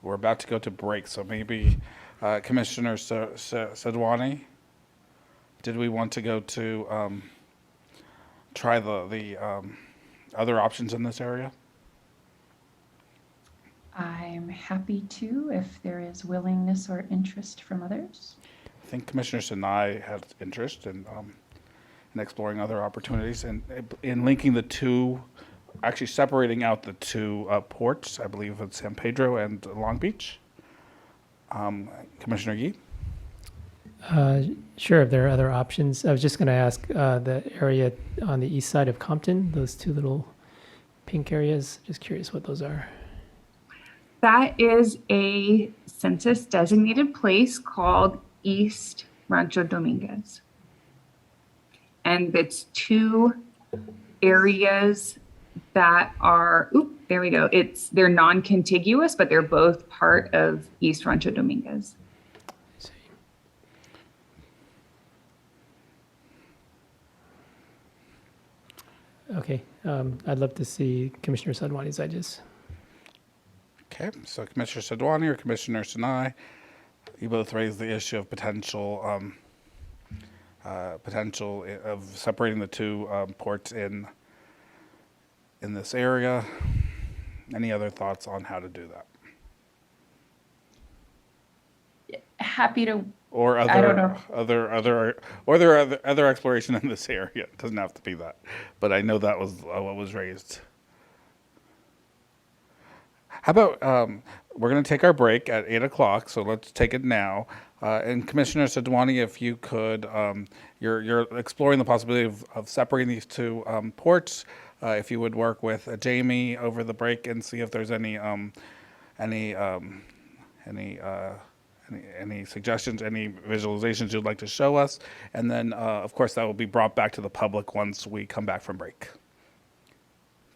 we're about to go to break, so maybe Commissioner Sadwani, did we want to go to try the other options in this area? I'm happy to if there is willingness or interest from others. I think Commissioner Sinai has interest in exploring other opportunities and in linking the two, actually separating out the two ports. I believe it's San Pedro and Long Beach. Commissioner Yee? Sure, if there are other options. I was just going to ask the area on the east side of Compton, those two little pink areas. Just curious what those are. That is a census designated place called East Rancho Dominguez. And it's two areas that are, there we go. They're non-contiguous, but they're both part of East Rancho Dominguez. Okay, I'd love to see Commissioner Sadwani's ideas. Okay, so Commissioner Sadwani or Commissioner Sinai, you both raised the issue of potential of separating the two ports in this area. Any other thoughts on how to do that? Happy to. Or I don't know. other exploration in this area. It doesn't have to be that, but I know that was what was raised. How about we're going to take our break at 8 o'clock, so let's take it now. And Commissioner Sadwani, if you could, you're exploring the possibility of separating these two ports. If you would work with Jamie over the break and see if there's any suggestions, any visualizations you'd like to show us, and then of course that will be brought back to the public once we come back from break,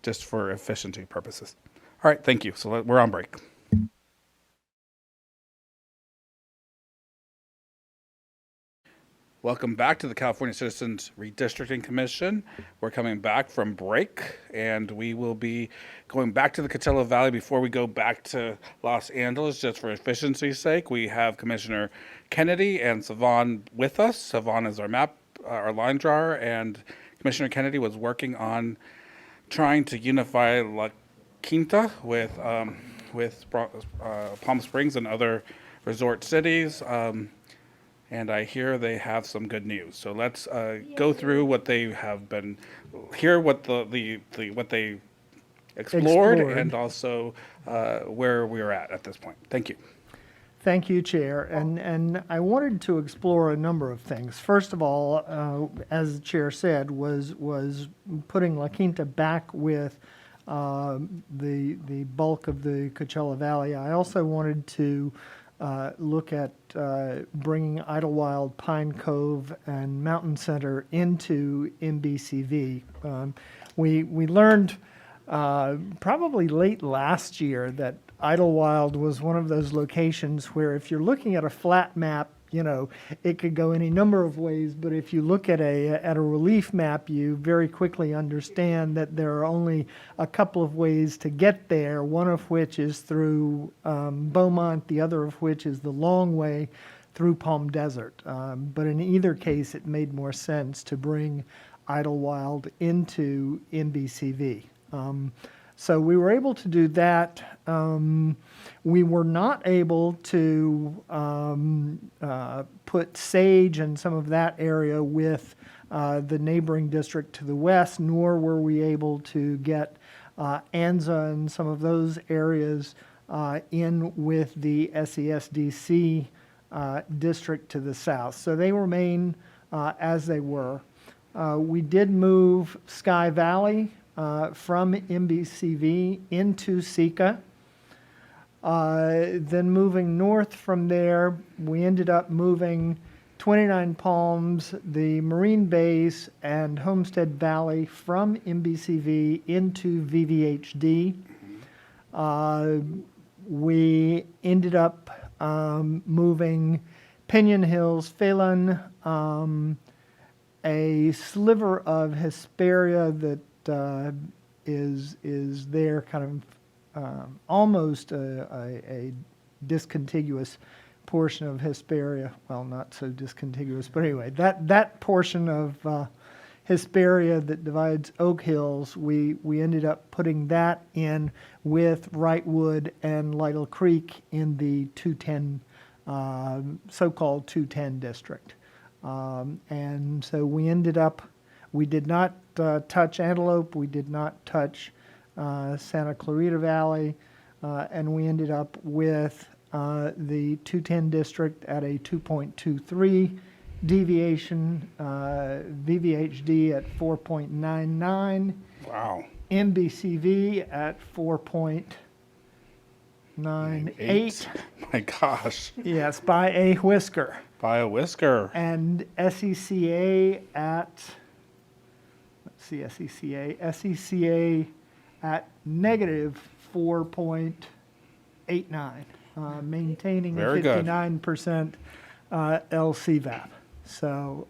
just for efficiency purposes. All right, thank you. So we're on break. Welcome back to the California Citizens Redistricting Commission. We're coming back from break, and we will be going back to the Coachella Valley before we go back to Los Angeles, just for efficiency's sake. We have Commissioner Kennedy and Savan with us. Savan is our line drawer, and Commissioner Kennedy was working on trying to unify La Quinta with Palm Springs and other resort cities. And I hear they have some good news. So let's go through what they have been, hear what what they explored, and also where we're at this point. Thank you. Thank you, Chair. And I wanted to explore a number of things. First of all, as the Chair said, was putting La Quinta back with the bulk of the Coachella Valley. I also wanted to look at bringing Idlewild, Pine Cove, and Mountain Center into MBCV. We learned probably late last year that Idlewild was one of those locations where if you're looking at a flat map, you know, it could go any number of ways, but if you look at a relief map, you very quickly understand that there are only a couple of ways to get there, one of which is through Beaumont, the other of which is the long way through Palm Desert. But in either case, it made more sense to bring Idlewild into MBCV. So we were able to do that. We were not able to put Sage and some of that area with the neighboring district to the west, nor were we able to get Anza and some of those areas in with the SESDC district to the south. So they remain as they were. We did move Sky Valley from MBCV into SECA. Then moving north from there, we ended up moving 29 Palms, the Marine Base, and Homestead Valley from MBCV into VVHD. We ended up moving Pinion Hills, Phelan, a sliver of Hesperia that is there kind of almost a discontiguous portion of Hesperia. Well, not so discontiguous, but anyway, that portion of Hesperia that divides Oak Hills, we ended up putting that in with Wrightwood and Lytle Creek in the 210, so-called 210 district. And so we did not touch Antelope, we did not touch Santa Clarita Valley, and we ended up with the 210 district at a 2.23 deviation, VVHD at 4.99, Wow. MBCV at 4.98. My gosh. Yes, by a whisker. By a whisker. And SECA at, let's see, SECA at negative 4.89, maintaining a Very good. 59% LCVAP. So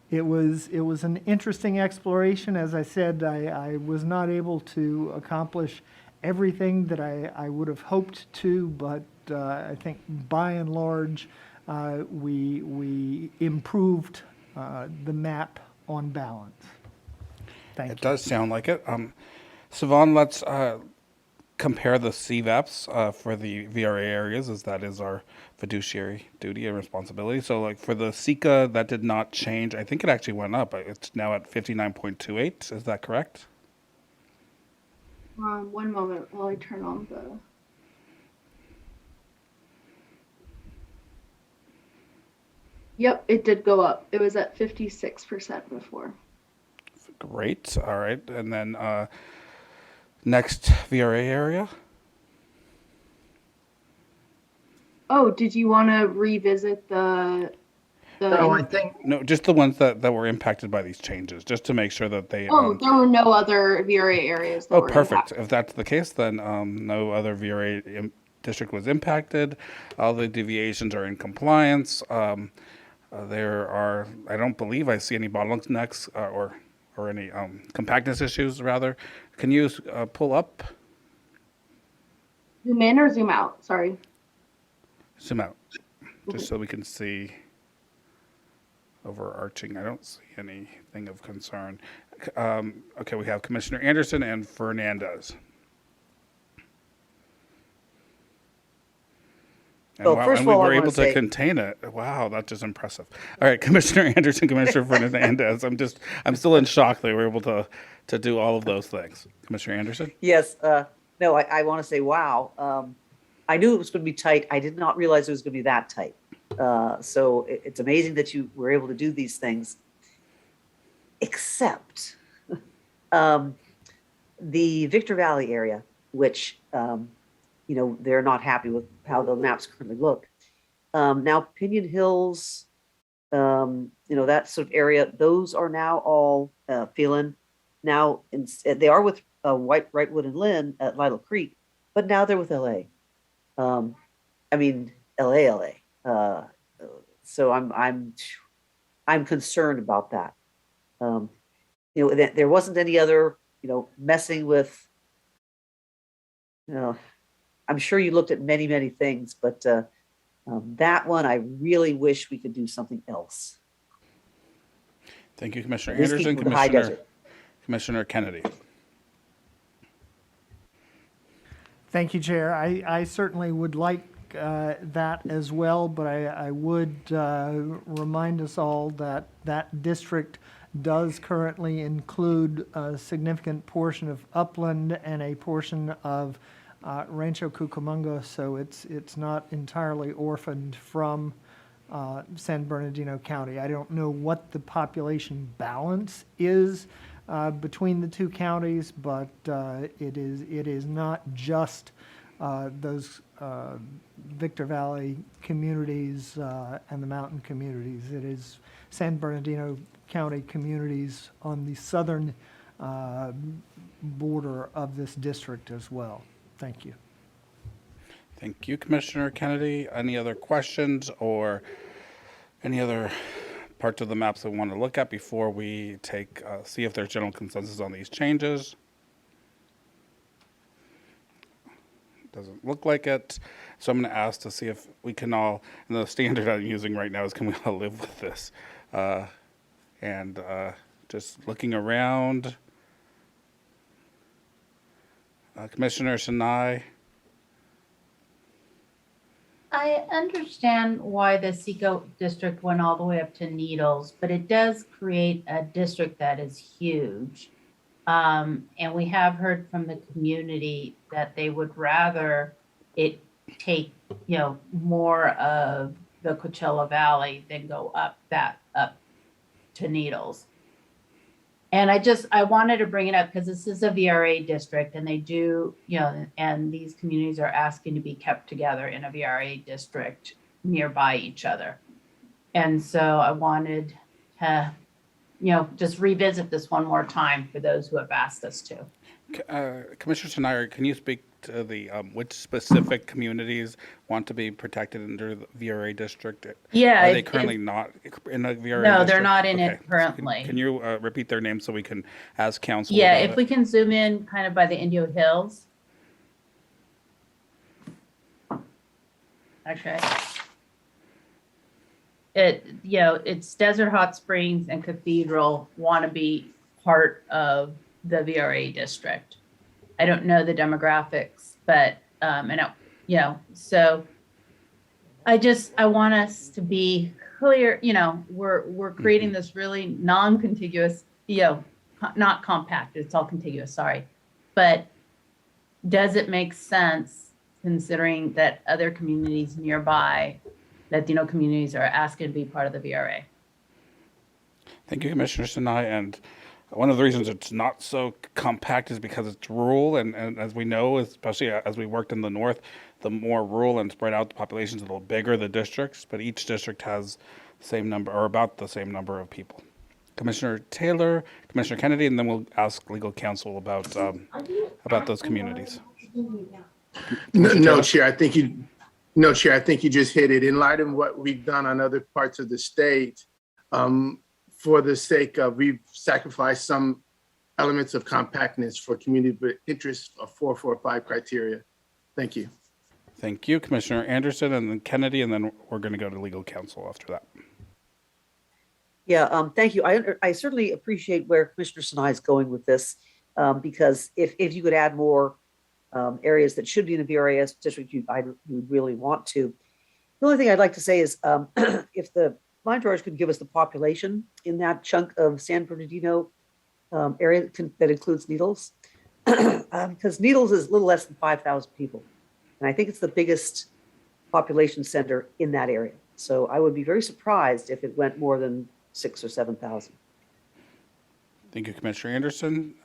it was an interesting exploration. As I said, I was not able to accomplish everything that I would have hoped to, but I think by and large, we improved the map on balance. Thank It you. does sound like it. Siobhan, let's compare the CVAPs for the VRA areas, as that is our fiduciary duty and responsibility. So like for the SICA, that did not change. I think it actually went up. It's now at 59.28. Is that correct? One moment while I turn on the. Yep, it did go up. It was at 56% before. Great. All right. And then next VRA area. Oh, did you want to revisit the? No, I think, No, just the ones that were impacted by these changes, just to make sure that they. Oh, there were no other VRA areas that Oh, were perfect. impacted. If that's the case, then no other VRA district was impacted. All the deviations are in compliance. There are, I don't believe I see any bottlenecks or any compactness issues, rather. Can you pull up, Zoom in or zoom out? Sorry. zoom out, just so we can see overarching. I don't see anything of concern. Okay, we have Commissioner Anderson and Fernandez. And Well, wow, first and of we all, I were wanna able to say- contain it. Wow, that's just impressive. All right, Commissioner Anderson, Commissioner Fernandez. I'm still in shock that we were able to do all of those things. Commissioner Anderson? yes, no, I want to say, wow. I knew it was going to be tight. I did not realize it was going to be that tight. So it's amazing that you were able to do these things, except the Victor Valley area, which, they're not happy with how the maps currently look. Now Pinion Hills, that sort of area, those are now all feeling now, they are with Wrightwood and Lynn at Lytle Creek, but now they're with LA. LA. So I'm concerned about that. There wasn't any other, messing with, I'm sure you looked at many, many things, but that one, I really wish we could do something else. Thank you, Commissioner These Anderson. people with high desert. Commissioner Kennedy. Thank you, Chair. I certainly would like that as well, but I would remind us all that that district does currently include a significant portion of upland and a portion of Rancho Cucamonga, so it's not entirely orphaned from San Bernardino County. I don't know what the population balance is between the two counties, but it is not just those Victor Valley communities and the mountain communities. It is San Bernardino County communities on the southern border of this district as well. Thank you. Thank you, Commissioner Kennedy. Any other questions or any other parts of the maps that we want to look at before we see if there's general consensus on these changes? Doesn't look like it. So I'm going to ask to see if we can all, and the standard I'm using right now is can we all live with this? And just looking around, Commissioner Sinai. I understand why the Seco district went all the way up to Needles, but it does create a district that is huge. And we have heard from the community that they would rather it take, more of the Coachella Valley than go up to Needles. And I wanted to bring it up because this is a VRA district and they do, and these communities are asking to be kept together in a VRA district nearby each other. And so I wanted to, just revisit this one more time for those who have asked us to. Commissioner Sinai, can you speak to the which specific communities want to be protected under the VRA district? Yeah. Are they currently not in a VRA No, district? they're not in Okay. it currently. Can you repeat their names so we can ask council Yeah, about if we it? can zoom in kind of by the Indio Hills. Okay. It's Desert Hot Springs and Cathedral want to be part of the VRA district. I don't know the demographics, but, so I want us to be clear, we're creating this really non-contiguous, not compact, it's all contiguous, sorry. But does it make sense considering that other communities nearby, Latino communities are asking to be part of the VRA? Thank you, Commissioner Sinai. And one of the reasons it's not so compact is because it's rural. And as we know, especially as we worked in the north, the more rural and spread out the populations, the bigger the districts. But each district has the same number or about the same number of people. Commissioner Taylor, Commissioner Kennedy, and then we'll ask legal counsel about those communities. No, Chair, I think you just hit it. In light of what we've done on other parts of the state, for the sake of, we've sacrificed some elements of compactness for community interest of 445 criteria. Thank you. Thank you, Commissioner Anderson, and then Kennedy, and then we're going to go to legal counsel after that. Yeah, thank you. I certainly appreciate where Commissioner Sinai is going with this, because if you could add more areas that should be in the VRAS district, you would really want to. The only thing I'd like to say is if the line drawers could give us the population in that chunk of San Bernardino area that includes Needles, because Needles is a little less than 5,000 people. And I think it's the biggest population center in that area. So I would be very surprised if it went more than 6,000 or 7,000. Thank you, Commissioner Anderson.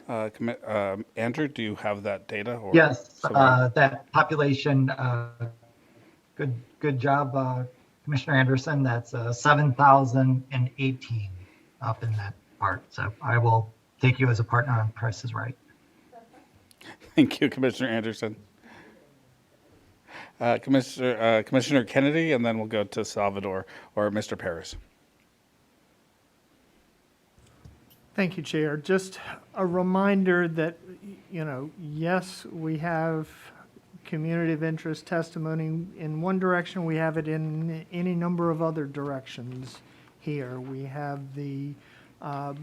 Andrew, do you have that data? Or yes, that population, good job, Commissioner Anderson. That's 7,018 up in that part. So I will take you as a partner on Price is Right. Thank you, Commissioner Anderson. Commissioner Kennedy, and then we'll go to Salvador or Mr. Paris. Thank you, Chair. Just a reminder that, yes, we have community of interest testimony in one direction. We have it in any number of other directions here. We have the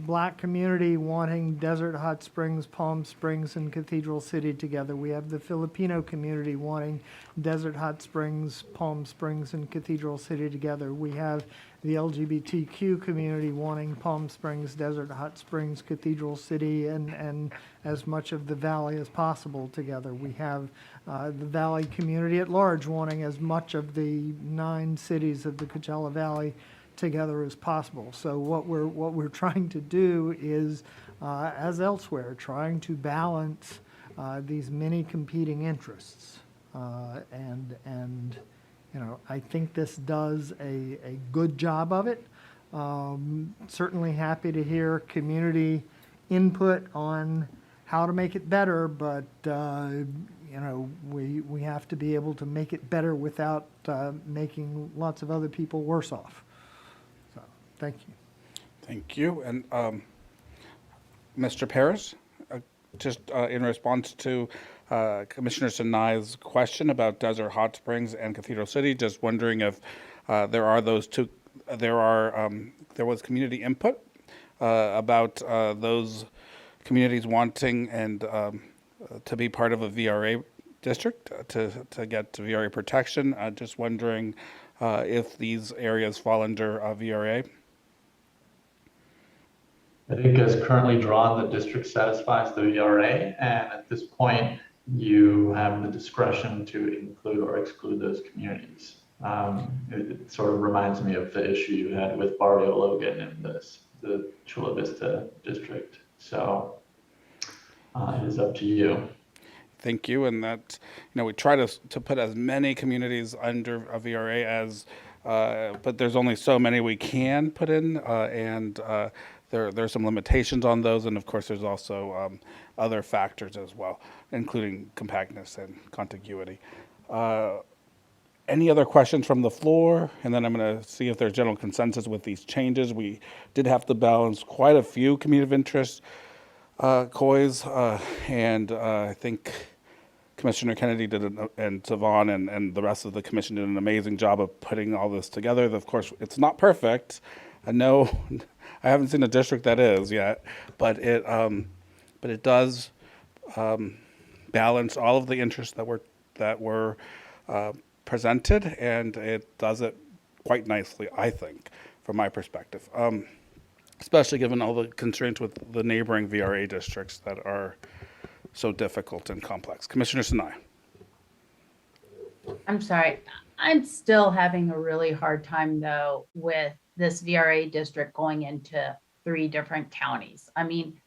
Black community wanting Desert Hot Springs, Palm Springs, and Cathedral City together. We have the Filipino community wanting Desert Hot Springs, Palm Springs, and Cathedral City together. We have the LGBTQ community wanting Palm Springs, Desert Hot Springs, Cathedral City, and as much of the valley as possible together. We have the Valley community at large wanting as much of the 9 cities of the Coachella Valley together as possible. So what we're trying to do is, as elsewhere, trying to balance these many competing interests, and I think this does a good job of it. Certainly happy to hear community input on how to make it better, but we have to be able to make it better without making lots of other people worse off. So, thank you. Thank you. And Mr. Paris, just in response to Commissioner Sinai's question about Desert Hot Springs and Cathedral City. Just wondering if there are those two. There was community input about those communities wanting and to be part of a VRA district to get to VRA protection. Just wondering if these areas fall under VRA. I think as currently drawn, the district satisfies the VRA, and at this point, you have the discretion to include or exclude those communities. It sort of reminds me of the issue you had with Barrio Logan in the Chula Vista district. So it is up to you. Thank you. And that, we try to put as many communities under a VRA as, but there's only so many we can put in, and there's some limitations on those. And of course, there's also other factors as well, including compactness and contiguity. Any other questions from the floor? And then I'm going to see if there's general consensus with these changes. We did have to balance quite a few community of interest COIs, and I think Commissioner Kennedy and Savon and the rest of the commission did an amazing job of putting all this together. Of course, it's not perfect. I know I haven't seen a district that is yet, but it does balance all of the interests that were presented, and it does it quite nicely, I think, from my perspective. Especially given all the constraints with the neighboring VRA districts that are so difficult and complex. Commissioner Sinai. I'm sorry. I'm still having a really hard time, though, with this VRA district going into 3 different counties. I mean,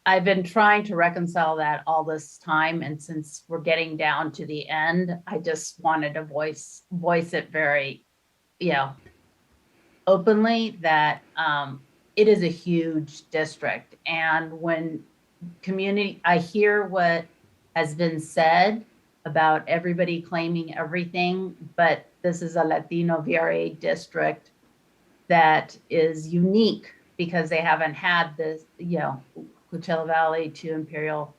I've been trying to reconcile that all this time, and since we're getting down to the end, I just wanted to voice it very, openly that it is a huge district. And when I hear what has been said about everybody claiming everything, but this is a Latino VRA district that is unique because they haven't had this, Coachella Valley to Imperial.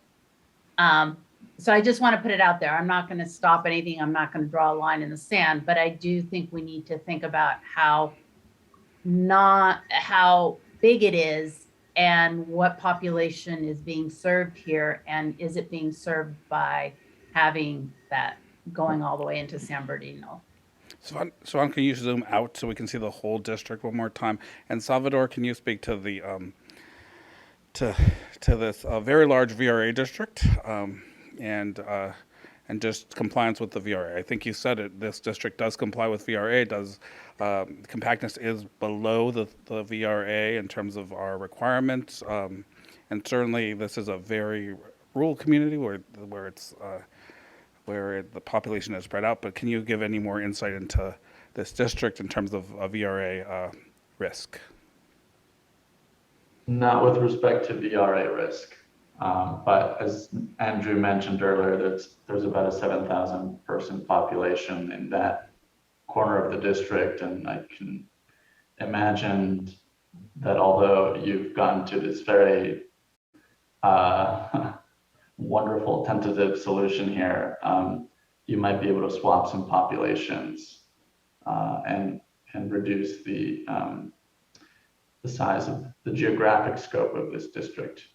So I just want to put it out there. I'm not going to stop anything. I'm not going to draw a line in the sand, but I do think we need to think about how big it is and what population is being served here, and is it being served by having that going all the way into San Bernardino. Savon, can you zoom out so we can see the whole district one more time? And Salvador, can you speak to the to this very large VRA district and just compliance with the VRA? I think you said it. This district does comply with VRA. Does compactness is below the VRA in terms of our requirements, and certainly this is a very rural community where the population is spread out. But can you give any more insight into this district in terms of a VRA risk? Not with respect to VRA risk, but as Andrew mentioned earlier, there's about a 7,000 person population in that corner of the district, and I can imagine that although you've gotten to this very wonderful tentative solution here, you might be able to swap some populations and reduce the size of the geographic scope of this district.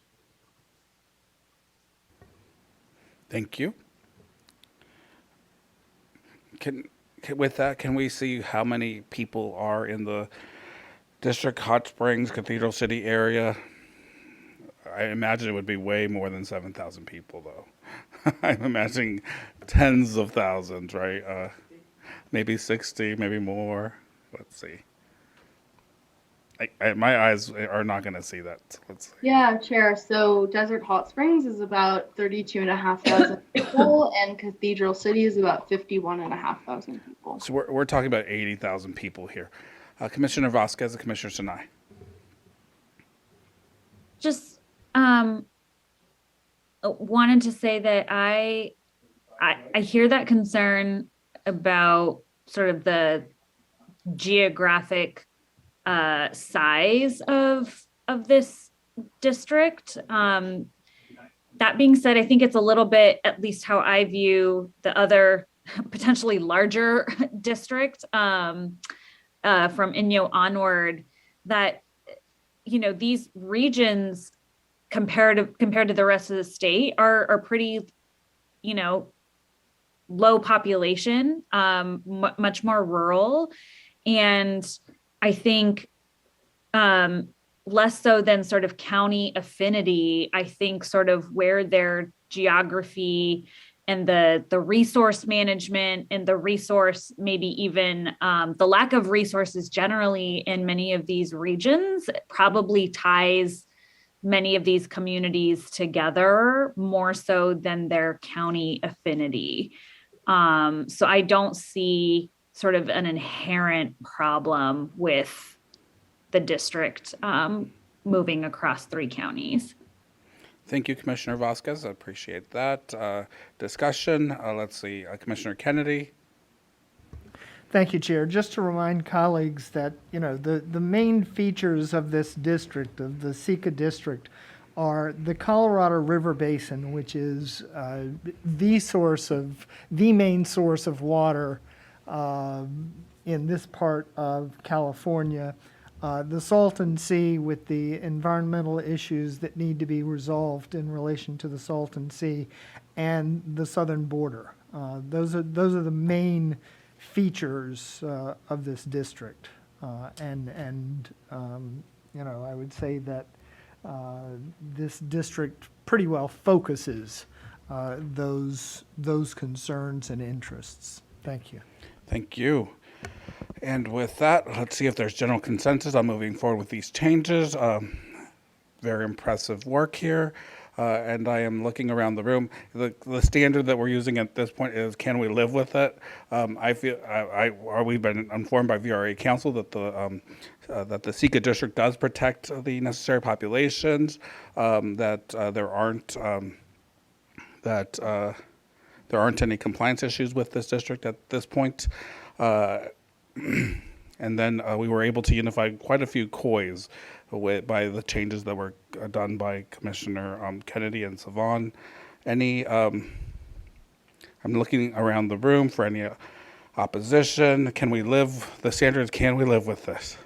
Thank you. With that, can we see how many people are in the district, Hot Springs, Cathedral City area? I imagine it would be way more than 7,000 people, though. I'm imagining tens of thousands, right? Maybe 60, maybe more. Let's see. My eyes are not going to see that. So let's see. Yeah, Chair. So Desert Hot Springs is about 32,500 people, and Cathedral City is about 51,500 people. So we're talking about 80,000 people here. Commissioner Vasquez and Commissioner Sinai. Just wanted to say that I hear that concern about sort of the geographic size of this district. That being said, I think it's a little bit, at least how I view the other potentially larger district from Inyo onward, that, you know, these regions compared to the rest of the state are pretty, you know, low population, much more rural. And I think less so than sort of county affinity, I think sort of where their geography and the resource management and the resource, maybe even the lack of resources generally in many of these regions probably ties many of these communities together more so than their county affinity. So I don't see sort of an inherent problem with the district moving across 3 counties. Thank you, Commissioner Vasquez. I appreciate that discussion. Let's see, Commissioner Kennedy. Thank you, Chair. Just to remind colleagues that, you know, the main features of this district, of the Sika district, are the Colorado River Basin, which is the main source of water in this part of California. The Salton Sea with the environmental issues that need to be resolved in relation to the Salton Sea, and the southern border. Those are the main features of this district, and you know, I would say that this district pretty well focuses those concerns and interests. Thank you. Thank you. And with that, let's see if there's general consensus on moving forward with these changes. Very impressive work here. And I am looking around the room. The standard that we're using at this point is, can we live with it? I feel, we've been informed by VRA Council that the Sika district does protect the necessary populations, that there aren't any compliance issues with this district at this point. And then we were able to unify quite a few COIs by the changes that were done by Commissioner Kennedy and Savon. I'm looking around the room for any opposition. The standards, can we live with this?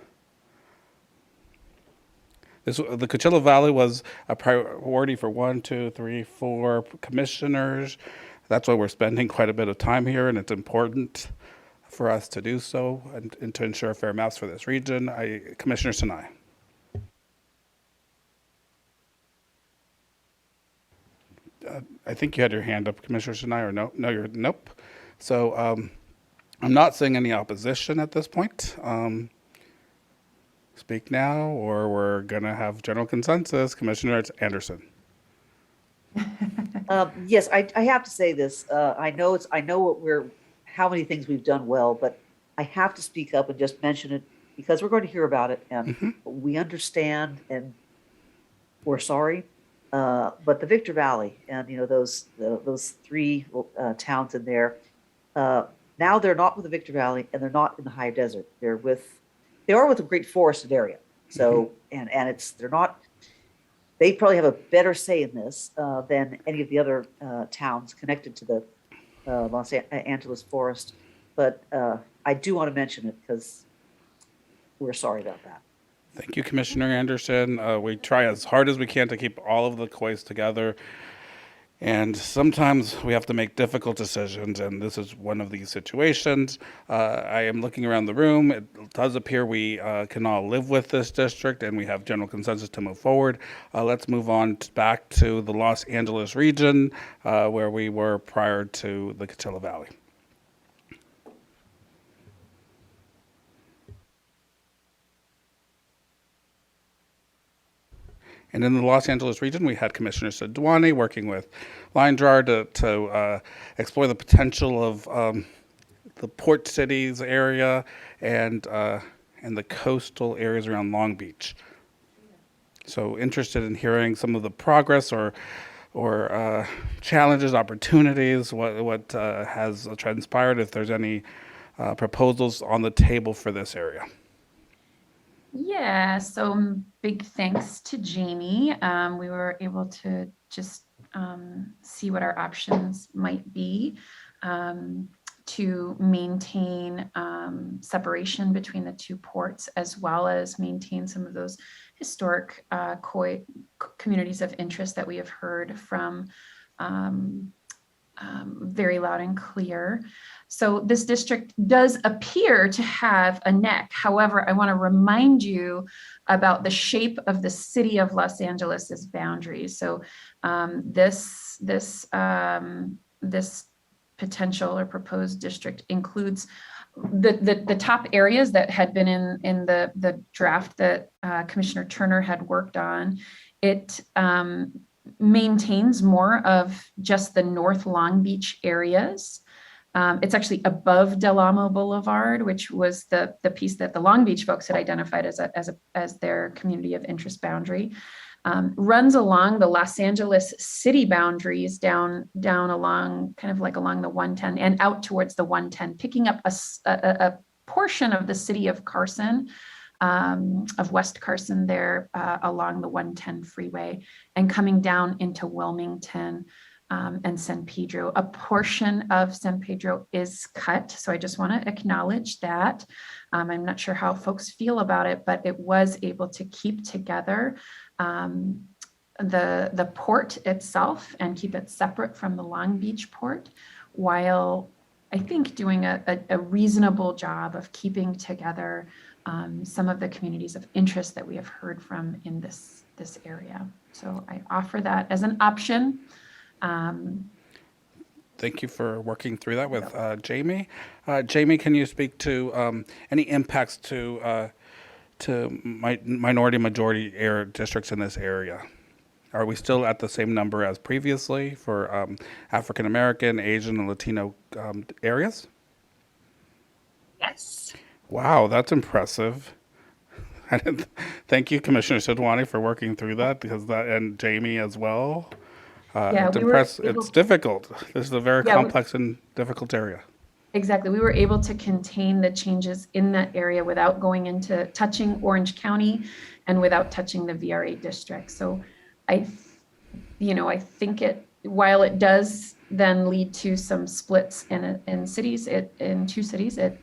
The Coachella Valley was a priority for 1, 2, 3, 4 commissioners. That's why we're spending quite a bit of time here, and it's important for us to do so and to ensure fair maps for this region. Commissioner Sinai. I think you had your hand up, Commissioner Sinai, or no? No, nope. So I'm not seeing any opposition at this point. Speak now, or we're gonna have general consensus. Commissioner Anderson. Yes, I have to say this. I know how many things we've done well, but I have to speak up and just mention it because we're going to hear about it, and we understand, and we're sorry. But the Victor Valley, and you know, those 3 towns in there, now they're not with the Victor Valley, and they're not in the high desert. They are with a great forested area. So and they're not. They probably have a better say in this than any of the other towns connected to the Los Angeles forest. But I do want to mention it because we're sorry about that. Thank you, Commissioner Anderson. We try as hard as we can to keep all of the COIs together. And sometimes we have to make difficult decisions, and this is one of these situations. I am looking around the room. It does appear we can all live with this district, and we have general consensus to move forward. Let's move on back to the Los Angeles region, where we were prior to the Coachella Valley. And in the Los Angeles region, we had Commissioner Sadwani working with Line Jar to explore the potential of the port cities area and the coastal areas around Long Beach. So interested in hearing some of the progress or challenges, opportunities, what has transpired, if there's any proposals on the table for this area. Yeah, so big thanks to Jamie. We were able to just see what our options might be to maintain separation between the two ports, as well as maintain some of those historic communities of interest that we have heard from very loud and clear. So this district does appear to have a neck. However, I want to remind you about the shape of the city of Los Angeles's boundaries. So this potential or proposed district includes the top areas that had been in the draft that Commissioner Turner had worked on. It maintains more of just the North Long Beach areas. It's actually above Del Amo Boulevard, which was the piece that the Long Beach folks had identified as their community of interest boundary. Runs along the Los Angeles city boundaries down along kind of like along the 110 and out towards the 110, picking up a portion of the city of Carson, of West Carson there along the 110 freeway, and coming down into Wilmington and San Pedro. A portion of San Pedro is cut, so I just want to acknowledge that. I'm not sure how folks feel about it, but it was able to keep together the port itself and keep it separate from the Long Beach port, while I think doing a reasonable job of keeping together some of the communities of interest that we have heard from in this area. So I offer that as an option. Thank you for working through that with Jamie. Jamie, can you speak to any impacts to minority majority districts in this area? Are we still at the same number as previously for African American, Asian, and Latino areas? Yes. Wow, that's impressive. Thank you, Commissioner Sidwani, for working through that, because and Jamie as well. Yeah, it's difficult. This is a very complex and difficult area. Exactly. We were able to contain the changes in that area without going into touching Orange County and without touching the VRA district. So I think while it does then lead to some splits in cities, in two cities, I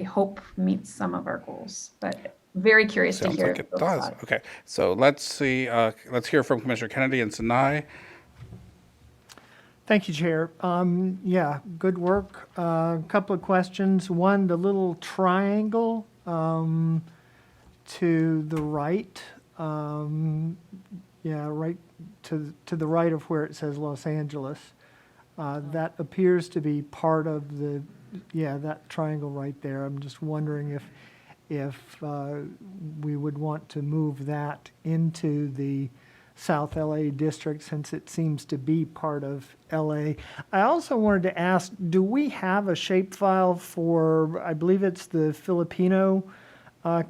hope meets some of our goals, but very curious to hear. Sounds like it does. Okay, so let's see. Let's hear from Commissioner Kennedy and Sinai. Thank you, Chair. Yeah, good work. A couple of questions. One, the little triangle to the right. Right to the right of where it says Los Angeles. That appears to be part of that triangle right there. I'm just wondering if we would want to move that into the South LA district, since it seems to be part of LA. I also wanted to ask, do we have a shapefile for, I believe it's the Filipino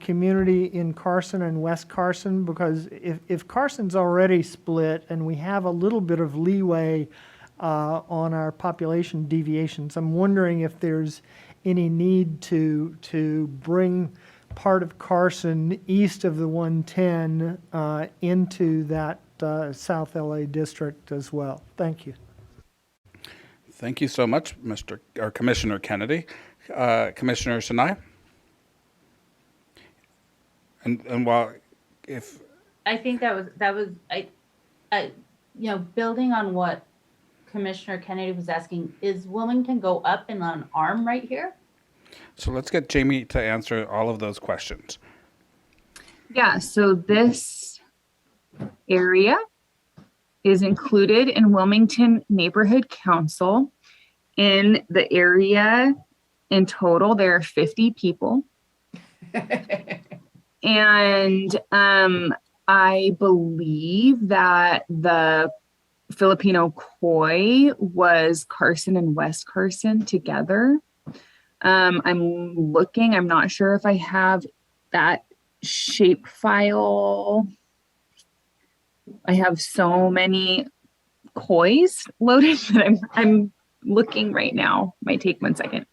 community in Carson and West Carson? Because if Carson's already split and we have a little bit of leeway on our population deviations, I'm wondering if there's any need to bring part of Carson east of the 110 into that South LA district as well. Thank you. Thank you so much, Commissioner Kennedy. Commissioner Sinai? And while I think that was building on what Commissioner Kennedy was asking, is Wilmington go up in an arm right here? So let's get Jamie to answer all of those questions. Yeah, so this area is included in Wilmington Neighborhood Council. In the area in total, there are 50 people. And I believe that the Filipino Koi was Carson and West Carson together. I'm looking, I'm not sure if I have that shape file. I have so many Kois loaded that I'm looking right now. Might take 1 second.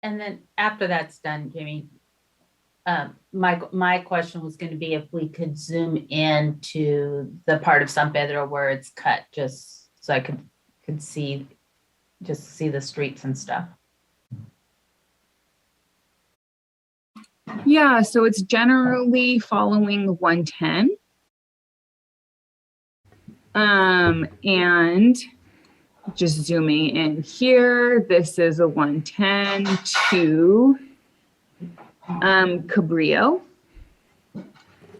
And then after that's done, Jamie, My question was going to be if we could zoom in to the part of San Pedro where it's cut, just so I could see, just see the streets and stuff. Yeah, so it's generally following 110. And just zooming in here, this is a 110 to Cabrillo,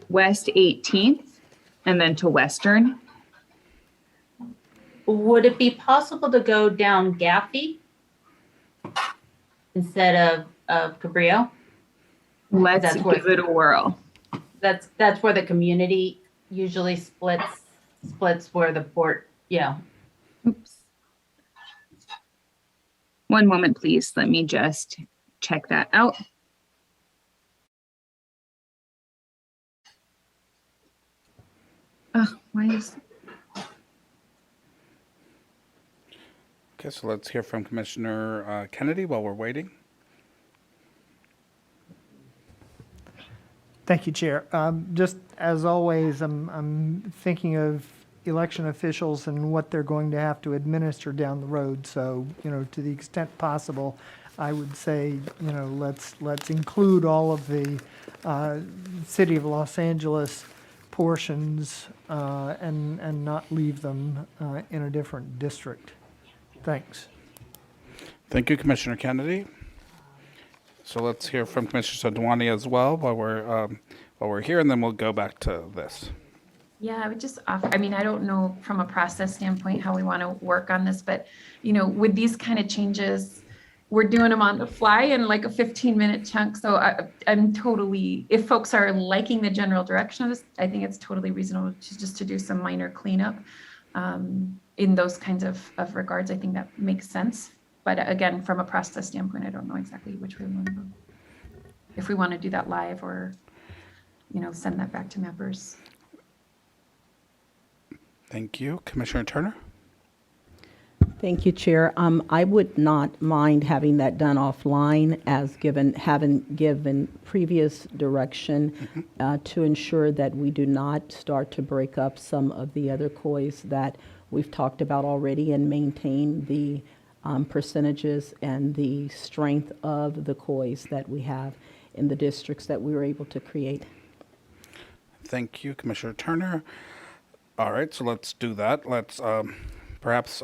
West 18th, and then to Western. Would it be possible to go down Gaffey instead of Cabrillo? Let's That's where- give it a whirl. That's where the community usually splits where the port, Oops. One moment, please. Let me just check that out. Oh, why is... Okay, so let's hear from Commissioner Kennedy while we're waiting. Thank you, Chair. Just as always, I'm thinking of election officials and what they're going to have to administer down the road. So, to the extent possible, I would say, let's include all of the City of Los Angeles portions and not leave them in a different district. Thanks. Thank you, Commissioner Kennedy. So let's hear from Commissioner Sadwani as well while we're here, and then we'll go back to this. Yeah, I would just offer, I don't know from a process standpoint how we want to work on this, but, with these kind of changes, we're doing them on the fly in like a 15-minute chunk. So I'm totally, if folks are liking the general direction of this, I think it's totally reasonable to do some minor cleanup in those kinds of regards. I think that makes sense. But again, from a process standpoint, I don't know exactly which way we want to go. If we want to do that live or, send that back to members. Thank you. Commissioner Turner? Thank you, Chair. I would not mind having that done offline as having given previous direction to ensure that we do not start to break up some of the other COIs that we've talked about already and maintain the percentages and the strength of the COIs that we have in the districts that we were able to create. Thank you, Commissioner Turner. All right, so let's do that. Let's perhaps,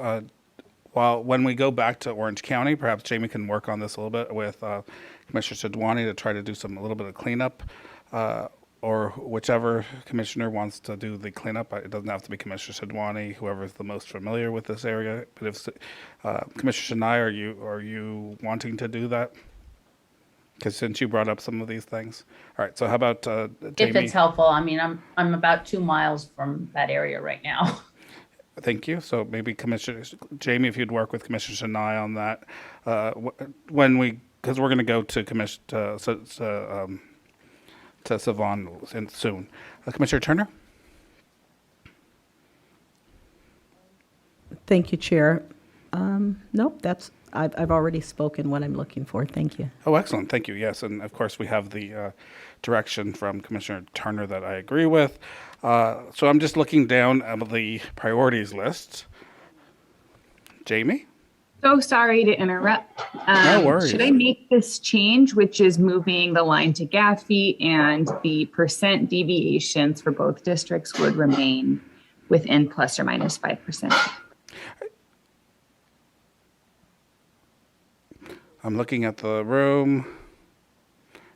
when we go back to Orange County, perhaps Jamie can work on this a little bit with Commissioner Sadwani to try to do a little bit of cleanup, or whichever commissioner wants to do the cleanup. It doesn't have to be Commissioner Sadwani, whoever is the most familiar with this area. But if Commissioner Sinai, are you wanting to do that? Because since you brought up some of these things. All right, so how about Jamie? if it's helpful. I'm about 2 miles from that area right now. Thank you. So maybe Commissioner Jamie, if you'd work with Commissioner Sinai on that, because we're going to go to to Savon soon. Commissioner Turner? Thank you, Chair. Nope, I've already spoken what I'm looking for. Thank you. Oh, excellent. Thank you. Yes, and of course we have the direction from Commissioner Turner that I agree with. So I'm just looking down at the priorities list. Jamie? So sorry to interrupt. No worries. Should I make this change, which is moving the line to Gaffey, and the percent deviations for both districts would remain within plus or minus 5%? I'm looking at the room.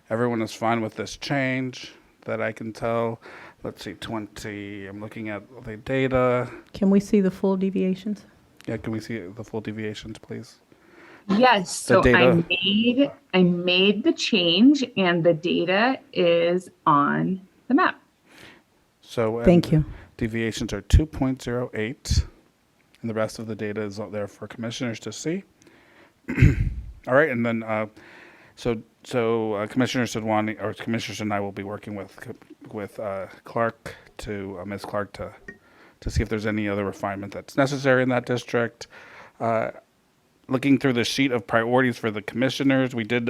Everyone is fine with this change that I can tell. Let's see, 20. I'm looking at the data. Can we see the full deviations? Yeah, can we see the full deviations, please? Yes, so data. I made the change and the data is on the map. So Thank you. Deviations are 2.08, and the rest of the data is out there for commissioners to see. All right, and then Commissioner Sadwani or Commissioner and I will be working with Clark to Ms. Clark to see if there's any other refinement that's necessary in that district. Looking through the sheet of priorities for the commissioners, we did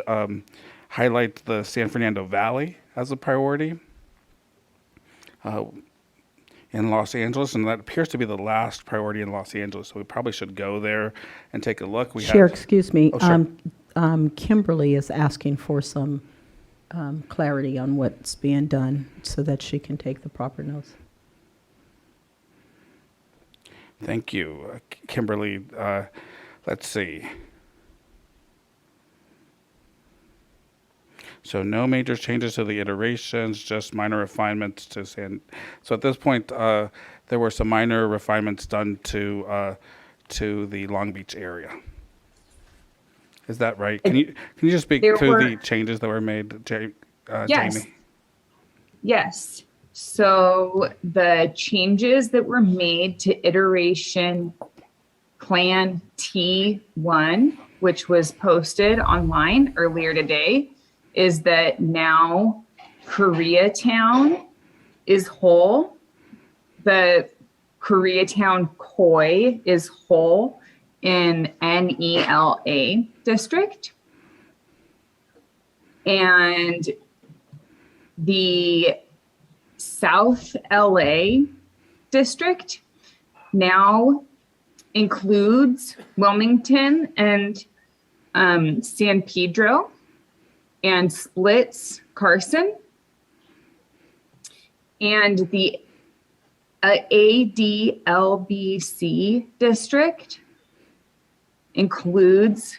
highlight the San Fernando Valley as a priority in Los Angeles, and that appears to be the last priority in Los Angeles. So we probably should go there and take a look. Chair, excuse me. Oh, sure. Kimberly is asking for some clarity on what's being done so that she can take the proper notes. Thank you, Kimberly. Let's see. So no major changes to the iterations, just minor refinements to So at this point, there were some minor refinements done to the Long Beach area. Is that right? Can you just speak to the changes that were made, Yes. Jamie? Yes. So the changes that were made to iteration Plan T1, which was posted online earlier today, is that now Koreatown is whole. The Koreatown Koi is whole in NELA district. And the South LA district now includes Wilmington and San Pedro and splits Carson. And the ADLBC district includes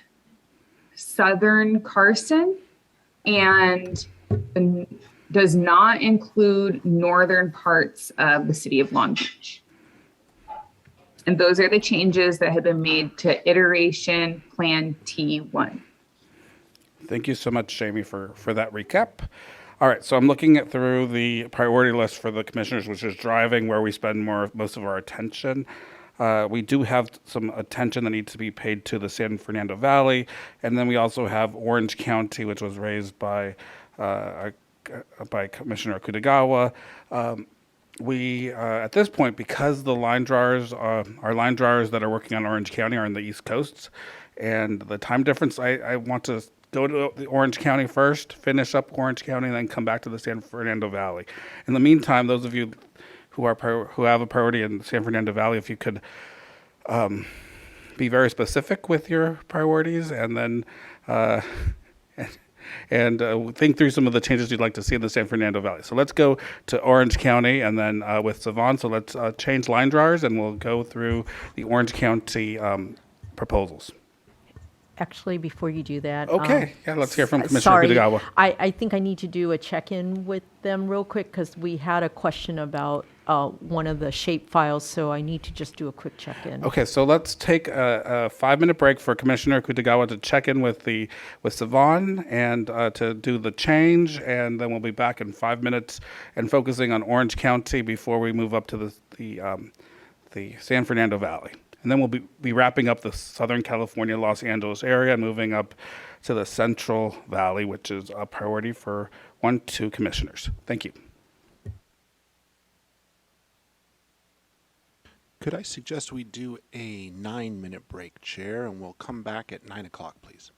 Southern Carson and does not include northern parts of the city of Long Beach. And those are the changes that have been made to iteration Plan T1. Thank you so much, Jamie, for that recap. All right, so I'm looking through the priority list for the commissioners, which is driving, where we spend most of our attention. We do have some attention that needs to be paid to the San Fernando Valley, and then we also have Orange County, which was raised by Commissioner Kutagawa. We at this point, because the line drawers, our line drawers that are working on Orange County are in the East Coast, and the time difference, I want to go to the Orange County first, finish up Orange County, and then come back to the San Fernando Valley. In the meantime, those of you who have a priority in the San Fernando Valley, if you could be very specific with your priorities, and then think through some of the changes you'd like to see in the San Fernando Valley. So let's go to Orange County, and then with Savon. So let's change line drawers, and we'll go through the Orange County proposals. Actually, before you do that. Okay, let's hear from Commissioner Kutagawa. I think I need to do a check-in with them real quick because we had a question about one of the shape files, so I need to just do a quick check-in. Okay, so let's take a 5-minute break for Commissioner Kutagawa to check in with Savon and to do the change, and then we'll be back in 5 minutes and focusing on Orange County before we move up to the San Fernando Valley. And then we'll be wrapping up the Southern California, Los Angeles area and moving up to the Central Valley, which is a priority for 1-2 commissioners. Thank you. Could I suggest we do a 9-minute break, Chair, and we'll come back at 9 o'clock, please.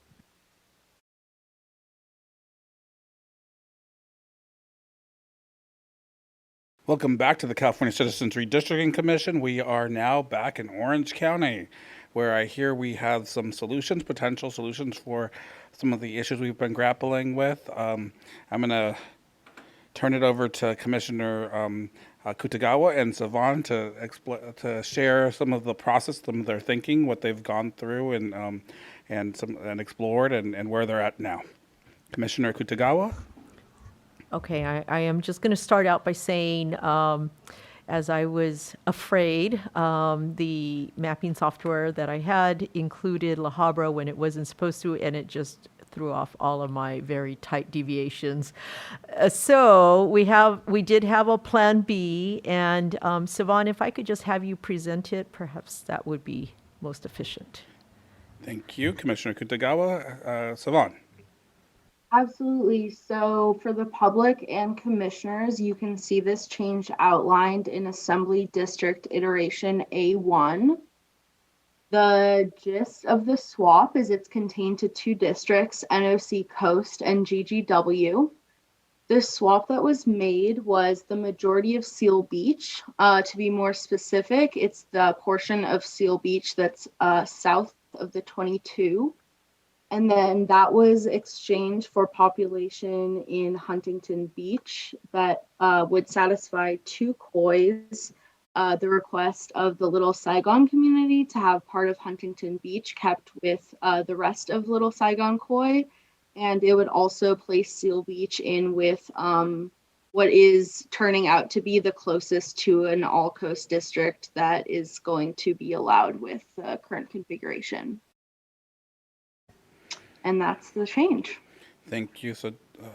Welcome back to the California Citizens Redistricting Commission. We are now back in Orange County, where I hear we have some solutions, potential solutions for some of the issues we've been grappling with. I'm going to turn it over to Commissioner Kutagawa and Savon to share some of the process, some of their thinking, what they've gone through and explored, and where they're at now. Commissioner Kutagawa. Okay, I am just going to start out by saying, as I was afraid, the mapping software that I had included La Habra when it wasn't supposed to, and it just threw off all of my very tight deviations. So we did have a plan B, and Savon, if I could just have you present it, perhaps that would be most efficient. Thank you, Commissioner Kutagawa. Savon. Absolutely. So for the public and commissioners, you can see this change outlined in Assembly District Iteration A1. The gist of the swap is it's contained to two districts, NOC Coast and GGW. The swap that was made was the majority of Seal Beach. To be more specific, it's the portion of Seal Beach that's south of the 22. And then that was exchanged for population in Huntington Beach that would satisfy two COIs. The request of the Little Saigon community to have part of Huntington Beach kept with the rest of Little Saigon COI. And it would also place Seal Beach in with what is turning out to be the closest to an all coast district that is going to be allowed with the current configuration. And that's the change. Thank you,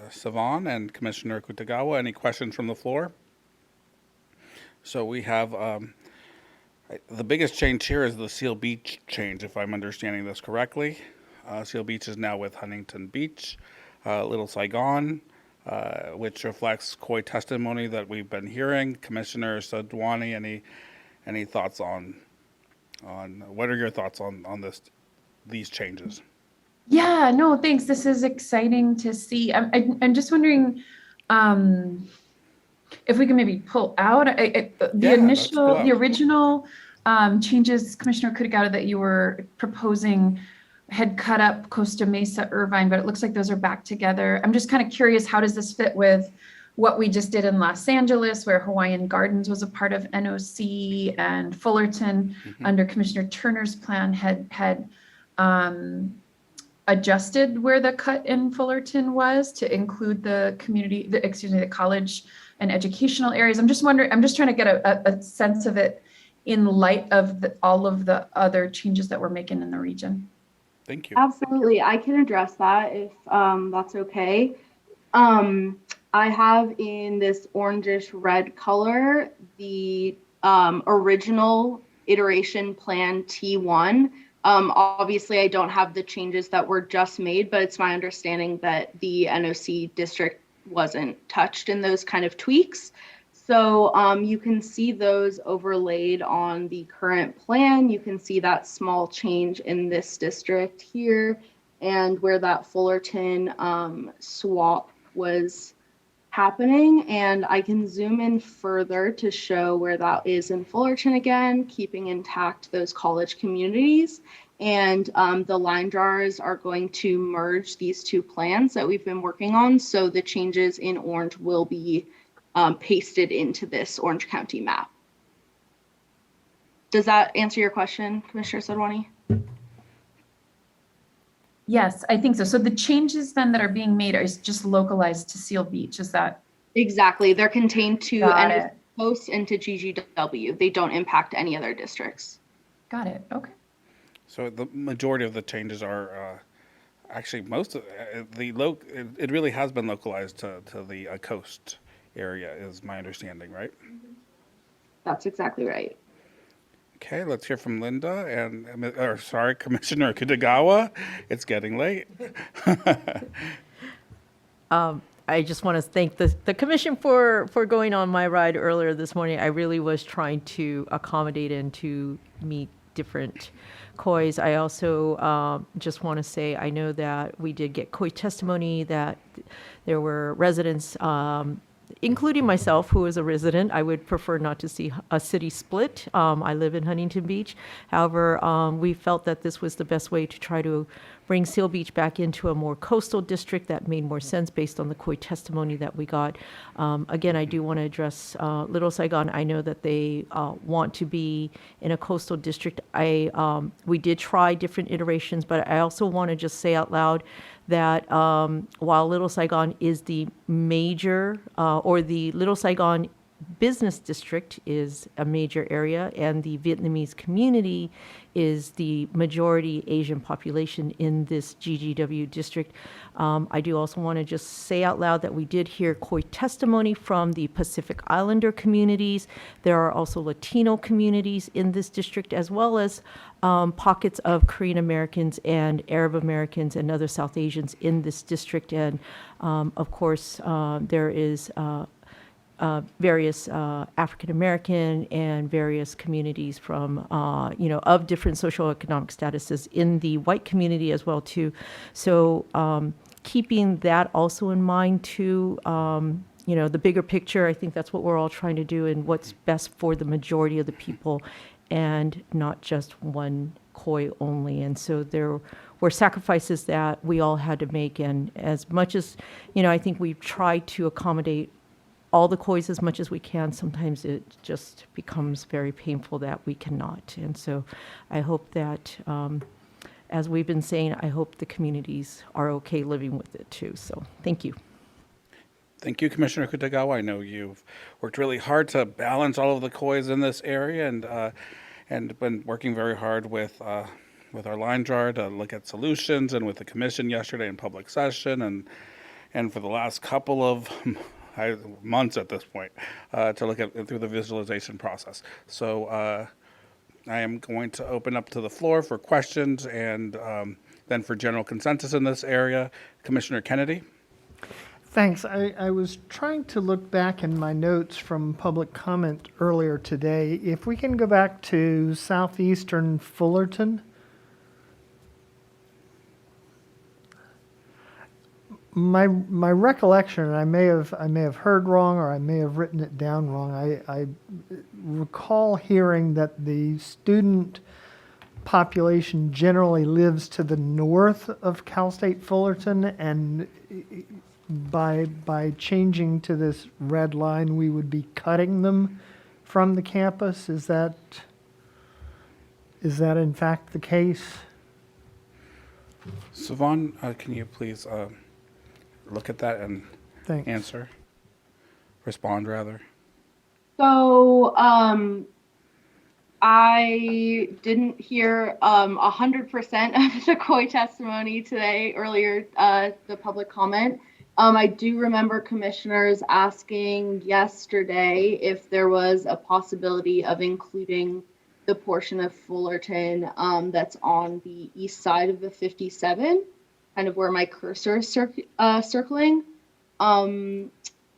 Savan and Commissioner Kutagawa. Any questions from the floor? So we have the biggest change here is the Seal Beach change, if I'm understanding this correctly. Seal Beach is now with Huntington Beach, Little Saigon, which reflects COI testimony that we've been hearing. Commissioner Sadwani, any thoughts on what are your thoughts on these changes? Yeah, no, thanks. This is exciting to see. I'm just wondering if we can maybe pull out the original changes, Commissioner Kutagawa, that you were proposing had cut up Costa Mesa, Irvine, but it looks like those are back together. I'm just kind of curious, how does this fit with what we just did in Los Angeles, where Hawaiian Gardens was a part of NOC, and Fullerton under Commissioner Turner's plan had adjusted where the cut in Fullerton was to include the community, the college and educational areas. I'm just wondering, I'm just trying to get a sense of it in light of all of the other changes that we're making in the region. Thank you. Absolutely. I can address that if that's okay. I have in this orangish red color the original iteration plan T1. Obviously, I don't have the changes that were just made, but it's my understanding that the NOC district wasn't touched in those kind of tweaks. So you can see those overlaid on the current plan. You can see that small change in this district here, and where that Fullerton swap was happening. And I can zoom in further to show where that is in Fullerton again, keeping intact those college communities. And the line drawers are going to merge these two plans that we've been working on. So the changes in orange will be pasted into this Orange County map. Does that answer your question, Commissioner Sadwani? Yes, I think so. So the changes then that are being made are just localized to Seal Beach, is that? Exactly. They're contained to Got NOC it. Coast and to GGW. They don't impact any other districts. Got it. Okay. So the majority of the changes are actually most of it really has been localized to the coast area, is my understanding, right? That's exactly right. Okay, let's hear from Linda Commissioner Kutagawa. It's getting late. I just want to thank the commission for going on my ride earlier this morning. I really was trying to accommodate and to meet different COIs. I also just want to say, I know that we did get COI testimony that there were residents, including myself, who is a resident. I would prefer not to see a city split. I live in Huntington Beach. However, we felt that this was the best way to try to bring Seal Beach back into a more coastal district. That made more sense based on the COI testimony that we got. Again, I do want to address Little Saigon. I know that they want to be in a coastal district. We did try different iterations, but I also want to just say out loud that while Little Saigon is the major, or the Little Saigon business district is a major area, and the Vietnamese community is the majority Asian population in this GGW district. I do also want to just say out loud that we did hear COI testimony from the Pacific Islander communities. There are also Latino communities in this district, as well as pockets of Korean Americans and Arab Americans and other South Asians in this district. And of course, there is various African American and various communities from, of different socioeconomic statuses in the white community as well too. So keeping that also in mind too, the bigger picture, I think that's what we're all trying to do and what's best for the majority of the people and not just one Khoi only. And so there were sacrifices that we all had to make. And as much as, I think we've tried to accommodate all the Khois as much as we can, sometimes it just becomes very painful that we cannot. And so I hope that, as we've been saying, I hope the communities are okay living with it too. So thank you. Thank you, Commissioner Kutagawa. I know you've worked really hard to balance all of the Khois in this area and been working very hard with our line jar to look at solutions, and with the commission yesterday in public session, and for the last couple of months at this point to look at through the visualization process. So I am going to open up to the floor for questions and then for general consensus in this area. Commissioner Kennedy. Thanks. I was trying to look back in my notes from public comment earlier today. If we can go back to southeastern Fullerton. My recollection, and I may have heard wrong or I may have written it down wrong. I recall hearing that the student population generally lives to the north of Cal State Fullerton, and by changing to this red line, we would be cutting them from the campus. Is that in fact the case? Savon, can you please look at that and Thanks. respond rather? So I didn't hear 100% of the Khoi testimony today, earlier, the public comment. I do remember commissioners asking yesterday if there was a possibility of including the portion of Fullerton that's on the east side of the 57, kind of where my cursor is circling.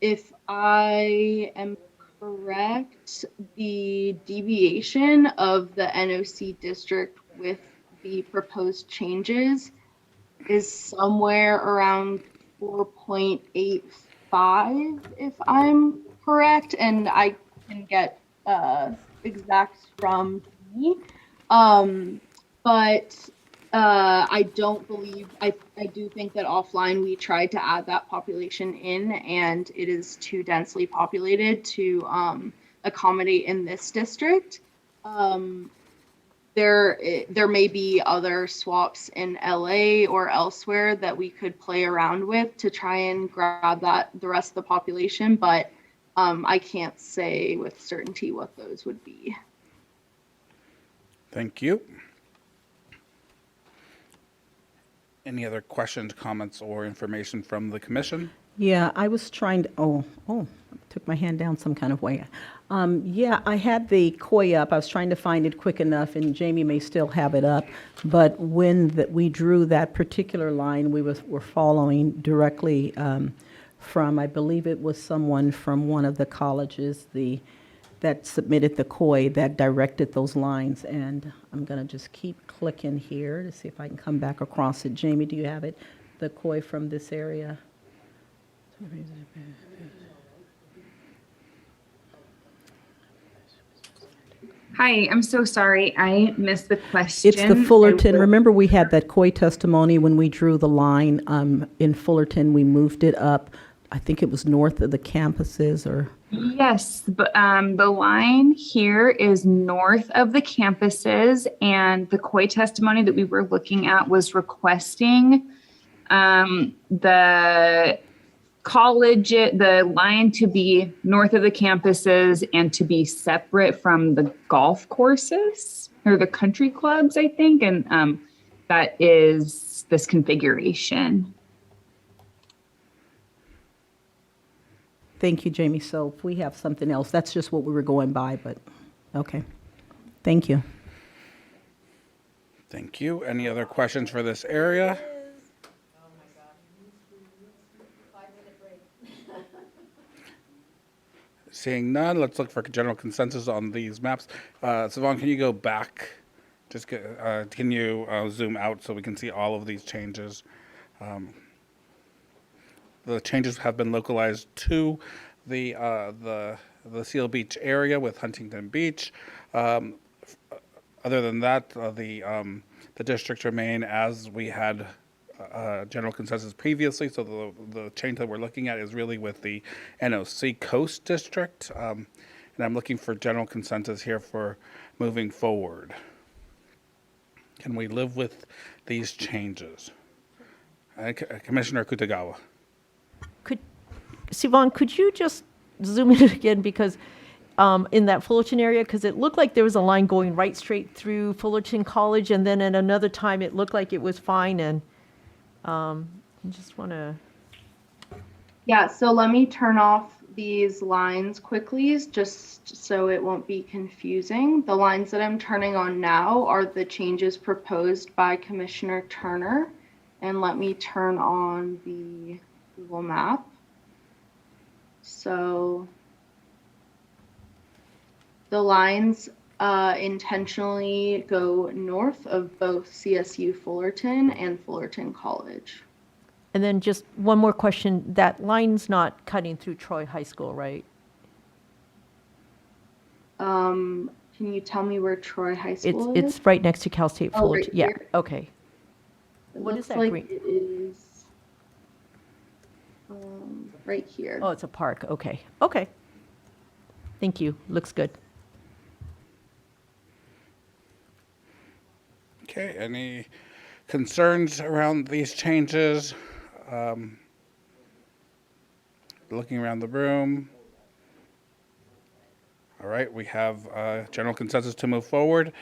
If I am correct, the deviation of the NOC district with the proposed changes is somewhere around 4.85, if I'm correct, and I can get exacts from me. But I don't believe, I do think that offline we tried to add that population in, and it is too densely populated to accommodate in this district. There may be other swaps in LA or elsewhere that we could play around with to try and grab the rest of the population, but I can't say with certainty what those would be. Thank you. Any other questions, comments, or information from the commission? Yeah, I was trying to, took my hand down some kind of way. Yeah, I had the Khoi up. I was trying to find it quick enough, and Jamie may still have it up. But when we drew that particular line, we were following directly from, I believe it was someone from one of the colleges that submitted the Khoi that directed those lines. And I'm going to just keep clicking here to see if I can come back across it. Jamie, do you have it? The Khoi from this area? Hi, I'm so sorry. I missed the question. It's the Fullerton. Remember, we had that Khoi testimony when we drew the line in Fullerton. We moved it up. I think it was north of the campuses, or Yes, but the line here is north of the campuses, and the Khoi testimony that we were looking at was requesting the line to be north of the campuses and to be separate from the golf courses or the country clubs, I think, and that is this configuration. Thank you, Jamie. So if we have something else, that's just what we were going by, but okay. Thank you. Thank you. Any other questions for this area? Seeing none, let's look for general consensus on these maps. Siobhan, can you go back? Just can you zoom out so we can see all of these changes? The changes have been localized to the Seal Beach area with Huntington Beach. Other than that, the districts remain as we had general consensus previously. So the change that we're looking at is really with the NOC Coast District. And I'm looking for general consensus here for moving forward. Can we live with these changes? Commissioner Kutagawa. Siobhan, could you just zoom in again, because in that Fullerton area, because it looked like there was a line going right straight through Fullerton College, and then at another time it looked like it was fine, and I just want to... Yeah, so let me turn off these lines quickly, just so it won't be confusing. The lines that I'm turning on now are the changes proposed by Commissioner Turner. And let me turn on the Google map. So the lines intentionally go north of both CSU Fullerton and Fullerton College. And then just one more question. That line's not cutting through Troy High School, right? Can you tell me where Troy High School is? It's right next to Cal State Fullerton. Right Yeah, here? okay. It What looks is that like green? it is right here. Oh, it's a park. Okay. Okay. Thank you. Looks good. Okay, any concerns around these changes? Looking around the room. All right, we have general consensus to move forward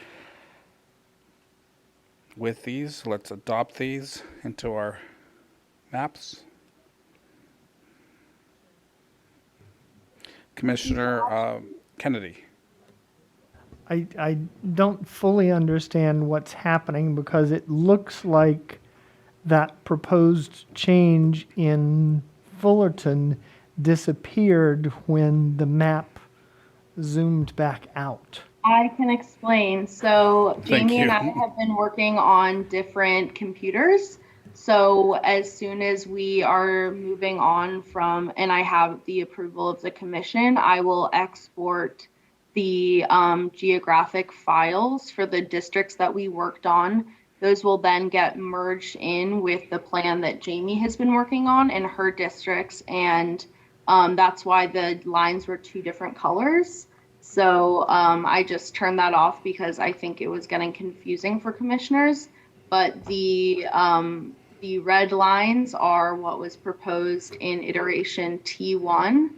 with these. Let's adopt these into our maps. Commissioner Kennedy. I don't fully understand what's happening because it looks like that proposed change in Fullerton disappeared when the map zoomed back out. I can explain. So Thank Jamie and you. I have been working on different computers. So as soon as we are moving on from, and I have the approval of the commission, I will export the geographic files for the districts that we worked on. Those will then get merged in with the plan that Jamie has been working on in her districts. And that's why the lines were two different colors. So I just turned that off because I think it was getting confusing for commissioners. But the red lines are what was proposed in iteration T1.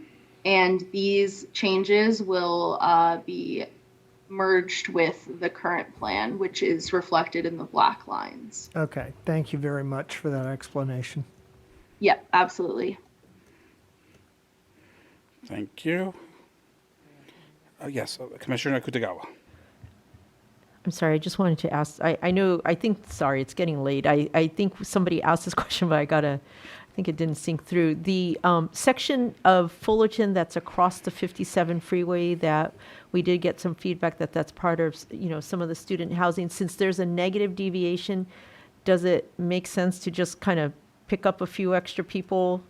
And these changes will be merged with the current plan, which is reflected in the black lines. Okay, thank you very much for that explanation. Yep, absolutely. Thank you. Yes, Commissioner Kutagawa. I'm sorry, I just wanted to ask, sorry, it's getting late. I think somebody asked this question, but I think it didn't sink through. The section of Fullerton that's across the 57 freeway that we did get some feedback that that's part of, some of the student housing. Since there's a negative deviation, does it make sense to just kind of pick up a few extra people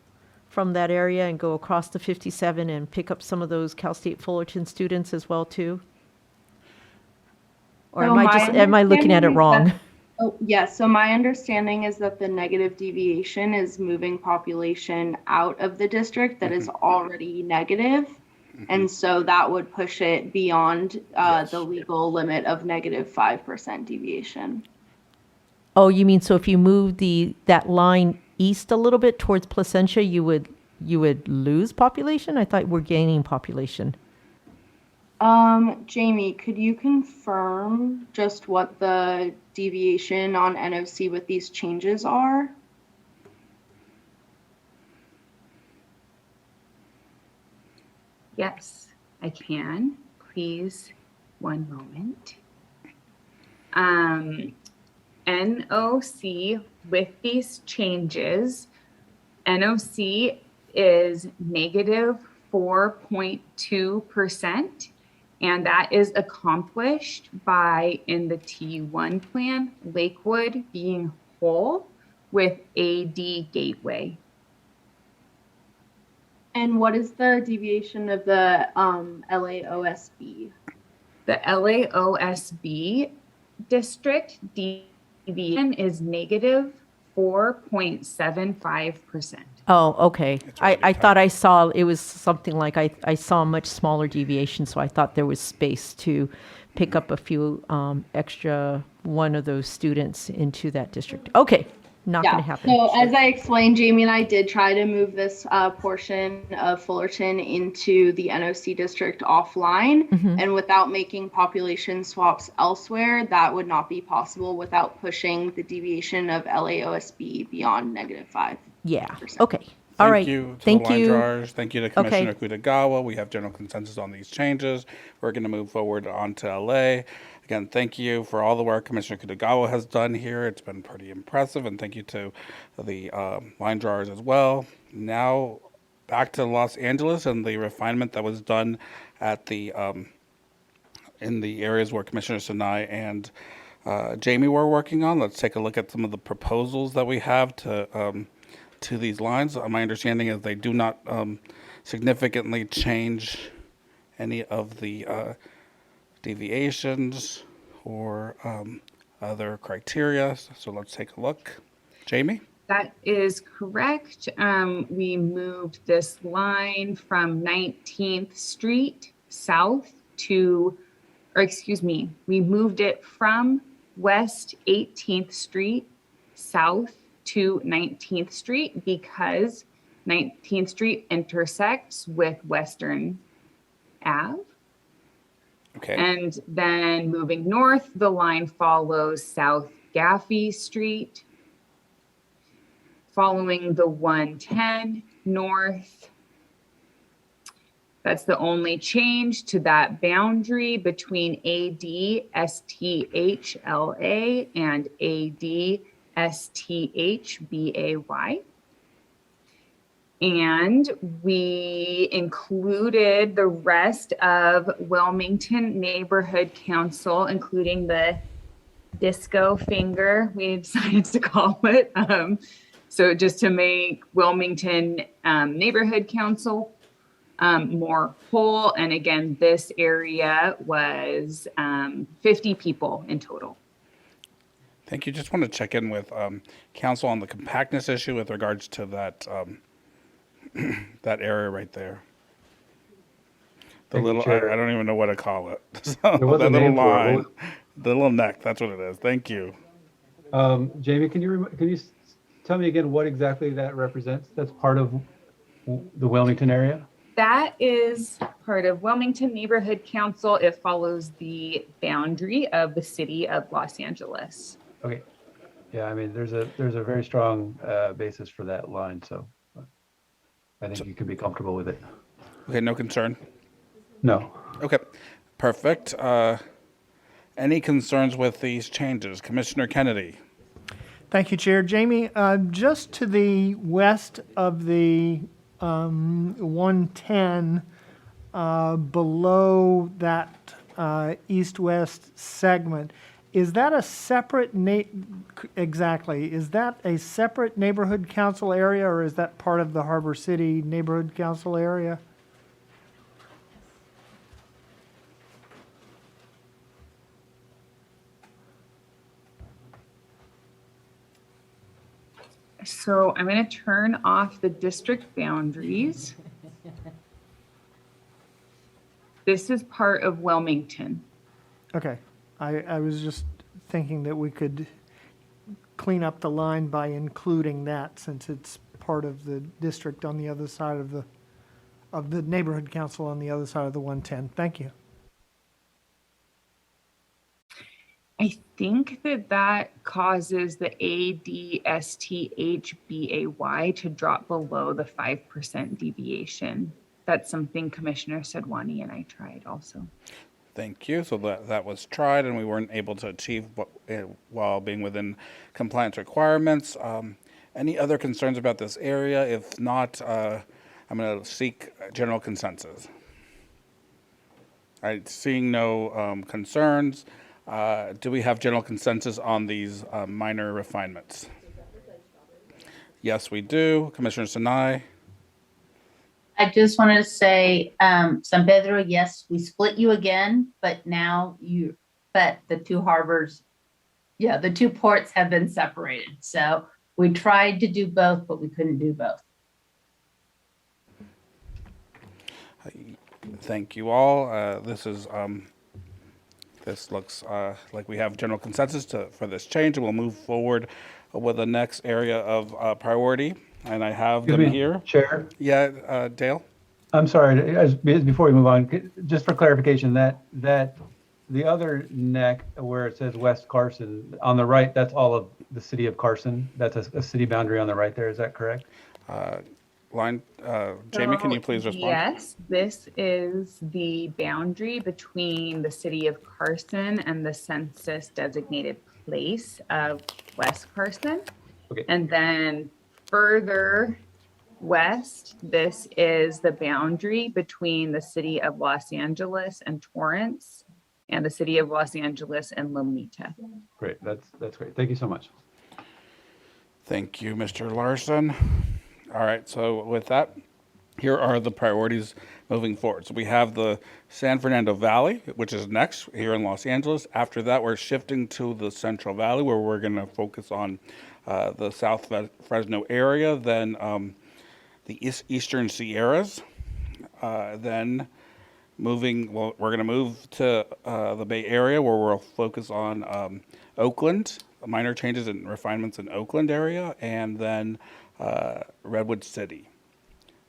from that area and go across the 57 and pick up some of those Cal State Fullerton students as well too? Or So am I looking at it wrong? Yes, so my understanding is that the negative deviation is moving population out of the district that is already negative. And so that would push it beyond the legal limit of negative 5% deviation. Oh, you mean, so if you move that line east a little bit towards Placentia, you would lose population? I thought we're gaining population. Jamie, could you confirm just what the deviation on NOC with these changes are? Yes, I can. Please, one moment. NOC with these changes, NOC is negative 4.2%. And that is accomplished by, in the T1 plan, Lakewood being whole with AD Gateway. And what is the deviation of the LAOSB? The LAOSB district deviation is negative 4.75%. Oh, okay. It's already I tight. thought I saw, it was something like, I saw a much smaller deviation, so I thought there was space to pick up a few extra one of those students into that district. Okay, not going to happen. So as I explained, Jamie and I did try to move this portion of Fullerton into the NOC district offline, and without making population swaps elsewhere, that would not be possible without pushing the deviation of LAOSB beyond -5%. Yeah, okay. All right. Thank you to Thank the line you. drawers. Thank you to Commissioner Okay. Kutagawa. We have general consensus on these changes. We're going to move forward on to LA. Again, thank you for all the work Commissioner Kutagawa has done here. It's been pretty impressive, and thank you to the line drawers as well. Now, back to Los Angeles and the refinement that was done at the in the areas where Commissioner Sinai and Jamie were working on. Let's take a look at some of the proposals that we have to these lines. My understanding is they do not significantly change any of the deviations or other criteria. So let's take a look. Jamie? That is correct. We moved this line from 19th Street south to, or excuse me, we moved it from West 18th Street south to 19th Street because 19th Street intersects with Western Ave. Okay. And then moving north, the line follows South Gaffey Street, following the 110 north. That's the only change to that boundary between AD STHLA and AD STHBAY. And we included the rest of Wilmington Neighborhood Council, including the disco finger, we decided to call it. So just to make Wilmington Neighborhood Council more whole. And again, this area was 50 people in total. Thank you. Just want to check in with council on the compactness issue with regards to that that area right there. The little, I don't even know what to call it. So, that little line, the little neck, that's what it is. Thank you. Jamie, can you tell me again what exactly that represents? That's part of the Wilmington area? That is part of Wilmington Neighborhood Council. It follows the boundary of the city of Los Angeles. Okay. Yeah, I mean, there's a very strong basis for that line, so I think you can be comfortable with it. Okay, no concern? No. Okay, perfect. Any concerns with these changes? Commissioner Kennedy? Thank you, Chair. Jamie, just to the west of the 110, below that east-west segment, is that a separate is that a separate neighborhood council area, or is that part of the Harbor City Neighborhood Council area? So I'm going to turn off the district boundaries. This is part of Wilmington. Okay. I was just thinking that we could clean up the line by including that, since it's part of the district on the other side of the neighborhood council on the other side of the 110. Thank you. I think that causes the ADSTHBAY to drop below the 5% deviation. That's something Commissioner Sedwani and I tried also. Thank you. So that was tried, and we weren't able to achieve while being within compliance requirements. Any other concerns about this area? If not, I'm going to seek general consensus. All right, seeing no concerns, do we have general consensus on these minor refinements? Yes, we do. Commissioner Sinai? I just wanted to say, San Pedro, yes, we split you again, but but the two harbors, yeah, the two ports have been separated. So we tried to do both, but we couldn't do both. Thank you all. This looks like we have general consensus for this change, and we'll move forward with the next area of priority. And I have Excuse them me, here. Chair. Yeah, Dale? I'm sorry, before we move on, just for clarification, that the other neck where it says West Carson, on the right, that's all of the city of Carson. That's a city boundary on the right there, is that correct? Jamie, can you please respond? Yes, this is the boundary between the city of Carson and the census designated place of West Carson. Okay. And then further west, this is the boundary between the city of Los Angeles and Torrance and the city of Los Angeles and Lomita. Great, that's great. Thank you so much. Thank you, Mr. Larson. All right, so with that, here are the priorities moving forward. So we have the San Fernando Valley, which is next here in Los Angeles. After that, we're shifting to the Central Valley, where we're going to focus on the South Fresno area, then the Eastern Sierras, then we're going to move to the Bay Area, where we'll focus on Oakland, minor changes and refinements in Oakland area, and then Redwood City.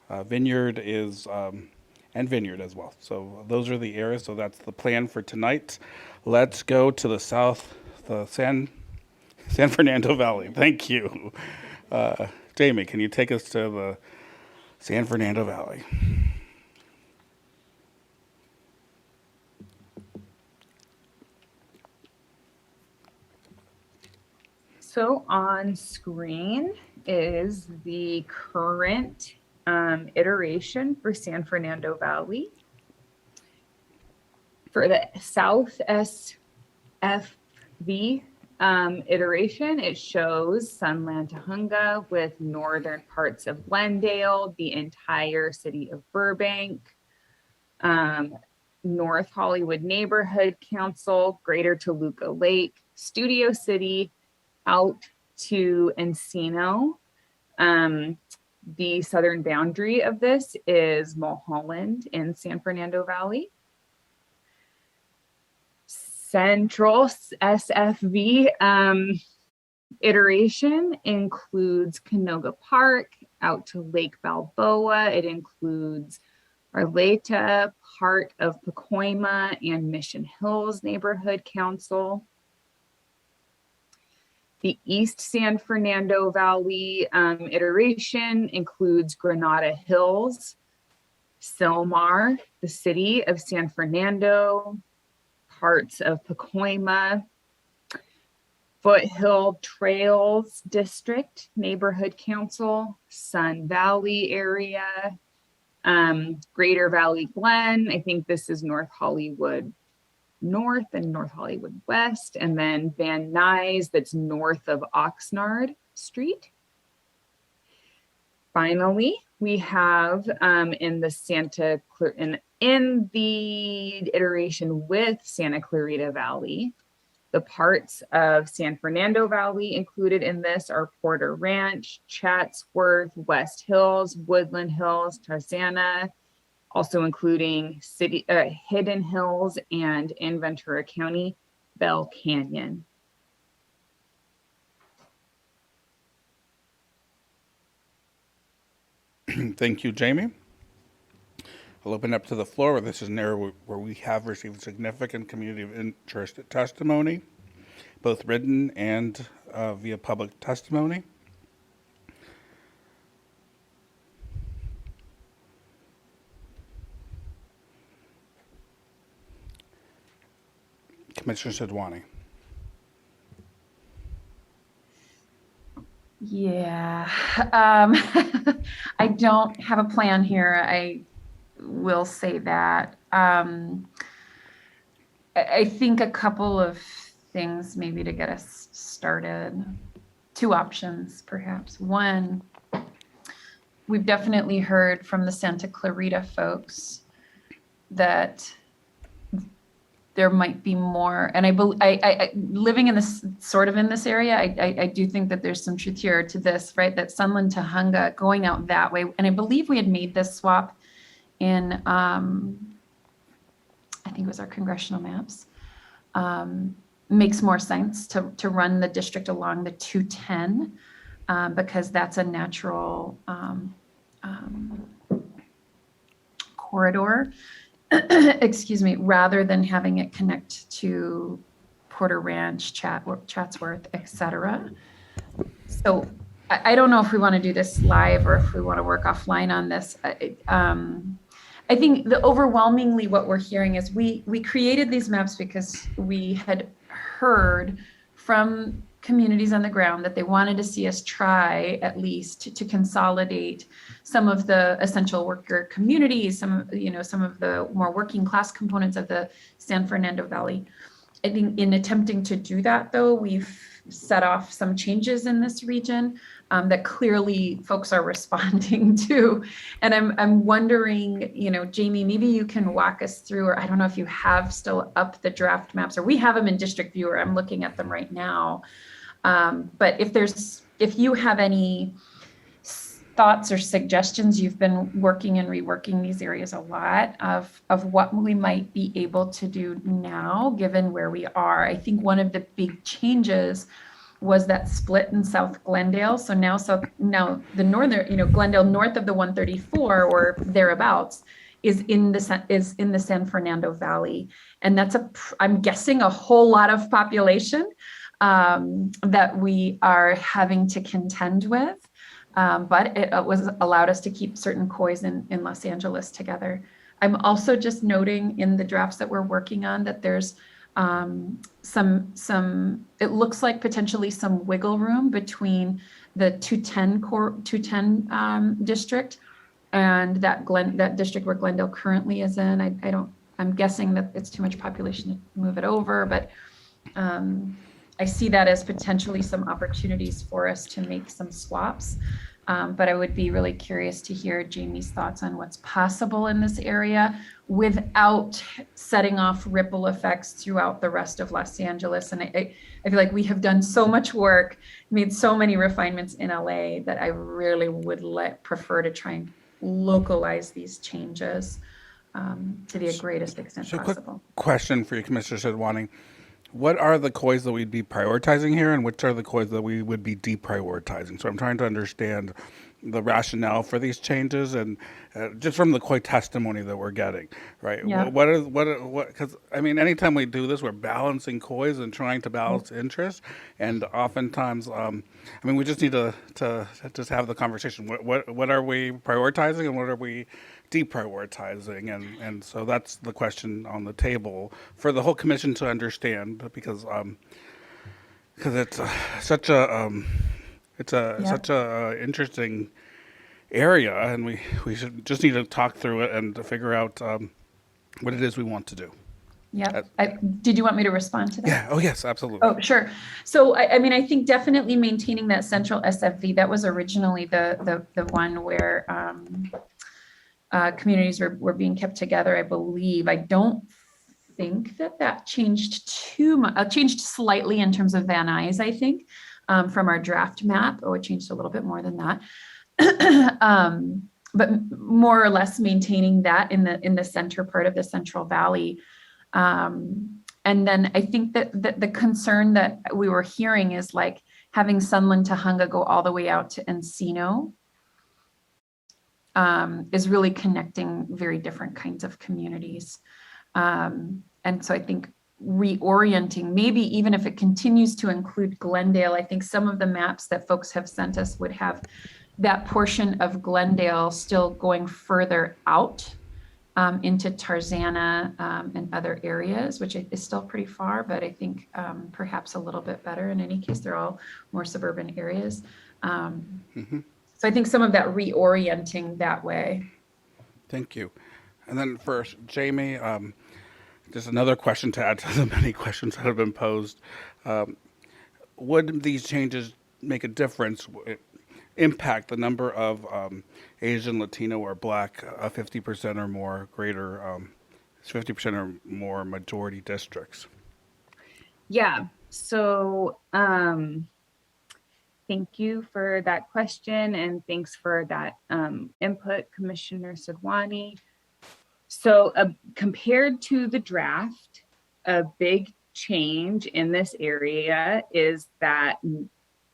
Vineyard is, and Vineyard as well. So those are the areas. So that's the plan for tonight. Let's go to the south, the San Fernando Valley. Thank you. Jamie, can you take us to the San Fernando Valley? So on screen is the current iteration for San Fernando Valley. For the South SFV iteration, it shows Sunland Tahunga with northern parts of Glendale, the entire city of Burbank, North Hollywood Neighborhood Council, Greater Toluca Lake, Studio City, out to Encino. The southern boundary of this is Mulholland in San Fernando Valley. Central SFV iteration includes Canoga Park out to Lake Balboa. It includes Arleta, part of Pacoima, and Mission Hills Neighborhood Council. The East San Fernando Valley iteration includes Granada Hills, Silmar, the city of San Fernando, parts of Pacoima, Foothill Trails District Neighborhood Council, Sun Valley area, Greater Valley Glen. I think this is North Hollywood North and North Hollywood West, and then Van Nuys, that's north of Oxnard Street. Finally, we have in the iteration with Santa Clarita Valley, the parts of San Fernando Valley included in this are Porter Ranch, Chatsworth, West Hills, Woodland Hills, Tarzana, also including Hidden Hills, and in Ventura County, Bell Canyon. Thank you, Jamie. I'll open up to the floor where this is an area where we have received significant community of interest testimony, both written and via public testimony. Commissioner Sidwani. Yeah, I don't have a plan here. I will say that. I think a couple of things maybe to get us started. Two options, perhaps. One, we've definitely heard from the Santa Clarita folks that there might be more, and I living in this sort of in this area, I do think that there's some truth here to this, right? That Sunland to Hunga going out that way, and I believe we had made this swap in, I think it was our congressional maps. Makes more sense to run the district along the 210 because that's a natural corridor. Excuse me, rather than having it connect to Porter Ranch, Chatsworth, etc. So I don't know if we want to do this live or if we want to work offline on this. I think overwhelmingly what we're hearing is we created these maps because we had heard from communities on the ground that they wanted to see us try at least to consolidate some of the essential worker communities, some of the more working class components of the San Fernando Valley. I think in attempting to do that, though, we've set off some changes in this region that clearly folks are responding to. And I'm wondering, Jamie, maybe you can walk us through, or I don't know if you have still up the draft maps, or we have them in District Viewer. I'm looking at them right now. But if you have any thoughts or suggestions, you've been working and reworking these areas a lot of what we might be able to do now, given where we are. I think one of the big changes was that split in South Glendale. So now the northern, Glendale north of the 134 or thereabouts is in the San Fernando Valley, and that's I'm guessing a whole lot of population that we are having to contend with. But it was allowed us to keep certain COIs in Los Angeles together. I'm also just noting in the drafts that we're working on that there's some it looks like potentially some wiggle room between the 210 district and that district where Glendale currently is in. I'm guessing that it's too much population to move it over, but I see that as potentially some opportunities for us to make some swaps. But I would be really curious to hear Jamie's thoughts on what's possible in this area without setting off ripple effects throughout the rest of Los Angeles. And I feel like we have done so much work, made so many refinements in LA that I really would prefer to try and localize these changes to the greatest extent possible. Quick question for you, Commissioner Sidwani. What are the COIs that we'd be prioritizing here, and which are the COIs that we would be deprioritizing? So I'm trying to understand the rationale for these changes, and just from the COI testimony that we're getting, right? Yeah. Because I mean, anytime we do this, we're balancing COIs and trying to balance interests, and oftentimes, we just need to just have the conversation. What are we prioritizing, and what are we deprioritizing, and so that's the question on the table for the whole commission to understand, because it's such a interesting area, and we should just need to talk through it and to figure out what it is we want to do. Yeah. Did you want me to respond to that? Yeah. Oh, yes, absolutely. Oh, sure. So, I think definitely maintaining that central SFV, that was originally the one where communities were being kept together, I believe. I don't think that changed too much. Changed slightly in terms of Van Nuys, I think, from our draft map. Oh, it changed a little bit more than that. But more or less maintaining that in the center part of the Central Valley. And then I think that the concern that we were hearing is like having Sunland to Hunga go all the way out to Encino. Is really connecting very different kinds of communities. And so I think reorienting, maybe even if it continues to include Glendale, I think some of the maps that folks have sent us would have that portion of Glendale still going further out into Tarzana and other areas, which is still pretty far, but I think perhaps a little bit better. In any case, they're all more suburban areas. So I think some of that reorienting that way. Thank you. And then first, Jamie, just another question to add to the many questions that have been posed. Would these changes make a difference, impact the number of Asian, Latino, or Black 50% or more greater, 50% or more majority districts? Yeah. So thank you for that question, and thanks for that input, Commissioner Sadwani. So compared to the draft, a big change in this area is that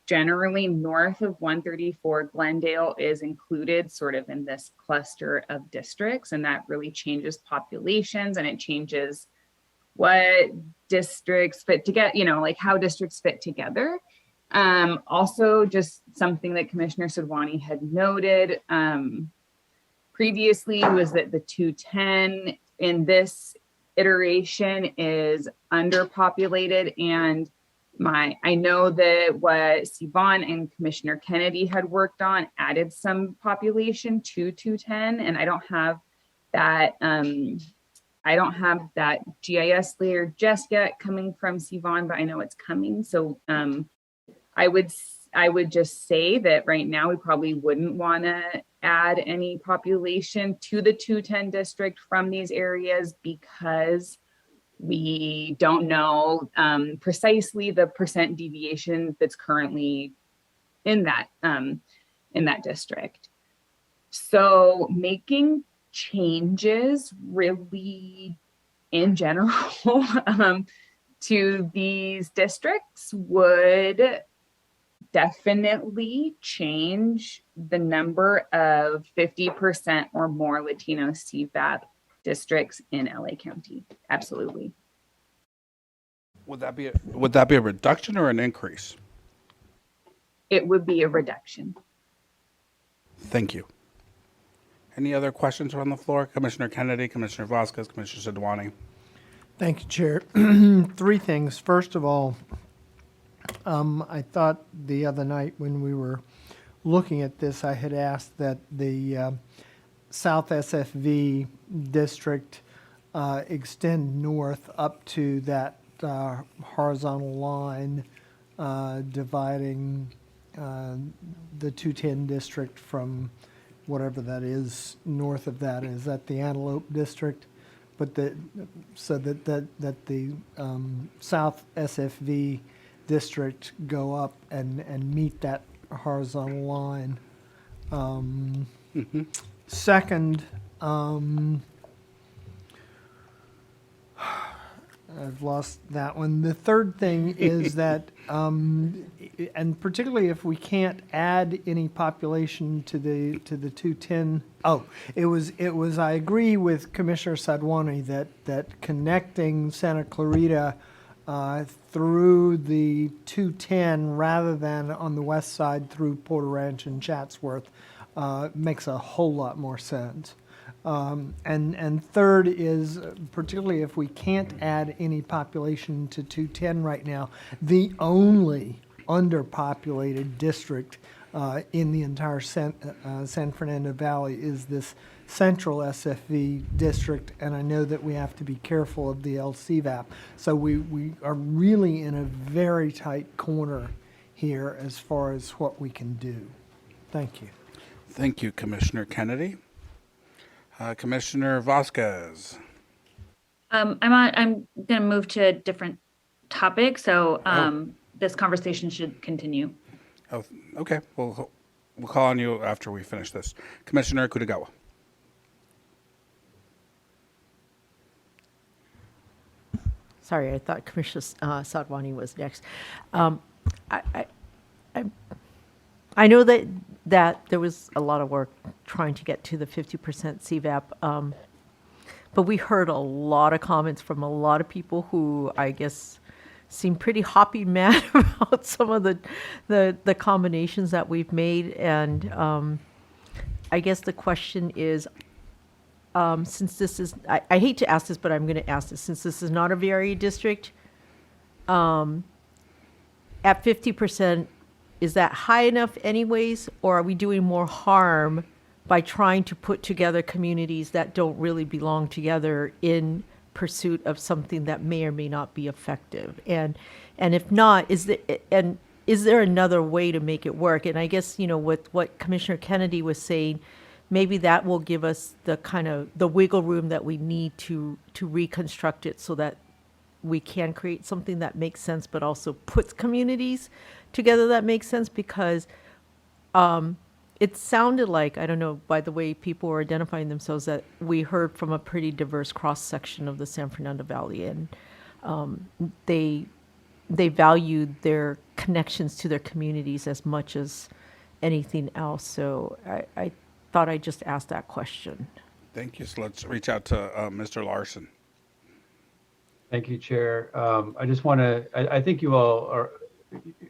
generally north of 134, Glendale is included sort of in this cluster of districts, and that really changes populations, and it changes what districts fit together, like how districts fit together. Also, just something that Commissioner Sadwani had noted previously was that the 210 in this iteration is underpopulated, and I know that what Sivan and Commissioner Kennedy had worked on added some population to 210, and I don't have that GIS layer just yet coming from Sivan, but I know it's coming. So I would just say that right now we probably wouldn't want to add any population to the 210 district from these areas because we don't know precisely the percent deviation that's currently in that district. So making changes really in general to these districts would definitely change the number of 50% or more Latino CVAP districts in LA County. Absolutely. Would that be a reduction or an increase? It would be a reduction. Thank you. Any other questions on the floor? Commissioner Kennedy, Commissioner Vasquez, Commissioner Sadwani. Thank you, Chair. 3 things. First of all, I thought the other night when we were looking at this, I had asked that the South SFV district extend north up to that horizontal line dividing the 210 district from whatever that is north of that. Is that the Antelope district? But so that the South SFV district go up and meet that horizontal line. Second, I've lost that one. The third thing is that, and particularly if we can't add any population to the 210. It was. I agree with Commissioner Sadwani that connecting Santa Clarita through the 210 rather than on the west side through Porter Ranch and Chatsworth makes a whole lot more sense. And third is, particularly if we can't add any population to 210 right now, the only underpopulated district in the entire San Fernando Valley is this central SFV district, and I know that we have to be careful of the LCVAP. So we are really in a very tight corner here as far as what we can do. Thank you. Thank you, Commissioner Kennedy. Commissioner Vasquez. I'm going to move to a different topic, so this conversation should continue. Oh, okay. We'll call on you after we finish this. Commissioner Kutagawa. Sorry, I thought Commissioner Sadwani was next. I know that there was a lot of work trying to get to the 50% CVAP, but we heard a lot of comments from a lot of people who I guess seem pretty hoppy mad about some of the combinations that we've made. And I guess the question is, since this is, I hate to ask this, but I'm going to ask this, since this is not a VRA district, at 50%, is that high enough anyways, or are we doing more harm by trying to put together communities that don't really belong together in pursuit of something that may or may not be effective? And if not, is there another way to make it work? And I guess, with what Commissioner Kennedy was saying, maybe that will give us the kind of the wiggle room that we need to reconstruct it so that we can create something that makes sense, but also puts communities together that makes sense. Because it sounded like, I don't know, by the way people were identifying themselves, that we heard from a pretty diverse cross section of the San Fernando Valley, and they valued their connections to their communities as much as anything else. So I thought I'd just ask that question. Thank you. So let's reach out to Mr. Larson. Thank you, Chair. I just want to, I think you all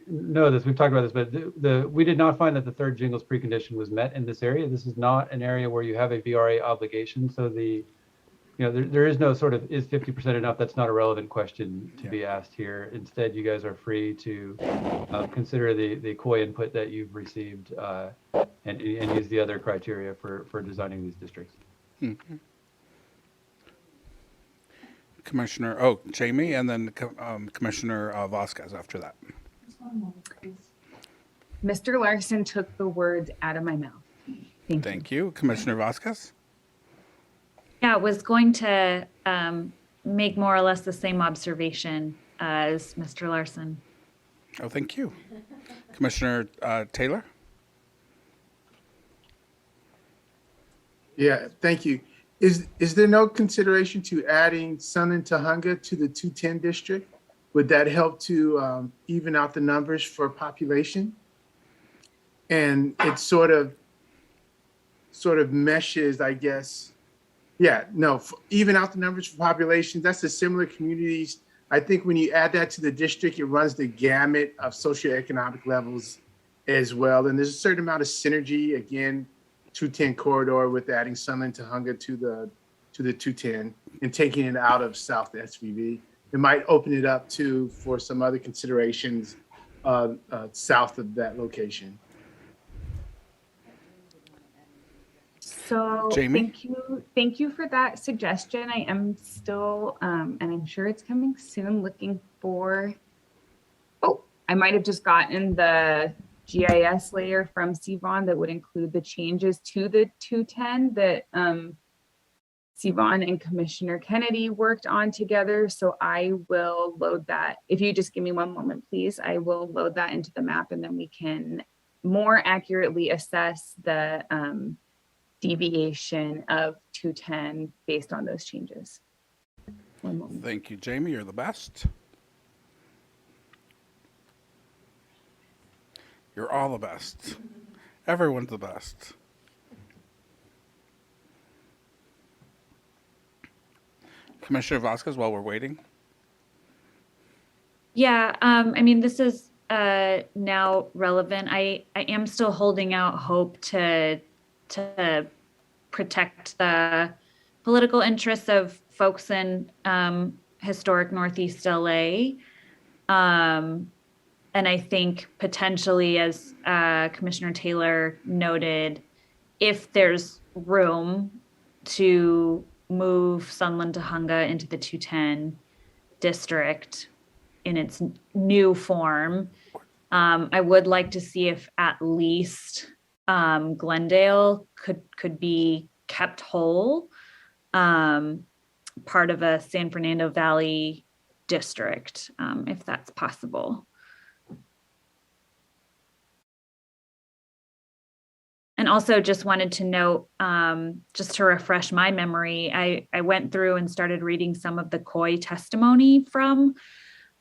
know this, we've talked about this, but we did not find that the third jingles precondition was met in this area. This is not an area where you have a VRA obligation. So there is no sort of, is 50% enough? That's not a relevant question to be asked here. Instead, you guys are free to consider the COI input that you've received and use the other criteria for designing these districts. Mm-hmm. Jamie, and then Commissioner Vasquez after that. Mr. Larson took the words out of my mouth. Thank you. Commissioner Vasquez? Yeah, I was going to make more or less the same observation as Mr. Larson. Oh, thank you. Commissioner Taylor? Yeah, thank you. Is there no consideration to adding Sunland Tahunga to the 210 district? Would that help to even out the numbers for population? And it sort of meshes, I guess. Yeah, no, even out the numbers for population, that's the similar communities. I think when you add that to the district, it runs the gamut of socioeconomic levels as well. And there's a certain amount of synergy, again, 210 corridor with adding Sunland Tahunga to the 210 and taking it out of South SVB. It might open it up for some other considerations south of that location. So Jamie? thank you for that suggestion. I am still, and I'm sure it's coming soon, looking for, I might have just gotten the GIS layer from Sivan that would include the changes to the 210 that Sivan and Commissioner Kennedy worked on together. So I will load that. If you just give me one moment, please, I will load that into the map, and then we can more accurately assess the deviation of 210 based on those changes. One moment. Thank you, Jamie. You're the best. You're all the best. Everyone's the best. Commissioner Vasquez, while we're waiting. Yeah, I mean, this is now relevant. I am still holding out hope to protect the political interests of folks in historic Northeast LA. And I think potentially, as Commissioner Taylor noted, if there's room to move Sunland Tahunga into the 210 district in its new form, I would like to see if at least Glendale could be kept whole, part of a San Fernando Valley district, if that's possible. And also just wanted to note, just to refresh my memory, I went through and started reading some of the COI testimony from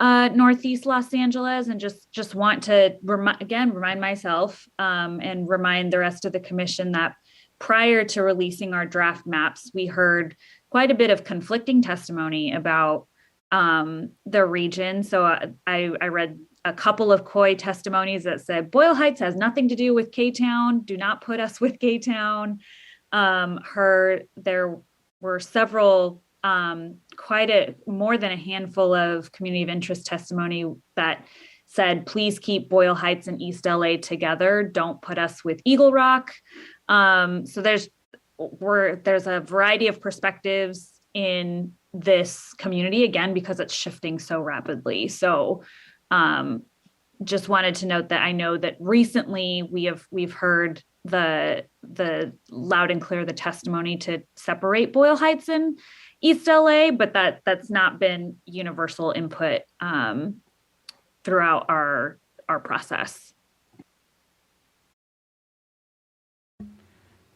Northeast Los Angeles, and just want to remind myself and remind the rest of the commission that prior to releasing our draft maps, we heard quite a bit of conflicting testimony about the region. So I read a couple of COI testimonies that said Boyle Heights has nothing to do with K-Town. Do not put us with K-Town. There were several, more than a handful of community of interest testimony that said, please keep Boyle Heights and East LA together. Don't put us with Eagle Rock. So there's a variety of perspectives in this community, again, because it's shifting so rapidly. So just wanted to note that I know that recently we've heard the loud and clear the testimony to separate Boyle Heights and East LA, but that's not been universal input throughout our process.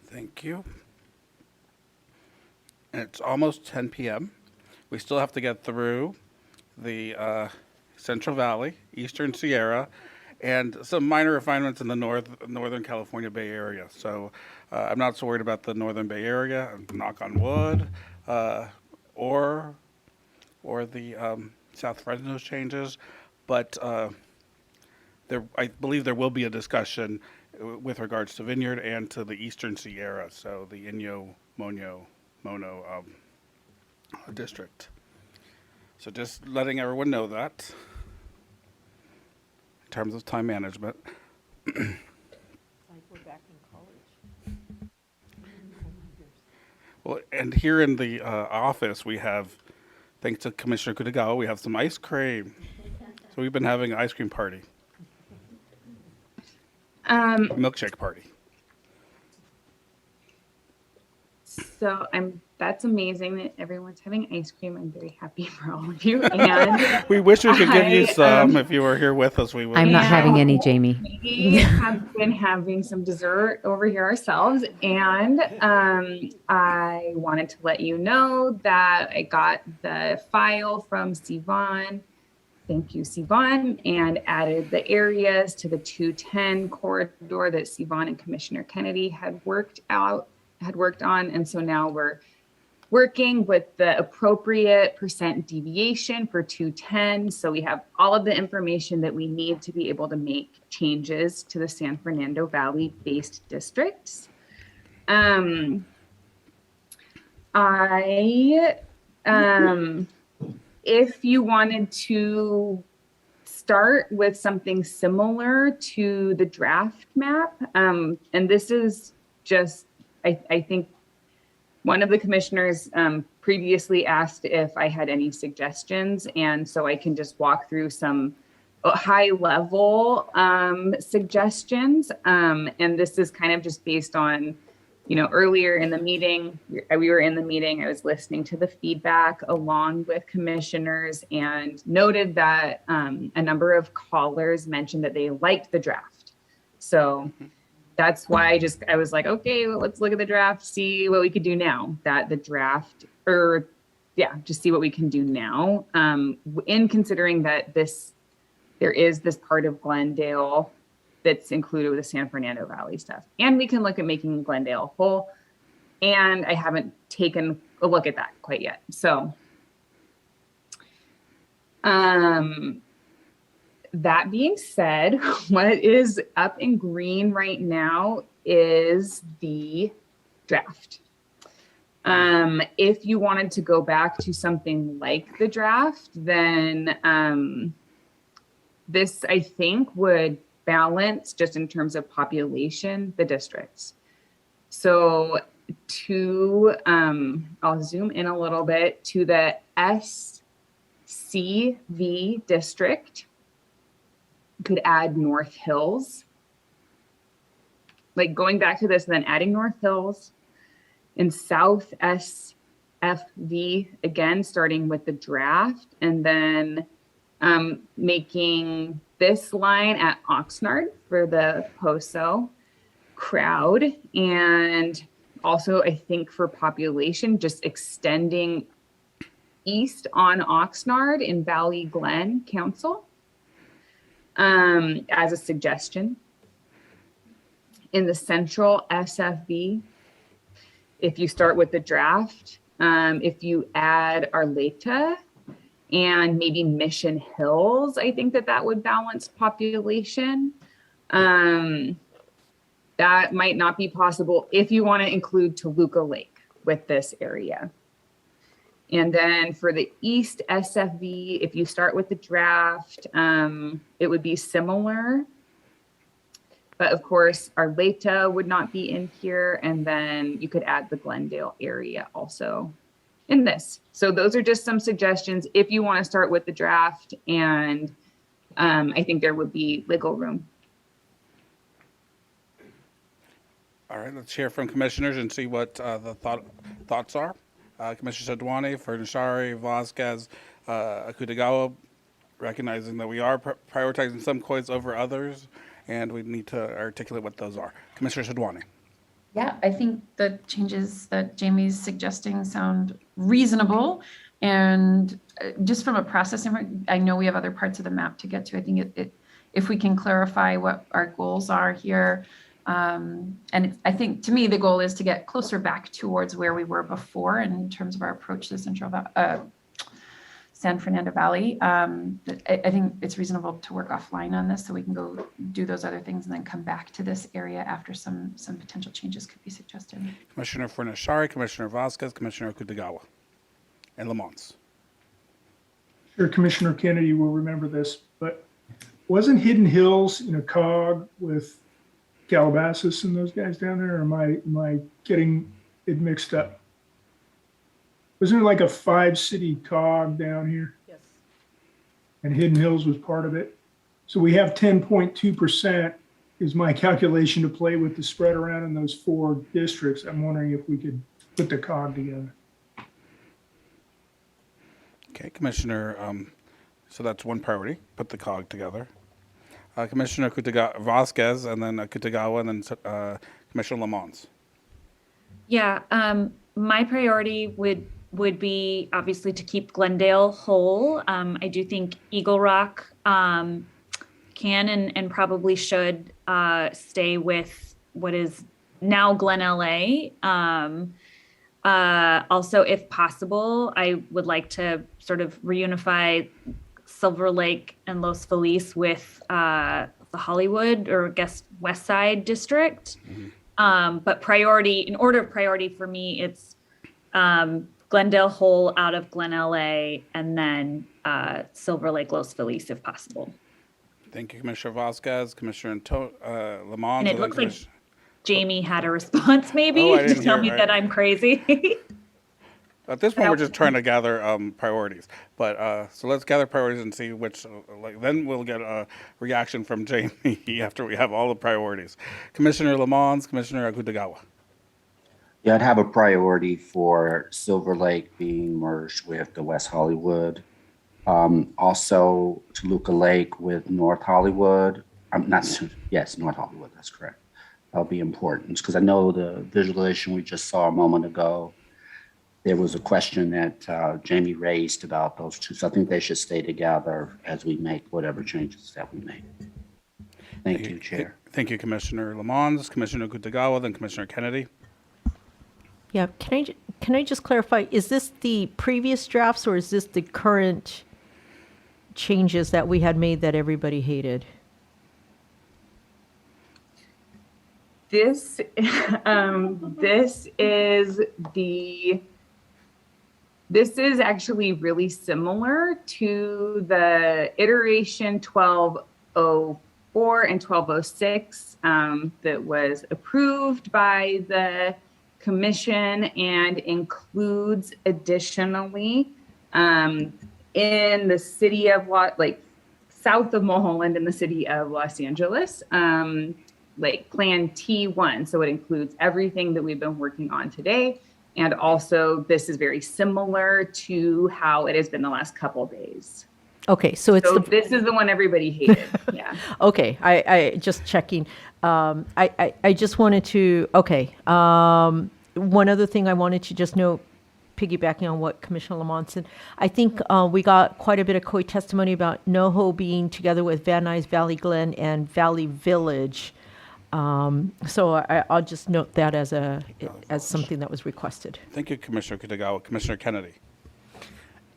Thank you. And it's almost 10 p.m. We still have to get through the Central Valley, Eastern Sierra, and some minor refinements in the Northern California Bay Area. So I'm not so worried about the Northern Bay Area, knock on wood, or the South Fresno changes, but I believe there will be a discussion with regards to Vineyard and to the Eastern Sierra, so the Inyo Mono district. So just letting everyone know that in terms of time management. Like we're back in college. Well, and here in the office, we have, thanks to Commissioner Kudogawa, we have some ice cream. So we've been having an ice cream party. Milkshake party. So that's amazing that everyone's having ice cream. I'm very happy for all of you. And we wish we could give you some. If you were here with us, we would. I'm not having any, Jamie. We have been having some dessert over here ourselves. And I wanted to let you know that I got the file from Sivan. Thank you, Sivan, and added the areas to the 210 corridor that Sivan and Commissioner Kennedy had worked on. And so now we're working with the appropriate percent deviation for 210. So we have all of the information that we need to be able to make changes to the San Fernando Valley based districts. If you wanted to start with something similar to the draft map, and this is just, I think one of the commissioners previously asked if I had any suggestions, and so I can just walk through some high level suggestions. And this is kind of just based on, earlier in the meeting, we were in the meeting, I was listening to the feedback along with commissioners and noted that a number of callers mentioned that they liked the draft. So that's why I was like, okay, well, let's look at the draft, see what we could do now. Just see what we can do now. In considering that there is this part of Glendale that's included with the San Fernando Valley stuff. And we can look at making Glendale whole. And I haven't taken a look at that quite yet. So that being said, what is up in green right now is the draft. If you wanted to go back to something like the draft, then this, I think, would balance just in terms of population, the districts. So I'll zoom in a little bit to the SCV district. You could add North Hills. Like going back to this and then adding North Hills. In South SFV, again, starting with the draft, and then making this line at Oxnard for the POSO crowd. And also, I think for population, just extending east on Oxnard in Valley Glen Council as a suggestion. In the central SFV, if you start with the draft, if you add Arleta and maybe Mission Hills, I think that would balance population. That might not be possible if you want to include Toluca Lake with this area. And then for the East SFV, if you start with the draft, it would be similar. But of course, Arleta would not be in here. And then you could add the Glendale area also in this. So those are just some suggestions if you want to start with the draft. And I think there would be wiggle room. All right, let's hear from commissioners and see what the thoughts are. Commissioner Sadwani, Fernashari, Vasquez, Akutagawa, recognizing that we are prioritizing some coins over others, and we need to articulate what those are. Commissioner Sadwani. Yeah, I think the changes that Jamie's suggesting sound reasonable. And just from a process, I know we have other parts of the map to get to. I think if we can clarify what our goals are here, I think to me, the goal is to get closer back towards where we were before in terms of our approach to the Central San Fernando Valley. I think it's reasonable to work offline on this so we can go do those other things and then come back to this area after some potential changes could be suggested. Commissioner Fernashari, Commissioner Vasquez, Commissioner Akutagawa, and Lamont. Sure, Commissioner Kennedy will remember this, but wasn't Hidden Hills in a cog with Calabasas and those guys down there? Or am I getting it mixed up? Wasn't there like a 5-city cog down here? Yes. And Hidden Hills was part of it. So we have 10.2% is my calculation to play with the spread around in those 4 districts. I'm wondering if we could put the cog together. Okay, Commissioner, so that's one priority, put the COG together. Commissioner Vasquez, and then Akutagawa, and then Commissioner Lamont. Yeah, my priority would be obviously to keep Glendale whole. I do think Eagle Rock can and probably should stay with what is now Glen LA. Also, if possible, I would like to sort of reunify Silver Lake and Los Feliz with the Hollywood or I guess West Side district. Mm-hmm. But in order of priority for me, it's Glendale whole out of Glen LA and then Silver Lake, Los Feliz if possible. Thank you, Commissioner Vasquez, Commissioner Lamont. And it looks like Jamie had a response maybe to tell me that I'm crazy. At this point, we're just trying to gather priorities. But so let's gather priorities and see which, then we'll get a reaction from Jamie after we have all the priorities. Commissioner Lamont, Commissioner Akutagawa. Yeah, I'd have a priority for Silver Lake being merged with the West Hollywood. Also, Toluca Lake with North Hollywood. North Hollywood, that's correct. That'll be important because I know the visualization we just saw a moment ago, there was a question that Jamie raised about those two. So I think they should stay together as we make whatever changes that we make. Thank you, Chair. Thank you, Commissioner Lamont, Commissioner Akutagawa, then Commissioner Kennedy. Yeah, can I just clarify, is this the previous drafts or is this the current changes that we had made that everybody hated? This is actually really similar to the iteration 1204 and 1206 that was approved by the commission and includes additionally in the city of south of Mulholland in the city of Los Angeles, like Plan T1. So it includes everything that we've been working on today. And also this is very similar to how it has been the last couple of days. Okay, so this is the one everybody hated. Yeah. Okay, I just checking. I just wanted to, one other thing I wanted to just note, piggybacking on what Commissioner Lamont said, I think we got quite a bit of COI testimony about NoHo being together with Van Nuys, Valley Glen, and Valley Village. So I'll just note that as something that was requested. Thank you, Commissioner Akutagawa. Commissioner Kennedy.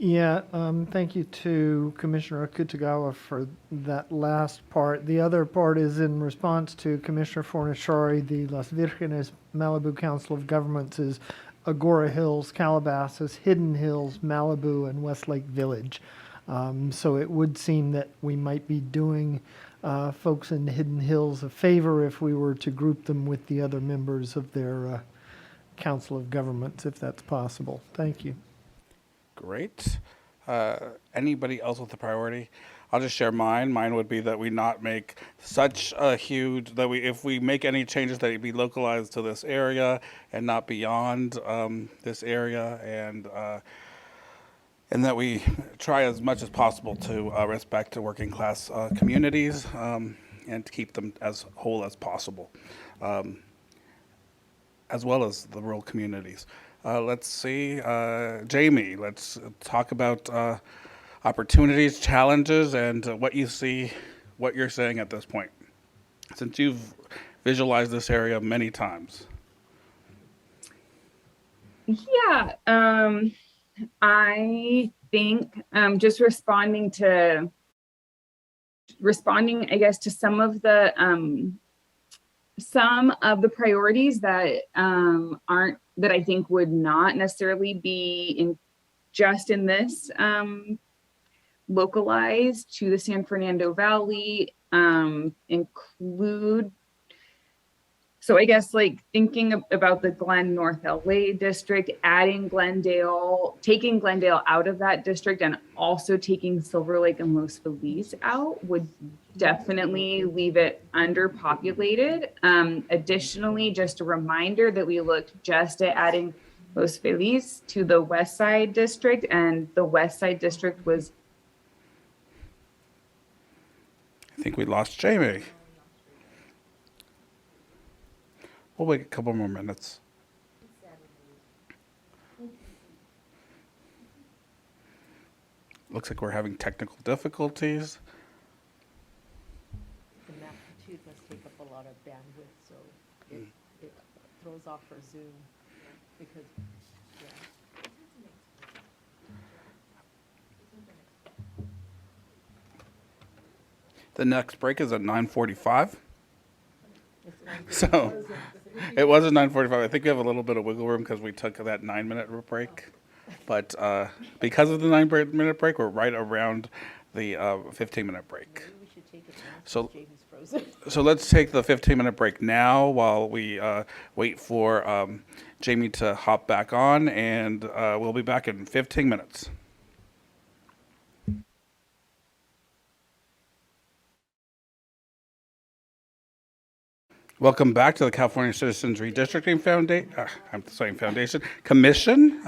Yeah, thank you to Commissioner Akutagawa for that last part. The other part is in response to Commissioner Fornashari, the Las Virgenes Malibu Council of Governments' Agora Hills, Calabasas, Hidden Hills, Malibu, and Westlake Village. So it would seem that we might be doing folks in Hidden Hills a favor if we were to group them with the other members of their Council of Governments, if that's possible. Thank you. Great. Anybody else with a priority? I'll just share mine. Mine would be that we not make such a huge, that if we make any changes, that it be localized to this area and not beyond this area, and that we try as much as possible to respect the working class communities and to keep them as whole as possible, as well as the rural communities. Let's see, Jamie, let's talk about opportunities, challenges, and what you see, what you're saying at this point, since you've visualized this area many times. Yeah, I think just responding, I guess, to some of the priorities that aren't, that I think would not necessarily be just in this localized to the San Fernando Valley, include, so I guess like thinking about the Glen North LA district, adding Glendale, taking Glendale out of that district and also taking Silver Lake and Los Feliz out would definitely leave it underpopulated. Additionally, just a reminder that we looked just at adding Los Feliz to the West Side district, and the West Side district was, I think we lost Jamie. We'll wait a couple more minutes. Looks like we're having technical difficulties. The map too does take up a lot of bandwidth, so it throws off for Zoom because, The next break is at 9:45. So it was at 9:45. I think we have a little bit of wiggle room because we took that 9-minute break. But because of the 9-minute break, we're right around the 15-minute break. So let's take the 15-minute break now while we wait for Jamie to hop back on, and we'll be back in 15 minutes. Welcome back to the California Citizens Redistricting Foundation Commission.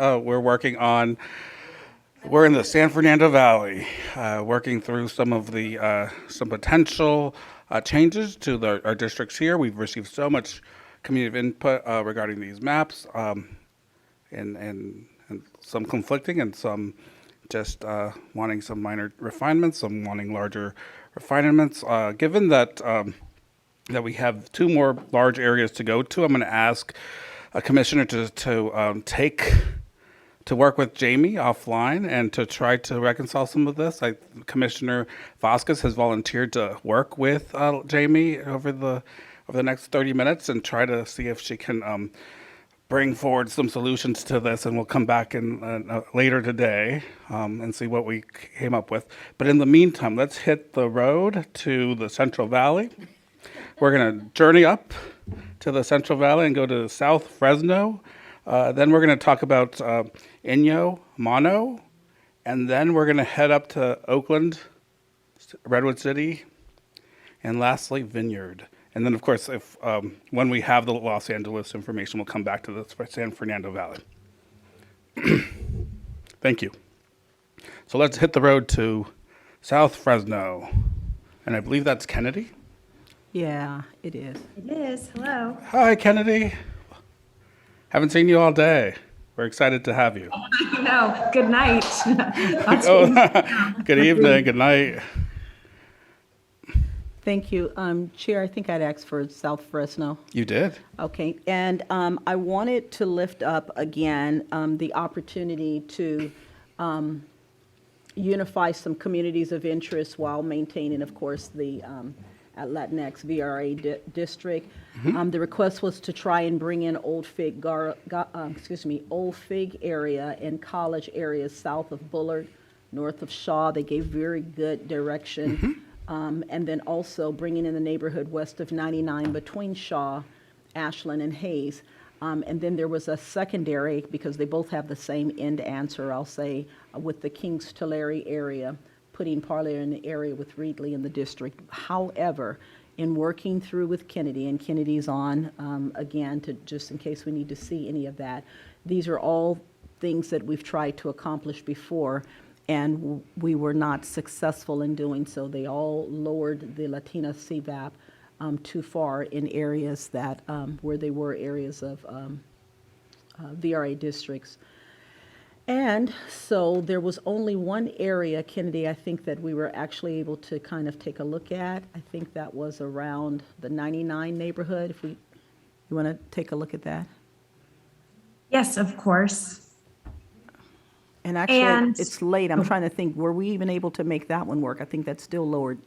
We're in the San Fernando Valley, working through some of the some potential changes to our districts here. We've received so much community input regarding these maps, and some conflicting, and some just wanting some minor refinements, some wanting larger refinements. Given that that we have 2 more large areas to go to, I'm going to ask a commissioner to work with Jamie offline and to try to reconcile some of this. Commissioner Vasquez has volunteered to work with Jamie over the next 30 minutes and try to see if she can bring forward some solutions to this, and we'll come back in later today and see what we came up with. But in the meantime, let's hit the road to the Central Valley. We're going to journey up to the Central Valley and go to South Fresno. Then we're going to talk about Inyo, Mono, and then we're going to head up to Oakland, Redwood City, and lastly, Vineyard. And then, of course, if when we have the Los Angeles information, we'll come back to the San Fernando Valley. Thank you. So let's hit the road to South Fresno. And I believe that's Kennedy. Yeah, it is. It is. Hello. Hi, Kennedy. Haven't seen you all day. We're excited to have you. I know. Good night. Good evening. Good night. Thank you. Chair, I think I'd asked for South Fresno. You did. Okay, and I wanted to lift up again the opportunity to unify some communities of interest while maintaining, of course, the Latinx VRA district. The request was to try and bring in Old Fig area and college areas south of Bullard, north of Shaw. They gave very good direction. And then also bringing in the neighborhood west of 99 between Shaw, Ashland, and Hayes. And then there was a secondary, because they both have the same end answer, I'll say, with the Kings Tulare area, putting Parlier in the area with Reedley in the district. However, in working through with Kennedy, and Kennedy's on again, to just in case we need to see any of that, these are all things that we've tried to accomplish before, and we were not successful in doing so. They all lowered the Latina CVAP too far in areas that where they were areas of VRA districts. And so there was only one area, Kennedy, I think that we were actually able to kind of take a look at. I think that was around the 99 neighborhood. If you want to take a look at that. Yes, of course. And actually, it's late. I'm trying to think, were we even able to make that one work? I think that's still lowered.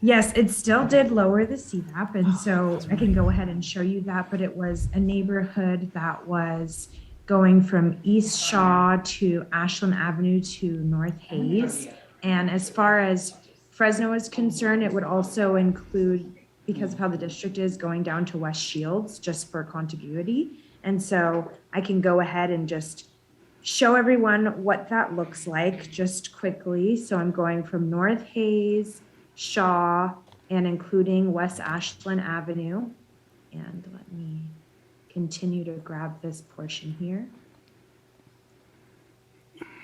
Yes, it still did lower the CVAP, and so I can go ahead and show you that, but it was a neighborhood that was going from East Shaw to Ashland Avenue to North Hayes. And as far as Fresno is concerned, it would also include, because of how the district is, going down to West Shields, just for contiguity. And so I can go ahead and just show everyone what that looks like just quickly. So I'm going from North Hayes, Shaw, and including West Ashland Avenue. And let me continue to grab this portion here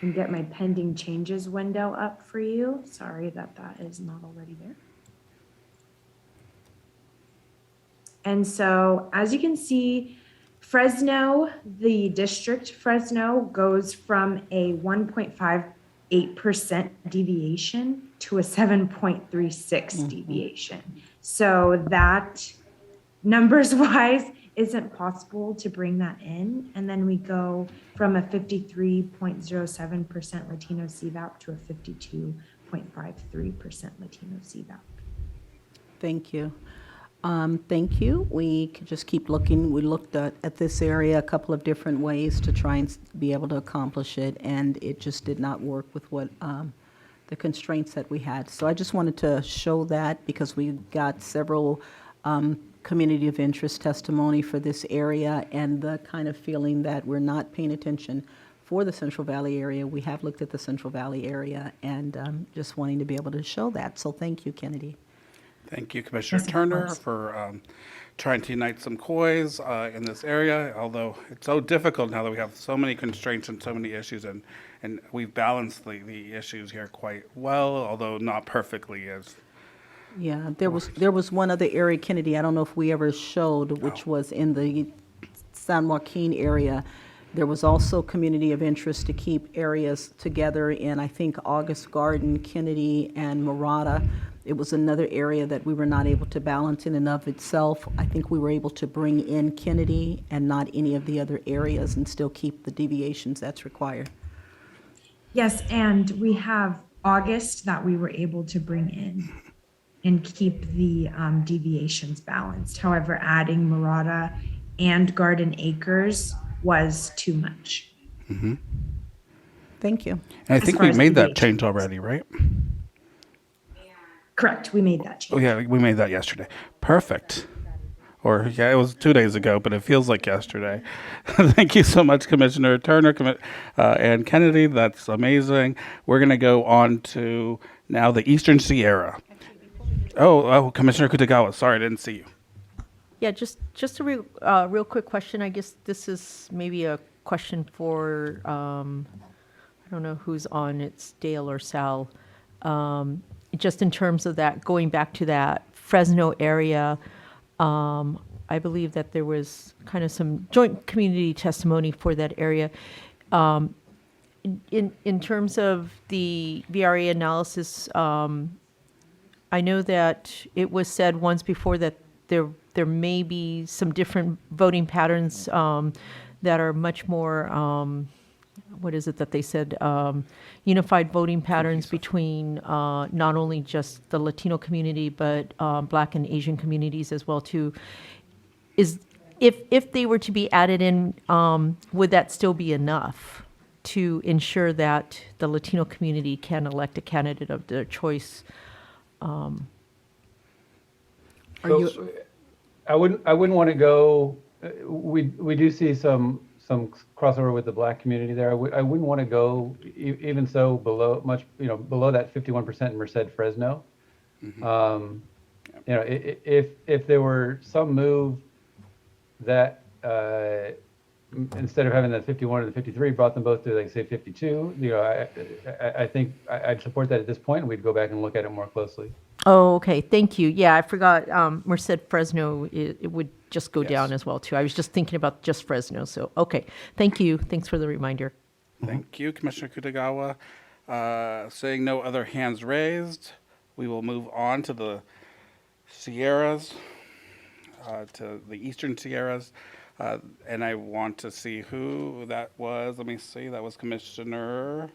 and get my pending changes window up for you. Sorry that that is not already there. And so as you can see, Fresno, the district Fresno, goes from a 1.58% deviation to a 7.36 deviation. So that, numbers wise, isn't possible to bring that in. And then we go from a 53.07% Latino CVAP to a 52.53% Latino CVAP. Thank you. Thank you. We could just keep looking. We looked at this area a couple of different ways to try and be able to accomplish it, and it just did not work with what the constraints that we had. So I just wanted to show that because we got several community of interest testimony for this area, and the kind of feeling that we're not paying attention for the Central Valley area. We have looked at the Central Valley area, and just wanting to be able to show that. So thank you, Kennedy. Thank you, Commissioner Turner, for trying to unite some COIs in this area, although it's so difficult now that we have so many constraints and so many issues, and we've balanced the issues here quite well, although not perfectly as. Yeah, there was one other area, Kennedy, I don't know if we ever showed, which was in the San Joaquin area. There was also community of interest to keep areas together in, I think, August Garden, Kennedy, and Murata. It was another area that we were not able to balance in and of itself. I think we were able to bring in Kennedy and not any of the other areas and still keep the deviations that's required. Yes, and we have August that we were able to bring in and keep the deviations balanced. However, adding Murata and Garden Acres was too much. Mm-hmm. Thank you. And I think we made that change already, right? Correct, we made that change. Oh yeah, we made that yesterday. Perfect. Or yeah, it was 2 days ago, but it feels like yesterday. Thank you so much, Commissioner Turner and Kennedy. That's amazing. We're going to go on to now the Eastern Sierra. Oh, Commissioner Kutagawa, sorry, I didn't see you. Yeah, just a real quick question. I guess this is maybe a question for, I don't know who's on, it's Dale or Sal. Just in terms of that, going back to that Fresno area, I believe that there was kind of some joint community testimony for that area. In terms of the VRA analysis, I know that it was said once before that there may be some different voting patterns that are much more what is it that they said? Unified voting patterns between not only just the Latino community, but Black and Asian communities as well too. If they were to be added in, would that still be enough to ensure that the Latino community can elect a candidate of their choice? I wouldn't want to go. We do see some crossover with the Black community there. I wouldn't want to go even so below below that 51% in Merced Fresno. If there were some move that instead of having that 51 or the 53, brought them both to, like, say, 52. I think I'd support that at this point, and we'd go back and look at it more closely. Oh, okay. Thank you. Yeah, I forgot. Merced Fresno, it would just go down as well too. I was just thinking about just Fresno. So, okay. Thank you. Thanks for the reminder. Thank you, Commissioner Kutagawa. Seeing no other hands raised, we will move on to the Sierras, to the Eastern Sierras. And I want to see who that was. Let me see. That was Commissioner.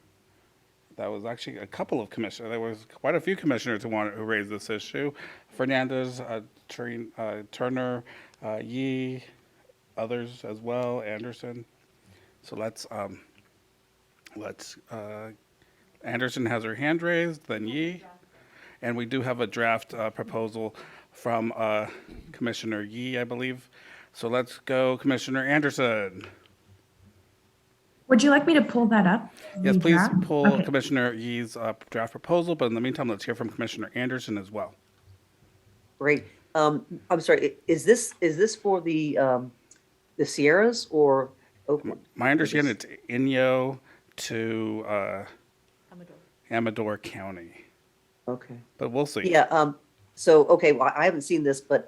That was actually a couple of commissioners. There was quite a few commissioners who raised this issue. Fernandez, Turner, Yee, others as well, Anderson. So Anderson has her hand raised, then Yee. And we do have a draft proposal from Commissioner Yee, I believe. So let's go, Commissioner Anderson. Would you like me to pull that up? Yes, The please draft? pull Okay. Commissioner Yee's draft proposal, but in the meantime, let's hear from Commissioner Anderson as well. Great. I'm sorry, is this for the Sierras or Oakland? My understanding it's Inyo to Amador County. Okay. But we'll see. Yeah, okay, well, I haven't seen this, but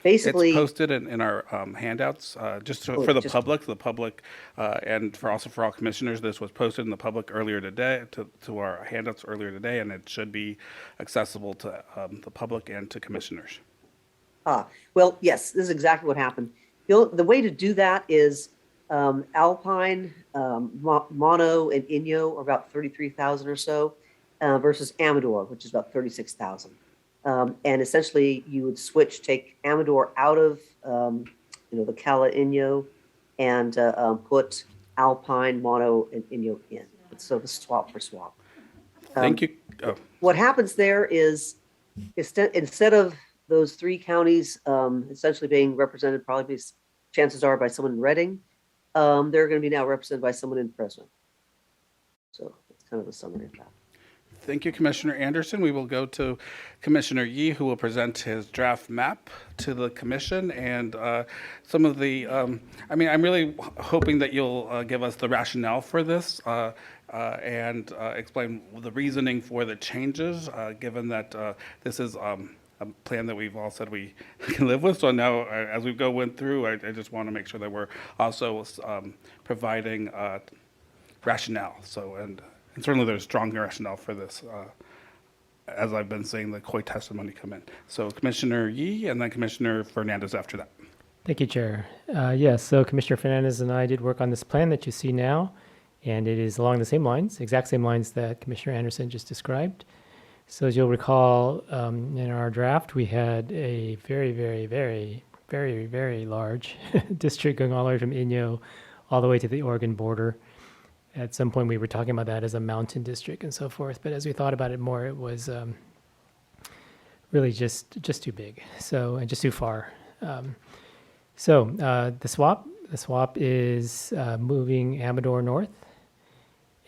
basically. It's posted in our handouts, for the public, and for all commissioners. This was posted in the public earlier today, to our handouts earlier today, and it should be accessible to the public and to commissioners. Well, yes, this is exactly what happened. The way to do that is Alpine, Mono, and Inyo are about 33,000 or so, versus Amador, which is about 36,000. And essentially, you would take Amador out of, the Cala Inyo, and put Alpine, Mono, and Inyo in. So the swap for swap. Thank you. Oh. What happens there is, instead of those three counties essentially being represented, probably chances are by someone in Reading, they're going to be now represented by someone in Fresno. So that's kind of a summary of that. Thank you, Commissioner Anderson. We will go to Commissioner Yee, who will present his draft map to the commission and some of the, I'm really hoping that you'll give us the rationale for this and explain the reasoning for the changes, given that this is a plan that we've all said we can live with. So now, as we went through, I just want to make sure that we're also providing rationale. So, and certainly there's strong rationale for this, as I've been seeing the COI testimony come in. So Commissioner Yee and then Commissioner Fernandez after that. Thank you, Chair. Yes, so Commissioner Fernandez and I did work on this plan that you see now, and it is along the same lines, exact same lines that Commissioner Anderson just described. So as you'll recall, in our draft, we had a very, very, very, very, very large district going all the way from Inyo all the way to the Oregon border. At some point, we were talking about that as a mountain district and so forth. But as we thought about it more, it was really just too big, and just too far. The swap is moving Amador north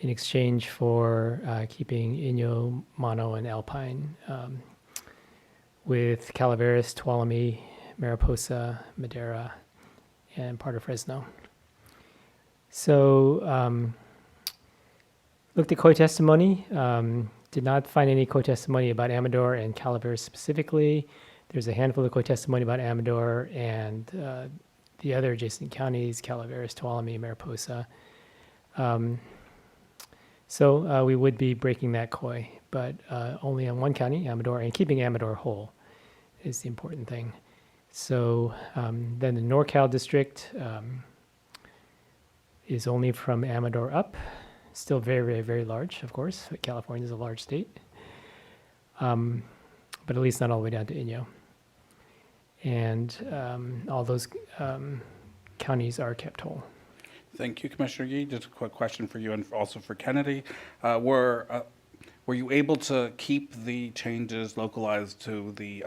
in exchange for keeping Inyo, Mono, and Alpine, with Calaveras, Tuolumne, Mariposa, Madera, and part of Fresno. So. Looked at COI testimony, did not find any COI testimony about Amador and Calaveras specifically. There's a handful of COI testimony about Amador and the other adjacent counties, Calaveras, Tuolumne, Mariposa. So we would be breaking that COI, but only on one county, Amador, and keeping Amador whole is the important thing. So then the NorCal district, is only from Amador up. Still very, very, very large, of course. California is a large state. But at least not all the way down to Inyo. And all those counties are kept whole. Thank you, Commissioner Yee. Just a quick question for you and also for Kennedy. Were you able to keep the changes localized to the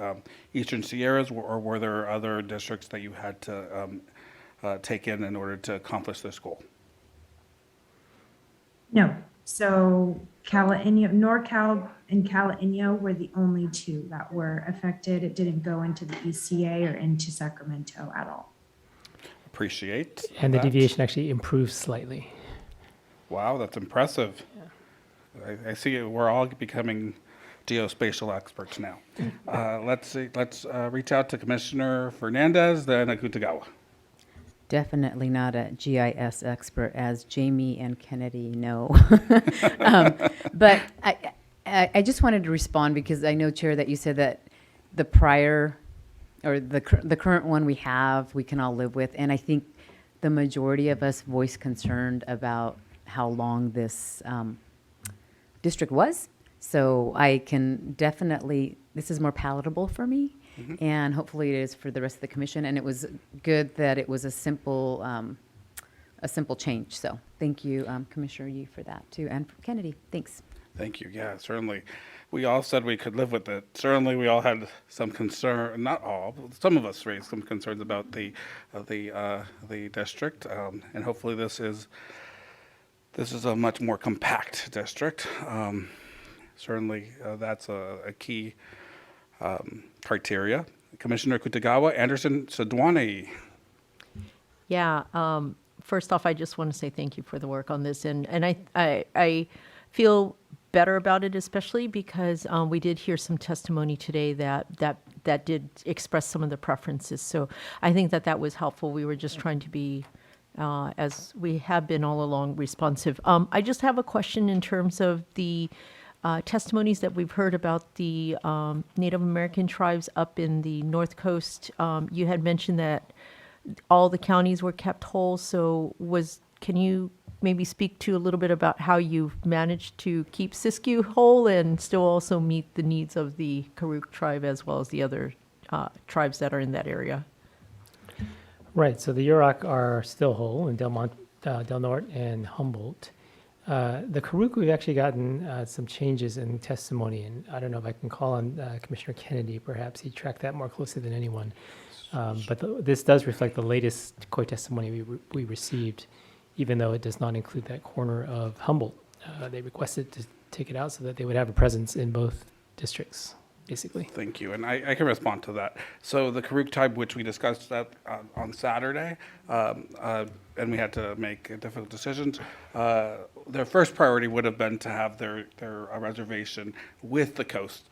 Eastern Sierras, or were there other districts that you had to take in order to accomplish this goal? No. So Cala Inyo, NorCal and Cala Inyo were the only two that were affected. It didn't go into the ECA or into Sacramento at all. Appreciate And the that. deviation actually improves slightly. Wow, that's impressive. I see we're all becoming geospatial experts now. Let's reach out to Commissioner Fernandez, then Akutagawa. Definitely not a GIS expert, as Jamie and Kennedy know. But I just wanted to respond because I know, Chair, that you said that the prior or the current one we can all live with. And I think the majority of us voiced concern about how long this district was. So I can definitely, this is more palatable for me. And hopefully it is for the rest of the commission. And it was good that it was a simple change. So thank you, Commissioner Yee, for that too. And Kennedy, thanks. Thank you. Yeah, certainly. We all said we could live with it. Certainly we all had some concern, not all, but some of us raised some concerns about the district. And hopefully this is a much more compact district. Certainly that's a key criteria. Commissioner Kutagawa, Anderson Sadwani. Yeah. First off, I just want to say thank you for the work on this, and I feel better about it, especially because we did hear some testimony today that did express some of the preferences. So I think that was helpful. We were just trying to be, as we have been all along, responsive. I just have a question in terms of the testimonies that we've heard about the Native American tribes up in the North Coast. You had mentioned that all the counties were kept whole. So can you maybe speak to a little bit about how you've managed to keep Siskiyou whole and still also meet the needs of the Karuk tribe as well as the other tribes that are in that area? Right. So the Yurok are still whole in Del Norte and Humboldt. The Karuk, we've actually gotten some changes in testimony, and I don't know if I can call on Commissioner Kennedy. Perhaps he tracked that more closely than anyone. But this does reflect the latest COI testimony we received, even though it does not include that corner of Humboldt. They requested to take it out so that they would have a presence in both districts, basically. Thank you, and I can respond to that. So the Karuk tribe, which we discussed that on Saturday, and we had to make difficult decisions. Their first priority would have been to have their reservation with the coast.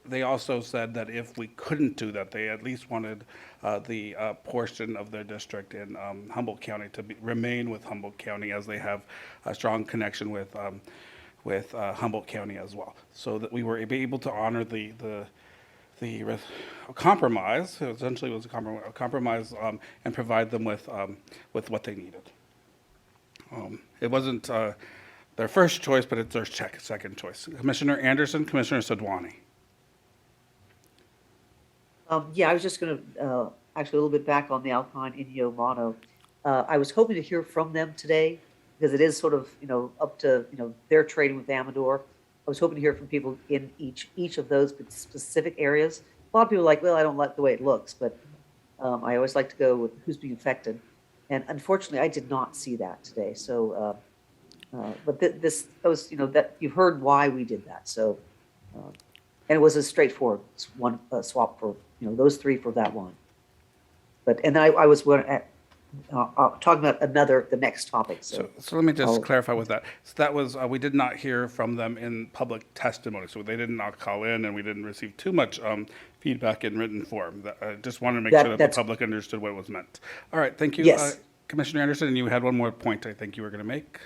They also said that if we couldn't do that, they at least wanted the portion of their district in Humboldt County to remain with Humboldt County, as they have a strong connection with Humboldt County as well. So that we were able to honor the compromise. Essentially, it was a compromise, and provide them with what they needed. It wasn't their first choice, but it's their second choice. Commissioner Anderson, Commissioner Sadwani. Yeah, I was just going to actually a little bit back on the Alpine Inyo Mono. I was hoping to hear from them today because it is sort of up to their trading with Amador. I was hoping to hear from people in each of those specific areas. A lot of people are like, well, I don't like the way it looks, but I always like to go with who's being affected. And unfortunately, I did not see that today. So, but this was that you've heard why we did that. So, and it was a straightforward one swap for those three for that one. But and I was talking about the next topic. So let me just clarify with that. So that was we did not hear from them in public testimony. So they did not call in, and we didn't receive too much feedback in written form. I just wanted to make sure that the public understood what was meant. All right, thank you, yes. Commissioner Anderson. And you had one more point I think you were going to make.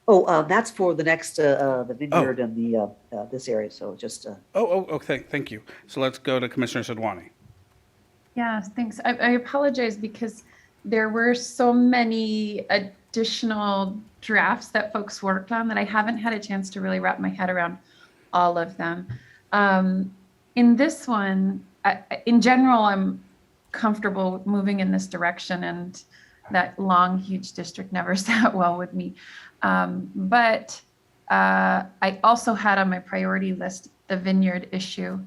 Oh, that's for the next the vineyard and the this area. So just. Okay, thank you. So let's go to Commissioner Sadwani. Yeah, thanks. I apologize because there were so many additional drafts that folks worked on that I haven't had a chance to really wrap my head around all of them. In this one, in general, I'm comfortable moving in this direction, and that long, huge district never sat well with me. But I also had on my priority list the vineyard issue.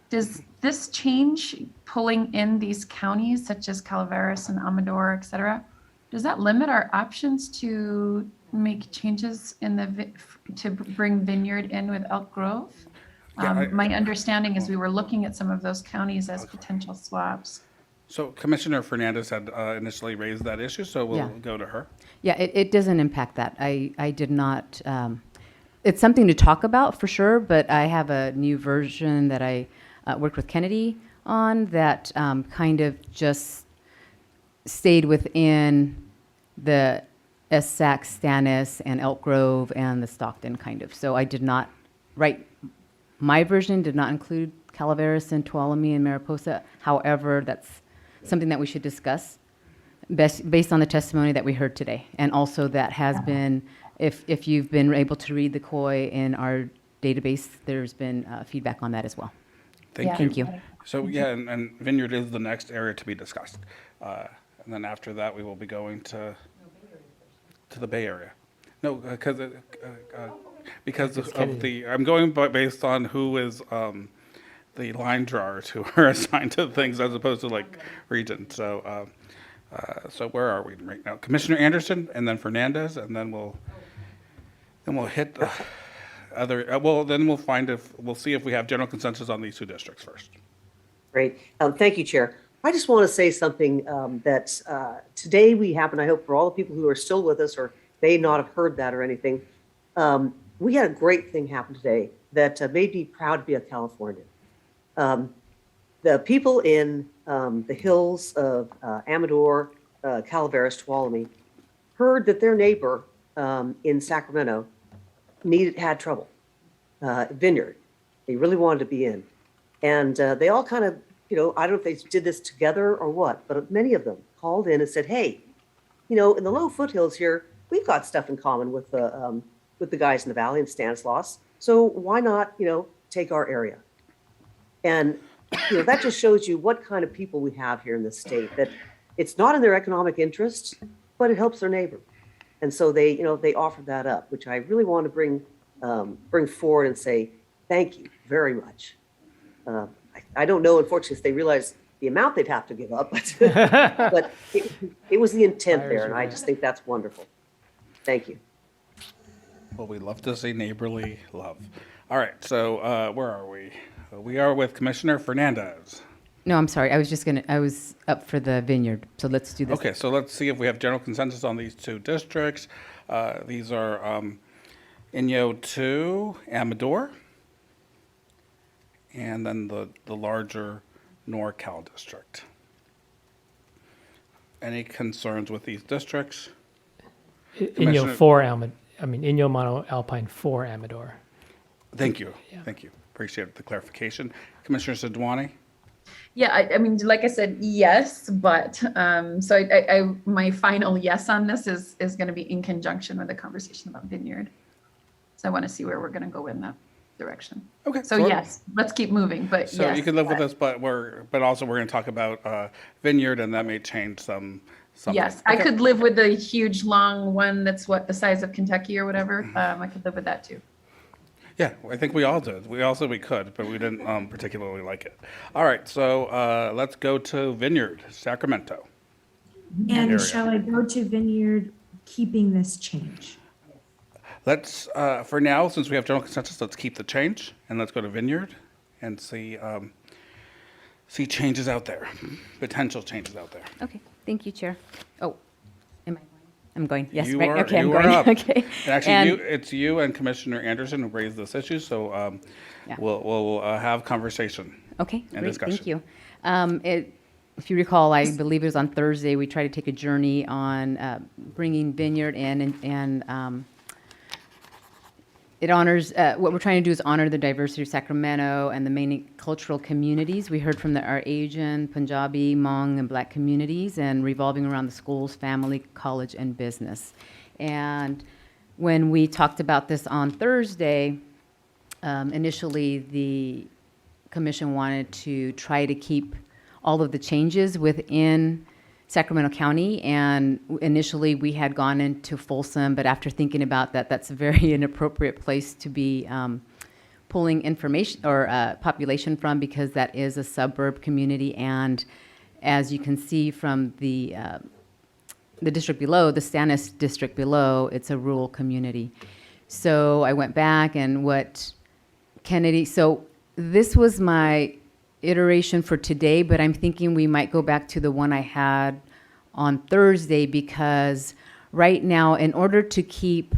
Does this change pulling in these counties such as Calaveras and Amador, et cetera? Does that limit our options to make changes in to bring vineyard in with Elk Grove? My understanding is we were looking at some of those counties as potential swaps. So Commissioner Fernandez had initially raised that issue, so we'll go to her. Yeah, it doesn't impact that. I did not, it's something to talk about for sure, but I have a new version that I worked with Kennedy on that kind of just stayed within the Essex, Stannis, and Elk Grove and the Stockton kind of. So I did not my version did not include Calaveras and Tuolumne and Mariposa. However, that's something that we should discuss based on the testimony that we heard today. And also that has been, if you've been able to read the COI in our database, there's been feedback on that as well. Thank you. So and vineyard is the next area to be discussed. And then after that, we will be going to the Bay Area. No, because of the, I'm going based on who is the line drawers who are assigned to things as opposed to like region. So so where are we right now? Commissioner Anderson and then Fernandez, and then we'll hit other. Then we'll see if we have general consensus on these two districts first. Great. Thank you, Chair. I just want to say something that today we have, and I hope for all the people who are still with us or may not have heard that or anything, we had a great thing happen today that made me proud to be a Californian. The people in the hills of Amador, Calaveras, Tuolumne, heard that their neighbor in Sacramento had trouble, vineyard. They really wanted to be in. And they all kind of, I don't know if they did this together or what, but many of them called in and said, hey, in the low foothills here, we've got stuff in common with the guys in the valley and Stanislaus. So why not, take our area? And that just shows you what kind of people we have here in this state, that it's not in their economic interest, but it helps their neighbor. And so they offered that up, which I really want to bring forward and say, thank you very much. I don't know, unfortunately, if they realize the amount they'd have to give up, but it was the intent there. And I just think that's wonderful. Thank you. Well, we love to see neighborly love. All right, so where are we? We are with Commissioner Fernandez. No, I'm sorry. I was up for the vineyard. So let's do this. Okay, so let's see if we have general consensus on these two districts. These are Inyo 2, Amador, and then the larger NorCal district. Any concerns with these districts? Inyo 4 Inyo Mono Alpine 4 Amador. Thank you. Yeah. Thank you. Appreciate the clarification. Commissioner Sidwani? Yeah, I mean, like I said, yes, but so I my final yes on this is going to be in conjunction with the conversation about vineyard. So I want to see where we're going to go in that direction. Okay. So yes, let's keep moving. But so yes, you can live with this, but also we're going to talk about vineyard, and that may change something. Yes, okay. I could live with the huge long one that's the size of Kentucky or whatever. I could live with that too. Yeah, I think we all did. We could, but we didn't particularly like it. All right, so let's go to Vineyard, Sacramento. And shall I go to Vineyard keeping this change? Let's, for now, since we have general consensus, let's keep the change, and let's go to Vineyard and see changes out there, potential changes out there. Okay, thank you, Chair. Oh, am I? I'm going. Yes, you right. Are, okay, you I'm going. Up. Okay. And actually, it's you and Commissioner Anderson who raised this issue, so we'll have conversation. Okay, and great. discussion. Thank you. If you recall, I believe it was on Thursday, we tried to take a journey on bringing Vineyard in and it honors, what we're trying to do is honor the diversity of Sacramento and the main cultural communities. We heard from our Asian, Punjabi, Hmong, and Black communities, and revolving around the schools, family, college, and business. And when we talked about this on Thursday, initially the commission wanted to try to keep all of the changes within Sacramento County, and initially we had gone into Folsom, but after thinking about that, that's a very inappropriate place to be pulling information or population from, because that is a suburb community, and as you can see from the district below, the Stannis district below, it's a rural community. So I went back and what Kennedy, so this was my iteration for today, but I'm thinking we might go back to the one I had on Thursday, because right now, in order to keep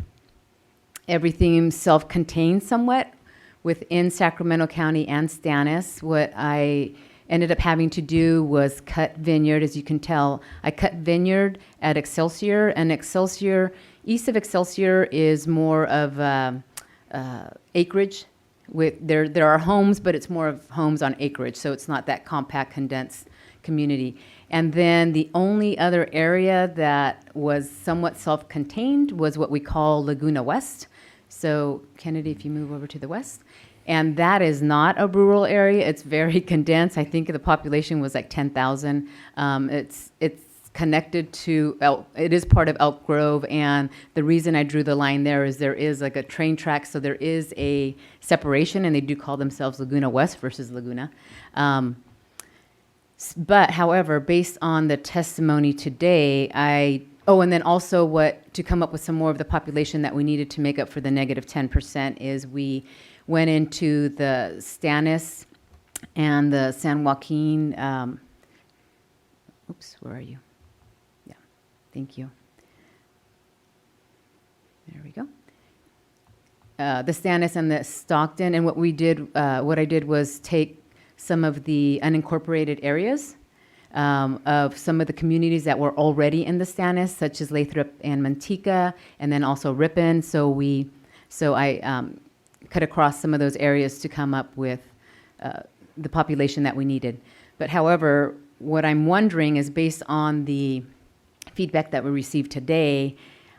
everything self-contained somewhat within Sacramento County and Stannis, what I ended up having to do was cut Vineyard. As you can tell, I cut Vineyard at Excelsior, and Excelsior, east of Excelsior is more of acreage. There are homes, but it's more of homes on acreage, so it's not that compact, condensed community. And then the only other area that was somewhat self-contained was what we call Laguna West. So Kennedy, if you move over to the west, and that is not a rural area. It's very condensed. I think the population was like 10,000. It's connected to it is part of Elk Grove, and the reason I drew the line there is there is like a train track, so there is a separation, and they do call themselves Laguna West versus Laguna. But however, based on the testimony today, and then also to come up with some more of the population that we needed to make up for the negative 10% is we went into the Stannis and the San Joaquin. Oops, where are you? Yeah, thank you. There we go. The Stannis and the Stockton, and what I did was take some of the unincorporated areas of some of the communities that were already in the Stannis, such as Lathrop and Manteca, and then also Ripon. So I cut across some of those areas to come up with the population that we needed. But however, what I'm wondering is, based on the feedback that we received today,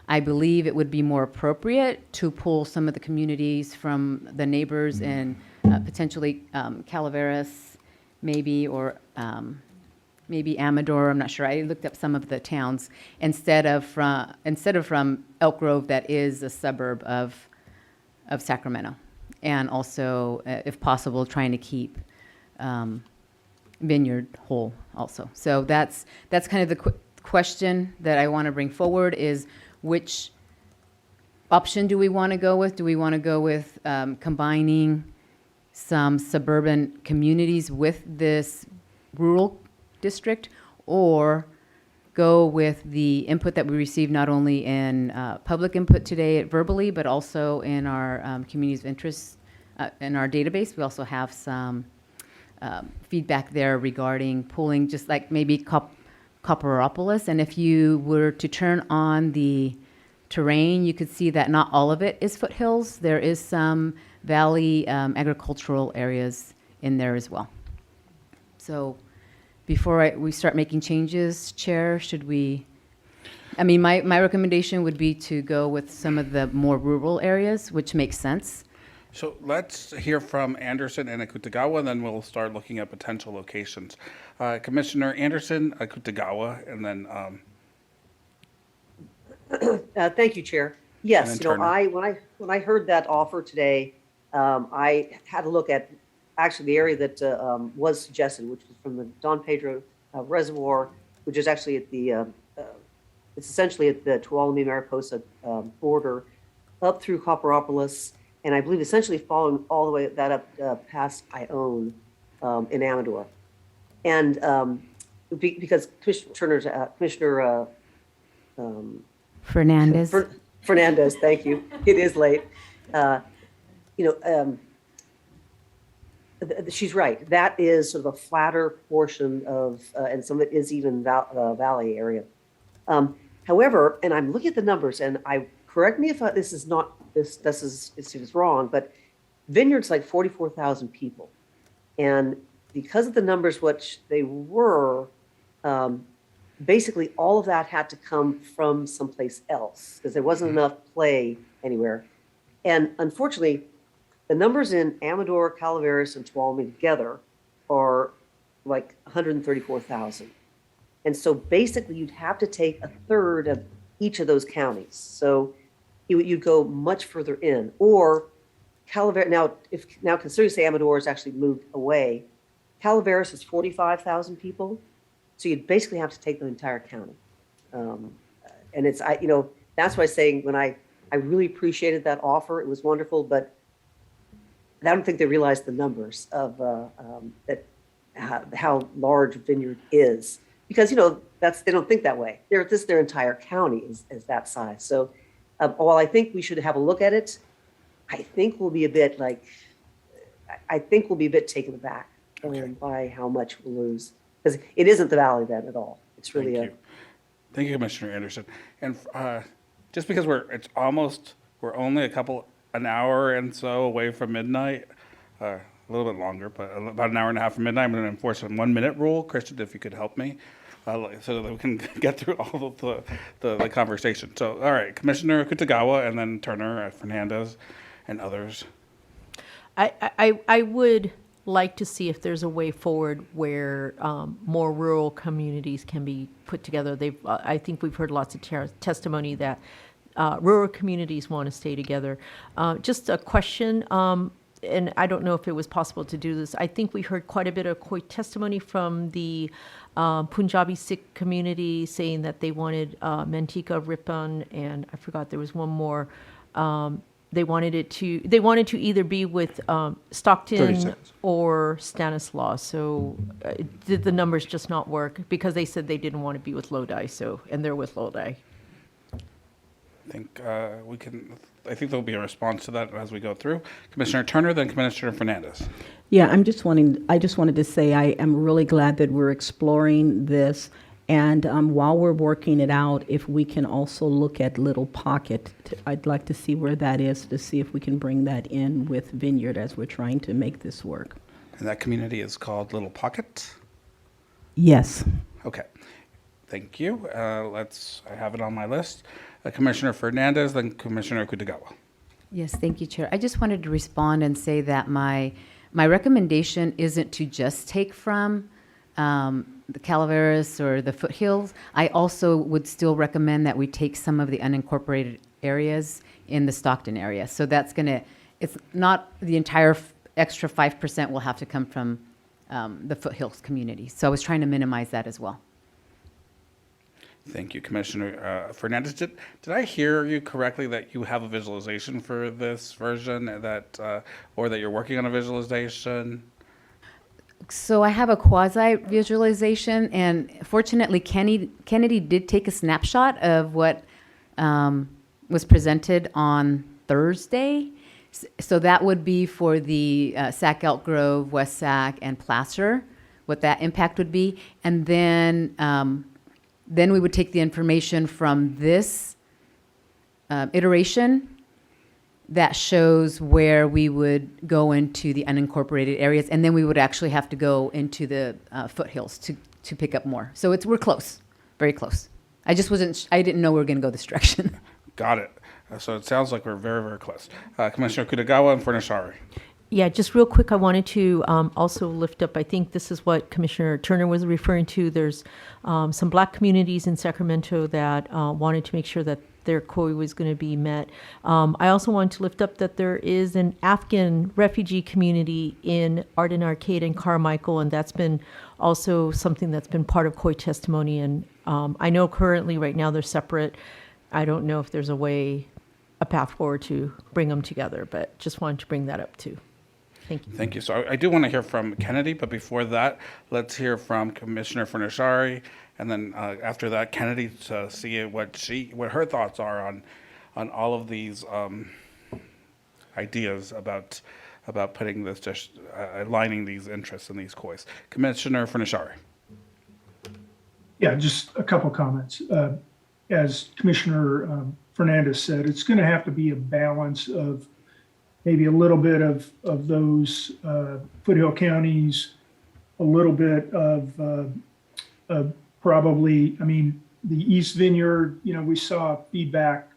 I believe it would be more appropriate to pull some of the communities from the neighbors in potentially Calaveras, maybe, or maybe Amador. I'm not sure. I looked up some of the towns instead of from Elk Grove, that is a suburb of Sacramento, and also, if possible, trying to keep Vineyard whole also. So that's kind of the question that I want to bring forward is, which option do we want to go with? Do we want to go with combining some suburban communities with this rural district, or go with the input that we received not only in public input today verbally, but also in our communities of interest in our database? We also have some feedback there regarding pulling, just like maybe Copperopolis. And if you were to turn on the terrain, you could see that not all of it is foothills. There is some valley agricultural areas in there as well. So before we start making changes, Chair, should we? I mean, my recommendation would be to go with some of the more rural areas, which makes sense. So let's hear from Anderson and Akutagawa, and then we'll start looking at potential locations. Commissioner Anderson, Akutagawa, and then. Thank you, Chair. Yes, And then when I heard that offer today, I had a look at actually the area that was suggested, which was from the Don Pedro Reservoir, which is actually at the it's essentially at the Tuolumne Mariposa border, up through Copperopolis, and I believe essentially following all the way that up past Ione in Amador. And because Commissioner Fernandez. Fernandez, thank you. It is late. She's right. That is sort of a flatter portion of, and some of it is even valley area. However, and I'm looking at the numbers, and correct me if this is not this is wrong, but Vineyard's like 44,000 people. And because of the numbers which they were, basically all of that had to come from someplace else because there wasn't enough play anywhere. And unfortunately, the numbers in Amador, Calaveras, and Tuolumne together are like 134,000. And so basically you'd have to take a third of each of those counties. So you'd go much further in. Or Calaveras, now considering say Amador has actually moved away, Calaveras is 45,000 people. So you'd basically have to take the entire county. And it's, that's why I'm saying when I really appreciated that offer, it was wonderful, but I don't think they realized the numbers of how large Vineyard is. Because, they don't think that way. Their entire county is that size. So while I think we should have a look at it, I think we'll be a bit taken aback by how much we'll lose. Because it isn't the Valley then at all. It's really Thank you, Commissioner Anderson. And just because we're only an hour and so away from midnight, a little bit longer, but about an hour and a half from midnight, I'm going to enforce a 1 minute rule. Christian, if you could help me, so that we can get through all of the conversation. So, all right, Commissioner Kutagawa, and then Turner, Fernandez, and others. I would like to see if there's a way forward where more rural communities can be put together. I think we've heard lots of testimony that rural communities want to stay together. Just a question, and I don't know if it was possible to do this. I think we heard quite a bit of testimony from the Punjabi Sikh community saying that they wanted Mantika Ripon, and I forgot there was one more. They wanted to either be with Stockton or Stanislaus. So did the numbers just not work? Because they said they didn't want to be with Lodi, and they're with Lodi. I think there'll be a response to that as we go through. Commissioner Turner, then Commissioner Fernandez. Yeah, I just wanted to say I am really glad that we're exploring this. And while we're working it out, if we can also look at Little Pocket, I'd like to see where that is to see if we can bring that in with Vineyard as we're trying to make this work. And that community is called Little Pocket? Yes. Okay. Thank you. I have it on my list. Commissioner Fernandez, then Commissioner Kutagawa. Yes, thank you, Chair. I just wanted to respond and say that my recommendation isn't to just take from the Calaveras or the foothills. I also would still recommend that we take some of the unincorporated areas in the Stockton area. So it's not the entire extra 5% will have to come from the foothills community. So I was trying to minimize that as well. Thank you, Commissioner Fernandez. Did I hear you correctly that you have a visualization for this version or that you're working on a visualization? So I have a quasi visualization, and fortunately, Kennedy did take a snapshot of what was presented on Thursday. So that would be for the Sac Elk Grove, West Sac, and Placer, what that impact would be, and then we would take the information from this iteration that shows where we would go into the unincorporated areas, and then we would actually have to go into the foothills to pick up more. So we're close, very close. I didn't know we were going to go this direction. Got it. So it sounds like we're very, very close. Commissioner Kutagawa and Furnishari. Yeah, just real quick, I wanted to also lift up, I think this is what Commissioner Turner was referring to. There's some Black communities in Sacramento that wanted to make sure that their COI was going to be met. I also wanted to lift up that there is an Afghan refugee community in Arden Arcade and Carmichael, and that's been also something that's been part of COI testimony. And I know currently right now they're separate. I don't know if there's a path forward to bring them together, but just wanted to bring that up too. Thank you. Thank you. So I do want to hear from Kennedy, but before that, let's hear from Commissioner Furnishari, and then after that, Kennedy, to see what her thoughts are on all of these ideas about putting this, just aligning these interests in these COIs. Commissioner Furnishari. Yeah, just a couple comments. as Commissioner Fernandez said, it's going to have to be a balance of maybe a little bit of those foothill counties, a little bit of probably, I mean, the East Vineyard, you know, we saw feedback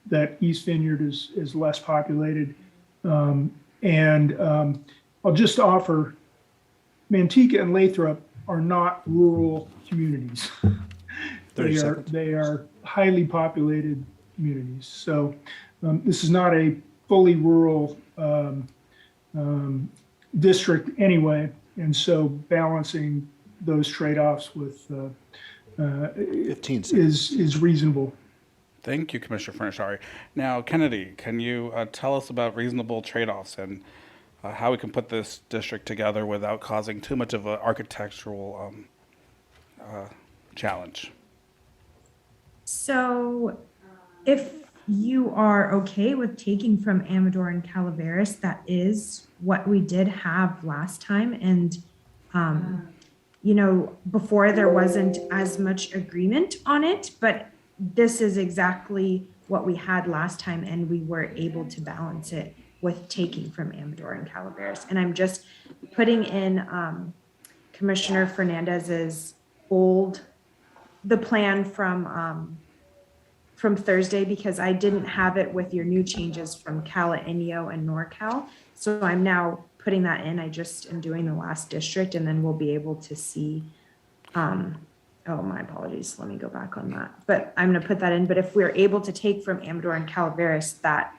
that East Vineyard is less populated. I'll just offer, Manteca and Lathrop are not rural communities. They are highly populated communities. So this is not a fully rural district anyway. And so balancing those trade-offs with 15 seconds. is reasonable. Thank you, Commissioner Fernashari. Now, Kennedy, can you tell us about reasonable trade-offs and how we can put this district together without causing too much of an architectural challenge? So if you are okay with taking from Amador and Calaveras, that is what we did have last time. And, you know, before there wasn't as much agreement on it, but this is exactly what we had last time. And we were able to balance it with taking from Amador and Calaveras. And I'm just putting in Commissioner Fernandez's the plan from Thursday, because I didn't have it with your new changes from Cala Inyo and NorCal. So I'm now putting that in. I just am doing the last district, and then we'll be able to see, oh, my apologies. Let me go back on that. But I'm going to put that in. But if we're able to take from Amador and Calaveras, that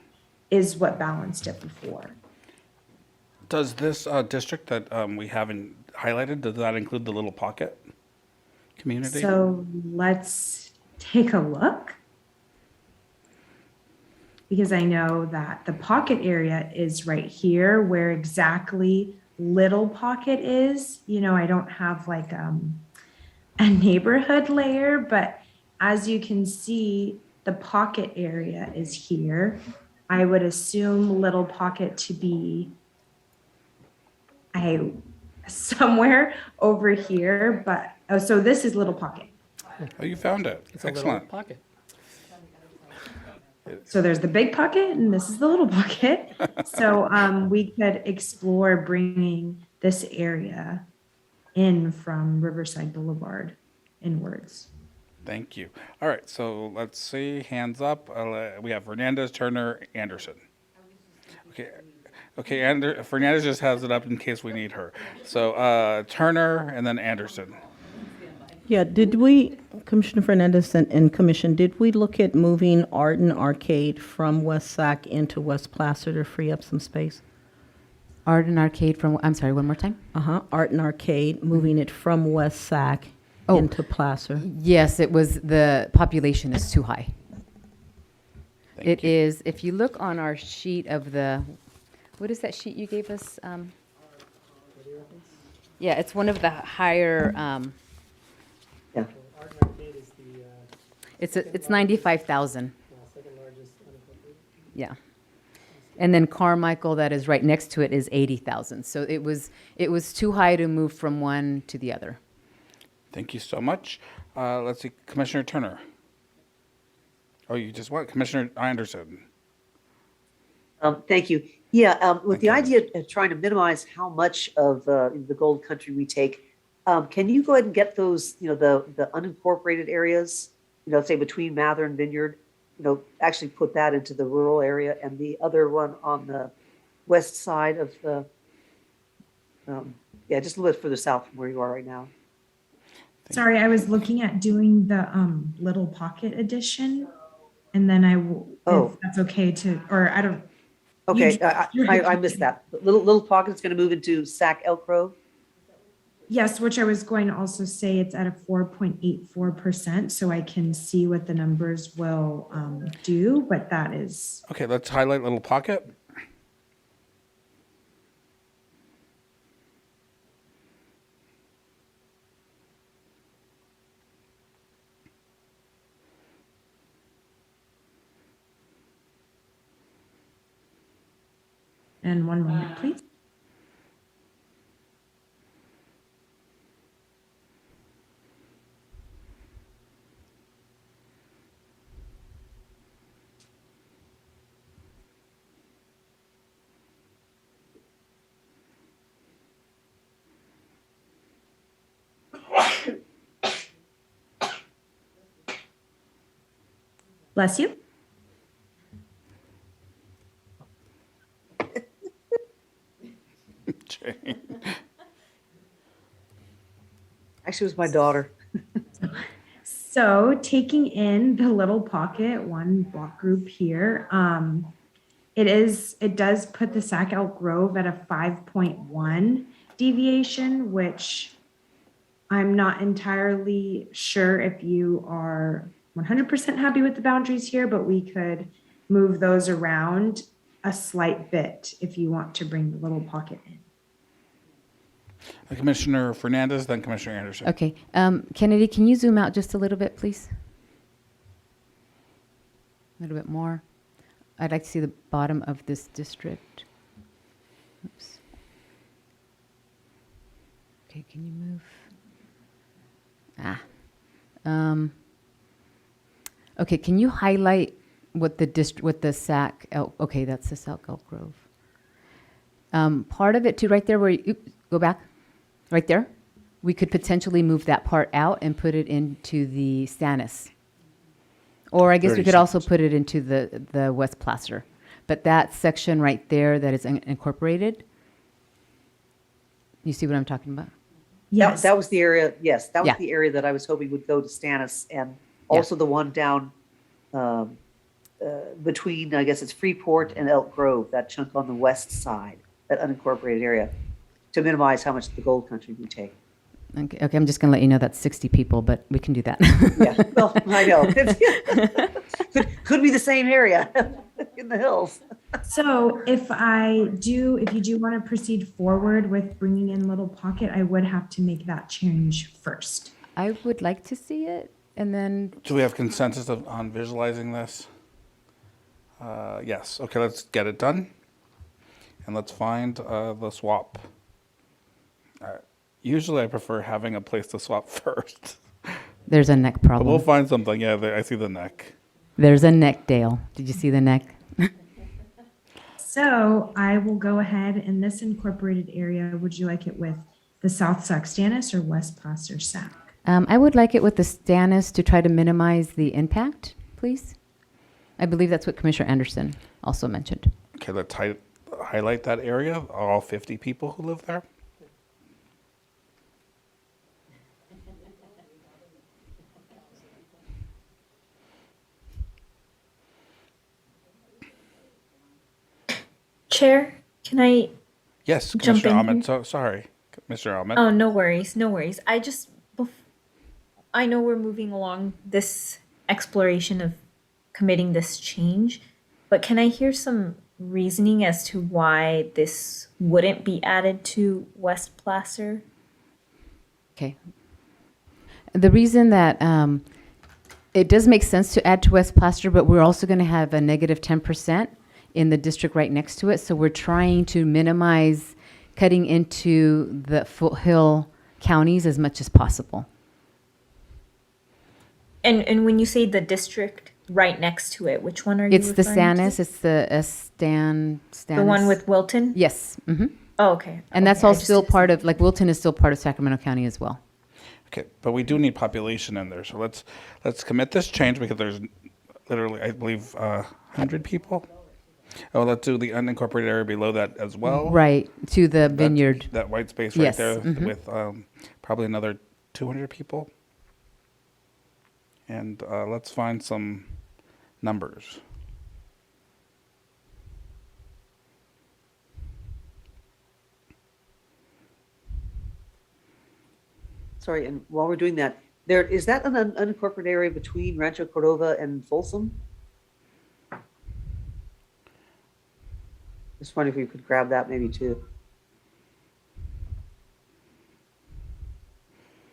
is what balanced it before. Does this district that we haven't highlighted, does that include the Little Pocket community? So let's take a look. Because I know that the pocket area is right here where exactly Little Pocket is. You know, I don't have like a neighborhood layer, but as you can see, the pocket area is here. I would assume Little Pocket to be somewhere over here, but oh, so this is Little Pocket. Oh, you found it. It's a Excellent. little pocket. So there's the big pocket and this is the little pocket. So we could explore bringing this area in from Riverside Boulevard inwards. Thank you. All right, so let's see. Hands up. We have Fernandez, Turner, Anderson. Okay. Fernandez just has it up in case we need her. So Turner and then Anderson. Yeah, did we, Commissioner Fernandez and Commission, did we look at moving Art and Arcade from West Sac into West Placer to free up some space? Art and Arcade from, I'm sorry, one more time? Art and Arcade, moving it from West Sac into Placer. Yes, it was, the population is too high. It is, if you look on our sheet of the, what is that sheet you gave us? Yeah, it's one of the higher, it's 95,000. Yeah. And then Carmichael, that is right next to it, is 80,000. So it was too high to move from one to the other. Thank you so much. Let's see, Commissioner Turner. Oh, you just what? Commissioner Anderson. Thank you. Yeah, with the idea of trying to minimize how much of the gold country we take, can you go ahead and get those, you know, the unincorporated areas, you know, say between Mather and Vineyard, you know, actually put that into the rural area, and the other one on the west side of the, yeah, just a little bit further south from where you are right now. Sorry, I was looking at doing the Little Pocket edition, and then if that's okay to, or I don't. Okay, I missed that. Little Pocket's going to move into Sac Elk Grove. Yes, which I was going to also say it's at a 4.84%, so I can see what the numbers will do, but that is. Okay, let's highlight Little Pocket. And one moment, please. Bless you. Actually, it was my daughter. So taking in the little pocket, one block group here, it does put the Sac Elk Grove at a 5.1 deviation, which I'm not entirely sure if you are 100% happy with the boundaries here, but we could move those around a slight bit if you want to bring the little pocket in. Commissioner Fernandez, then Commissioner Anderson. Okay. Kennedy, can you zoom out just a little bit, please? A little bit more. I'd like to see the bottom of this district. Oops. Okay, can you move? Okay, can you highlight what the Sac Elk, okay, that's the Sac Elk Grove. Part of it too, right there where you, go back, right there. We could potentially move that part out and put it into the Stannis. Or I guess we could also put it into the West Placer. But that section right there that is incorporated, you see what I'm talking about? Yes. That was the area, yes, that was the area that I was hoping would go to Stannis, and also the one down between, I guess it's Freeport and Elk Grove, that chunk on the west side, that unincorporated area, to minimize how much the gold country we take. Okay, I'm just going to let you know that's 60 people, but we can do that. Yeah, well, I know. Could be the same area in the hills. So if you do want to proceed forward with bringing in Little Pocket, I would have to make that change first. I would like to see it, and then... Do we have consensus on visualizing this? Yes. Okay, let's get it done. And let's find the swap. Usually I prefer having a place to swap first. There's a neck problem. But we'll find something. Yeah, I see the neck. There's a neck, Dale. Did you see the neck? So I will go ahead in this incorporated area. Would you like it with the South Sac Stannis or West Placer Sac? I would like it with the Stannis to try to minimize the impact, please. I believe that's what Commissioner Anderson also mentioned. Okay, let's highlight that area, all 50 people who live there. Chair, can I? Yes, jump Commissioner in Ahmed. here? So, sorry, Mr. Ahmed. Oh, no worries, no worries. I know we're moving along this exploration of committing this change, but can I hear some reasoning as to why this wouldn't be added to West Placer? Okay. The reason that it does make sense to add to West Placer, but we're also going to have a negative 10% in the district right next to it. So we're trying to minimize cutting into the foothill counties as much as possible. And when you say the district right next to it, which one are you It's the referring to? Stannis. It's the Stannis. The one with Wilton? Yes. Mm-hmm. Oh, okay. And that's all still part of, like Wilton is still part of Sacramento County as well. Okay, but we do need population in there. So let's commit this change because there's literally, I believe, 100 people. Oh, let's do the unincorporated area below that as well. Right, to the vineyard. That white space right Yes, there mhm. with probably another 200 people. And let's find some numbers. Sorry, and while we're doing that, is that an unincorporated area between Rancho Cordova and Folsom? Just wondering if we could grab that maybe too.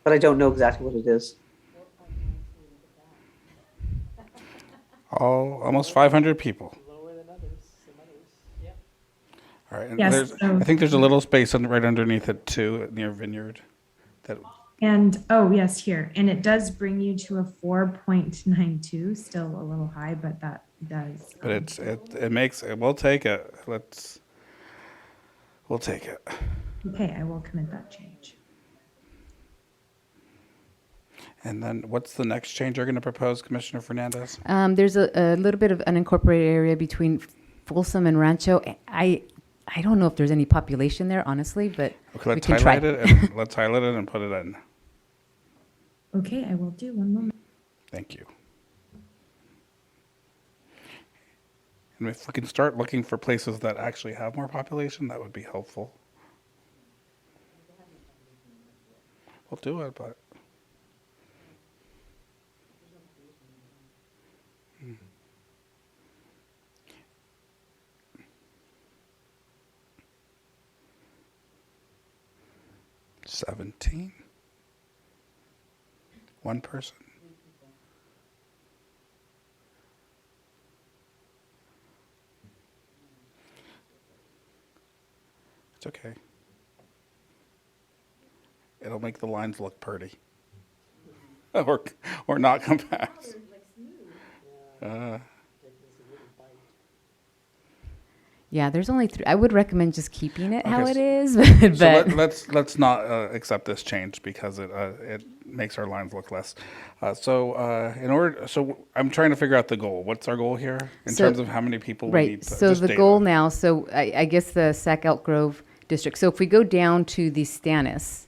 But I don't know exactly what it is. Almost 500 people. All right, and Yes, I think there's a little space right underneath it too, near Vineyard. And, oh, yes, here. And it does bring you to a 4.92, still a little high, but that does. But it makes it. We'll take it. We'll take it. Okay, I will commit that change. And then what's the next change you're going to propose, Commissioner Fernandez? There's a little bit of unincorporated area between Folsom and Rancho. I don't know if there's any population there, honestly, but Okay, we let's can try. highlight it and let's highlight it and put it in. Okay, I will do. One moment. Thank you. And if we can start looking for places that actually have more population, that would be helpful. We'll do it, but. Hmm. $17. One person. It's okay. It'll make the lines look pretty. or not compact. Yeah, there's only three. I would recommend just keeping it how Okay, it is, but so let's not accept this change because it makes our lines look less. So I'm trying to figure out the goal. What's our goal here in terms of how many people we need? So just the data. goal now. So I guess the Sac Elk Grove district. So if we go down to the Stannis,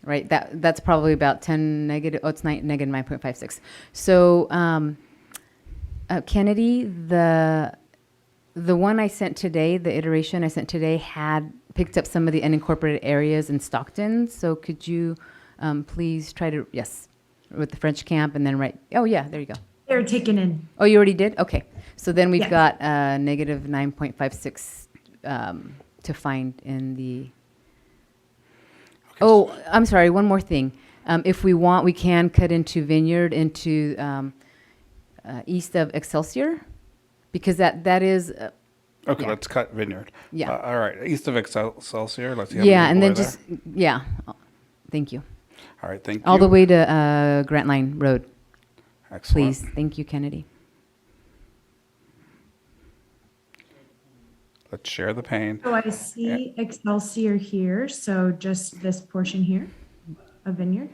right? That's probably about 10 negative. Oh, it's negative 9.56. So Kennedy, the one I sent today, the iteration I sent today had picked up some of the unincorporated areas in Stockton. So could you please try to, yes, with the French camp and then oh yeah, there you go. They're taken in. Oh, you already did? Okay. So then we've Yes. got negative 9.56 to find in the. Oh, I'm sorry. One more thing. If we want, we can cut into Vineyard into east of Excelsior, because that is. Okay, yeah. let's cut Vineyard. Yeah. All right, east of Excelsior. Let's see. How Yeah, many and people then are there. just yeah. Thank you. All right, thank you. All the way to Grant Line Road. Excellent. Please, thank you, Kennedy. Let's share the pain. So I see Excelsior here, so just this portion here of Vineyard.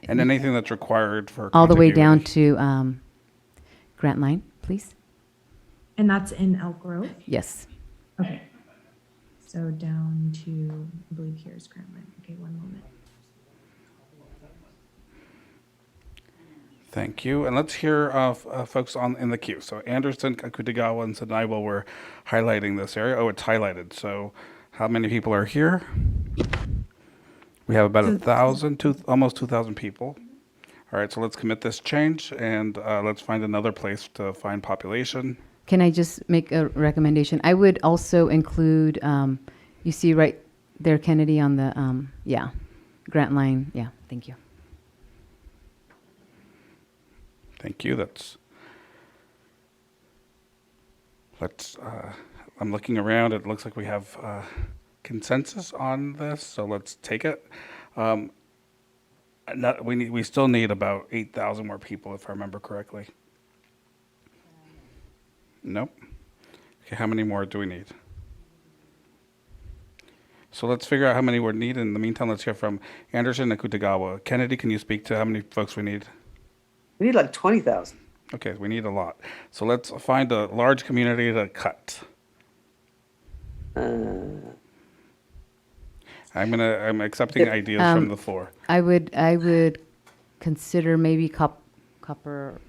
And anything that's required for All the way down contiguity. to Grant Line, please. And that's in Elk Grove? Yes. Okay. So down to, I believe here's Grant Line. Okay, one moment. Thank you. And let's hear folks in the queue. So Anderson, Akutagawa, and Saniwa were highlighting this area. Oh, it's highlighted. So how many people are here? We have about 1,000, almost 2,000 people. All right, so let's commit this change and let's find another place to find population. Can I just make a recommendation? I would also include, you see right there, Kennedy, on the, Grant Line. Yeah, thank you. Thank you. I'm looking around. It looks like we have consensus on this, so let's take it. We still need about 8,000 more people, if I remember correctly. Nope. Okay, how many more do we need? So let's figure out how many we need. In the meantime, let's hear from Anderson and Akutagawa. Kennedy, can you speak to how many folks we need? We need like 20,000. Okay, we need a lot. So let's find a large community to cut. I'm accepting ideas from the floor. I would consider maybe copper.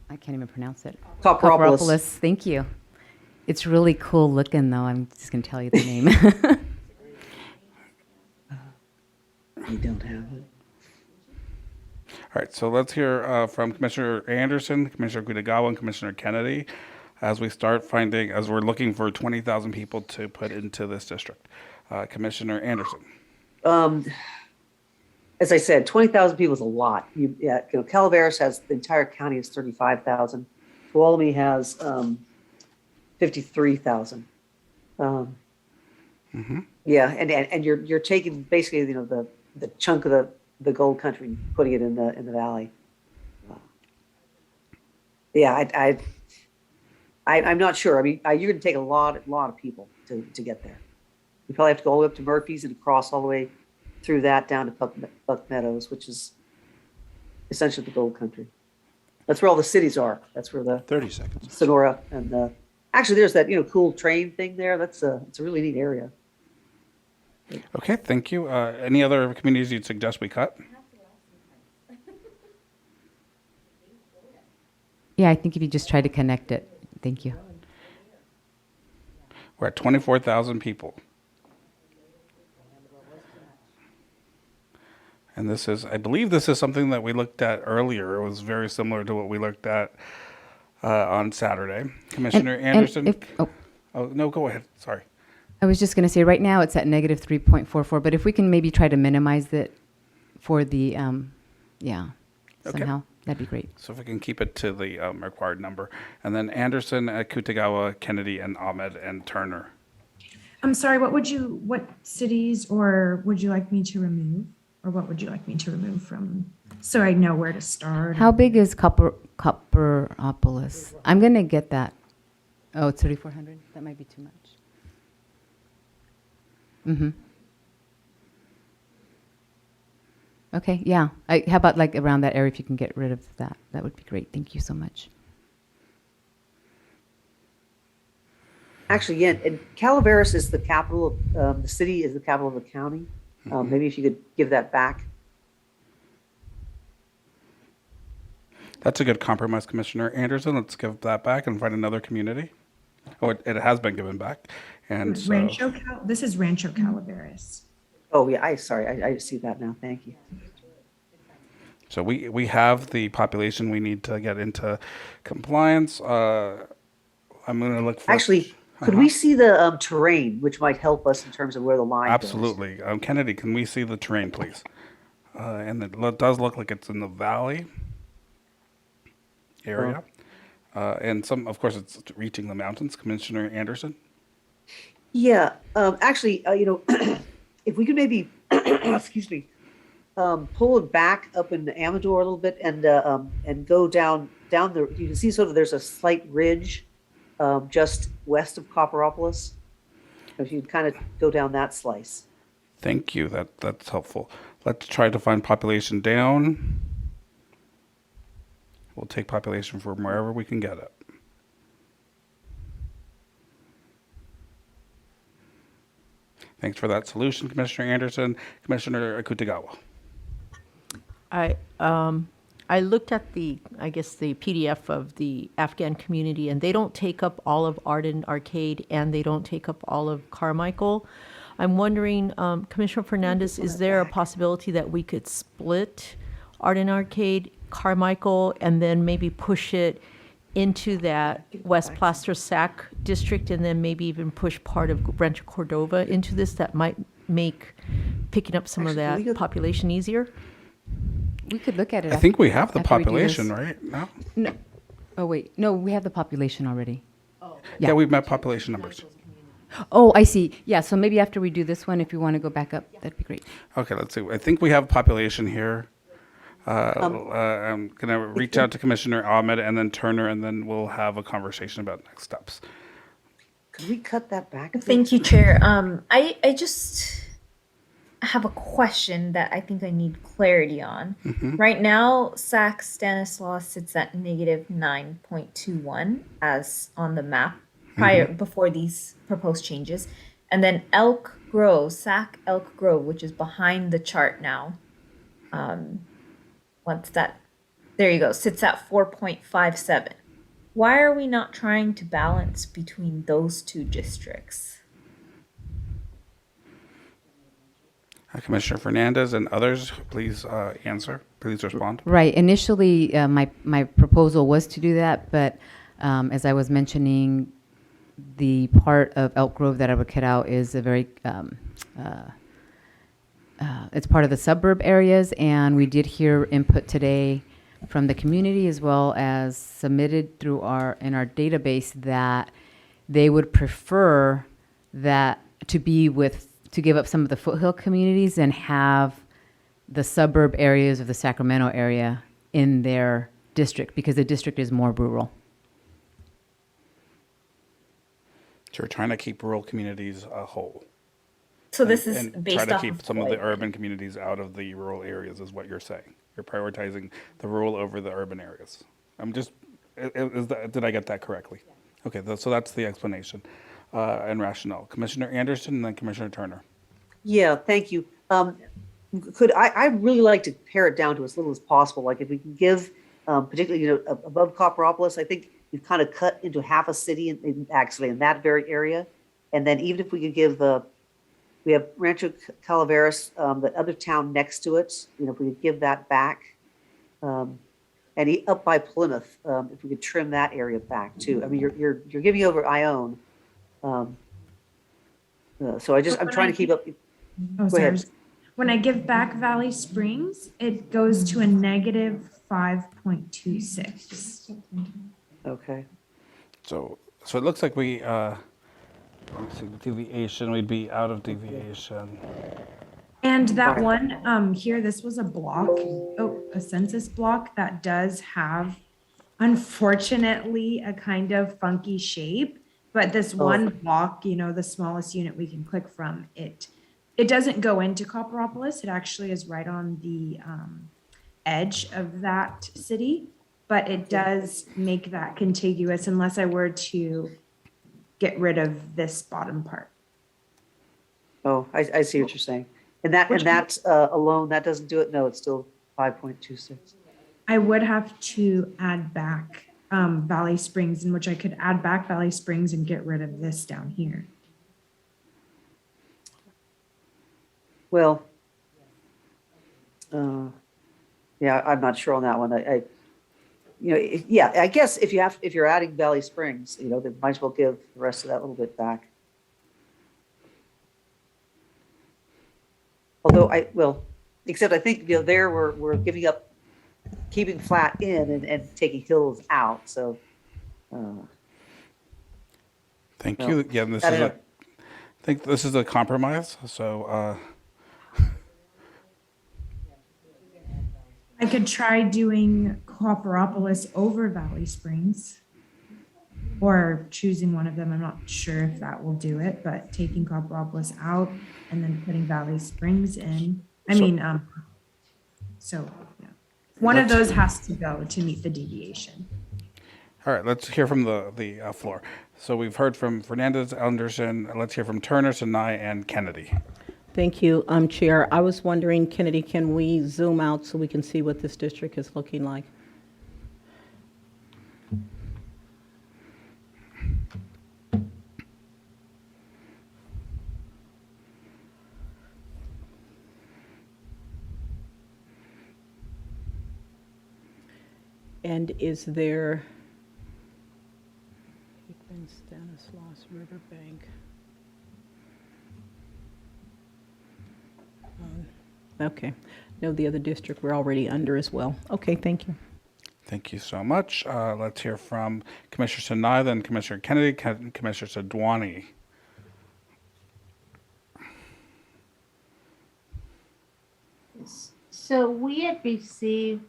I can't even pronounce it. Copperopolis. Thank you. It's really cool looking, though. I'm just gonna tell you the name. You don't have it. All right, so let's hear from Commissioner Anderson, Commissioner Akutagawa, and Commissioner Kennedy as we're looking for 20,000 people to put into this district. Commissioner Anderson. As I said, 20,000 people is a lot. Calaveras has, the entire county is 35,000. Tuolumne has 53,000. Yeah, and you're taking basically the chunk of the gold country and putting it in the valley. Yeah, I'm not sure. I mean, you're going to take a lot of people to get there. You probably have to go all the way up to Murphy's and cross all the way through that down to Buck Meadows, which is essentially the gold country. That's where all the cities are. That's where the 30 seconds. Sonora and actually there's that, cool train thing there. It's a really neat area. Okay, thank you. Any other communities you'd suggest we cut? Yeah, I think if you just try to connect it. Thank you. We're at 24,000 people. And I believe this is something that we looked at earlier. It was very similar to what we looked at on Saturday. Commissioner Anderson? Oh, no, go ahead. Sorry. I was just going to say, right now it's at negative 3.44, but if we can maybe try to minimize it for the, somehow, that'd be great. So if we can keep it to the required number. And then Anderson, Kutagawa, Kennedy, and Ahmed, and Turner. I'm sorry, what cities or would you like me to remove? Or what would you like me to remove from, so I know where to start? How big is Copperopolis? I'm going to get that. Oh, it's 3,400? That might be too much. Mm-hmm. Okay, yeah. How about like around that area, if you can get rid of that? That would be great. Thank you so much. Actually, yeah, and Calaveras is the capital of, the city is the capital of the county. Maybe if you could give that back. That's a good compromise, Commissioner Anderson. Let's give that back and find another community. Oh, it has been given back. And so, This is Rancho Calaveras. Oh, yeah, I see that now. Thank you. So we have the population we need to get into compliance. I'm going to look for... Actually, could we see the terrain, which might help us in terms of where the line Absolutely. Kennedy, can we see the terrain, please? And it does look like it's in the valley area. And of course, it's reaching the mountains. Commissioner Anderson? Yeah, actually, if we could maybe, excuse me, pull it back up in Amador a little bit and go down the, you can see sort of there's a slight ridge just west of Copperopolis. If you'd kind of go down that slice. Thank you. That's helpful. Let's try to find population down. We'll take population from wherever we can get it. Thanks for that solution, Commissioner Anderson. Commissioner Kutagawa. I looked at the PDF of the Afghan community, and they don't take up all of Arden Arcade, and they don't take up all of Carmichael. I'm wondering, Commissioner Fernandez, is there a possibility that we could split Arden Arcade, Carmichael, and then maybe push it into that West Plaster Sac district, and then maybe even push part of Rancho Cordova into this? That might make picking up some of that population easier. We could look at it. I think we have the population, right? No? No. Oh, wait. No, we have the population already. Oh. Yeah, we've met population numbers. Oh, I see. Yeah, so maybe after we do this one, if you want to go back up, that'd be great. Okay, let's see. I think we have population here. I'm going to reach out to Commissioner Ahmed and then Turner, and then we'll have a conversation about next steps. Could we cut that back? Thank you, Chair. I just have a question that I think I need clarity on. Right now, SAC Stanislaus sits at negative 9.21 as on the map before these proposed changes. And then Elk Grove, SAC Elk Grove, which is behind the chart now. There you go, sits at 4.57. Why are we not trying to balance between those two districts? Commissioner Fernandez and others, please answer. Please respond. Right. Initially, my proposal was to do that, but as I was mentioning, the part of Elk Grove that I would cut out is a very, it's part of the suburb areas, and we did hear input today from the community as well as submitted in our database that they would prefer that to give up some of the foothill communities and have the suburb areas of the Sacramento area in their district because the district is more rural. So we're trying to keep rural communities whole. So this is and based try to off keep of some of the urban communities out of the rural areas is what you're saying. You're prioritizing the rural over the urban areas. I'm just, did I get that correctly? Okay, so that's the explanation and rationale. Commissioner Anderson and then Commissioner Turner. Yeah, thank you. I'd really like to pare it down to as little as possible. Like if we can give, particularly, above Copperopolis, I think we've kind of cut into half a city actually in that very area. And then even if we could give we have Rancho Calaveras, that other town next to it, if we could give that back. And up by Plymouth, if we could trim that area back too. I mean, you're giving over Ione. So I'm trying to keep up. Oh, Go ahead. sorry. When I give back Valley Springs, it goes to a negative 5.26. Okay. So it looks like we, let's see, deviation, we'd be out of deviation. And that one here, this was a block, a census block that does have, unfortunately, a kind of funky shape. But this one block, the smallest unit we can click from, it doesn't go into Copperopolis. It actually is right on the edge of that city, but it does make that contiguous unless I were to get rid of this bottom part. Oh, I see what you're saying. And that alone, that doesn't do it? No, it's still 5.26. I would have to add back Valley Springs, in which I could add back Valley Springs and get rid of this down here. Well, yeah, I'm not sure on that one. I guess if you're adding Valley Springs, then might as well give the rest of that little bit back. Although except I think there we're giving up, keeping flat in and taking hills out. So. Thank you. Yeah, I think this is a compromise. So. I could try doing Copperopolis over Valley Springs, or choosing one of them. I'm not sure if that will do it, but taking Copperopolis out and then putting Valley Springs in. So yeah. One of those has to go to meet the deviation. All right, let's hear from the floor. So we've heard from Fernandez, Anderson. Let's hear from Turner, Sinai, and Kennedy. Thank you, Chair. I was wondering, Kennedy, can we zoom out so we can see what this district is looking like? And is there Stanislaus Riverbank? Okay. No, the other district we're already under as well. Okay, thank you. Thank you so much. Let's hear from Commissioner Sinai, then Commissioner Kennedy, Commissioner Sadwani. So we had received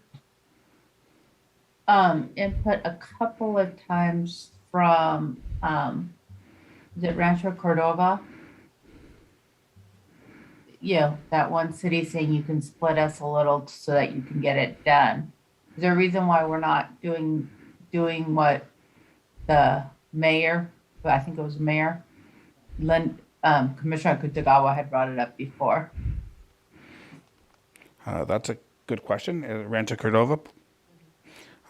input a couple of times from is it Rancho Cordova? That one city saying you can split us a little so that you can get it done. Is there a reason why we're not doing what the mayor, I think it was Mayor Commissioner Kutagawa had brought it up before? That's a good question. Rancho Cordova,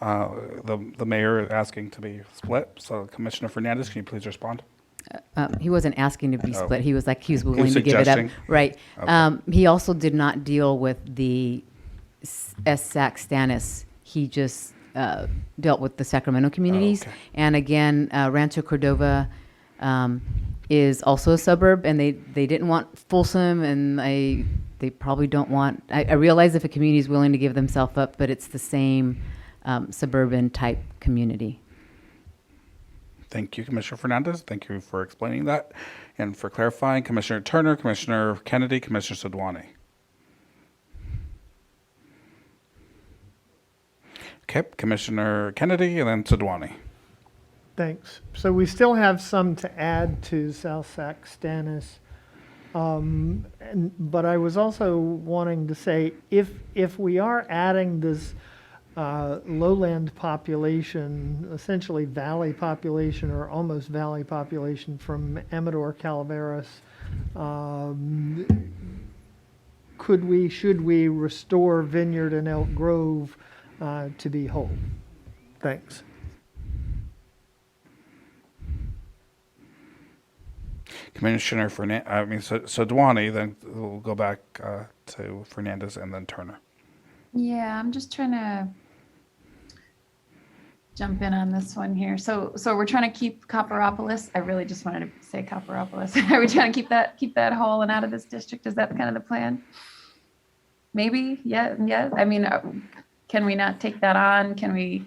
the mayor is asking to be split. So Commissioner Fernandez, can you please respond? He wasn't asking to be split. He was willing to give it up. Right. Okay. He also did not deal with the SAC Stannis. He just dealt with the Sacramento communities. Okay. And again, Rancho Cordova is also a suburb, and they didn't want Folsom, and they probably don't want. I realize if a community is willing to give themselves up, but it's the same suburban type community. Thank you, Commissioner Fernandez. Thank you for explaining that and for clarifying. Commissioner Turner, Commissioner Kennedy, Commissioner Sadwani. Okay, Commissioner Kennedy and then Sadwani. Thanks. So we still have some to add to South Sac Stannis. But I was also wanting to say, if we are adding this lowland population, essentially valley population or almost valley population from Amador Calaveras, should we restore Vineyard and Elk Grove to be whole? Thanks. Commissioner Dwani, then we'll go back to Fernandez and then Turner. Yeah, I'm just trying to jump in on this one here. So we're trying to keep Copperopolis. I really just wanted to say Copperopolis. Are we trying to keep that whole and out of this district? Is that kind of the plan? Maybe, yeah. I mean, can we not take that on? Can we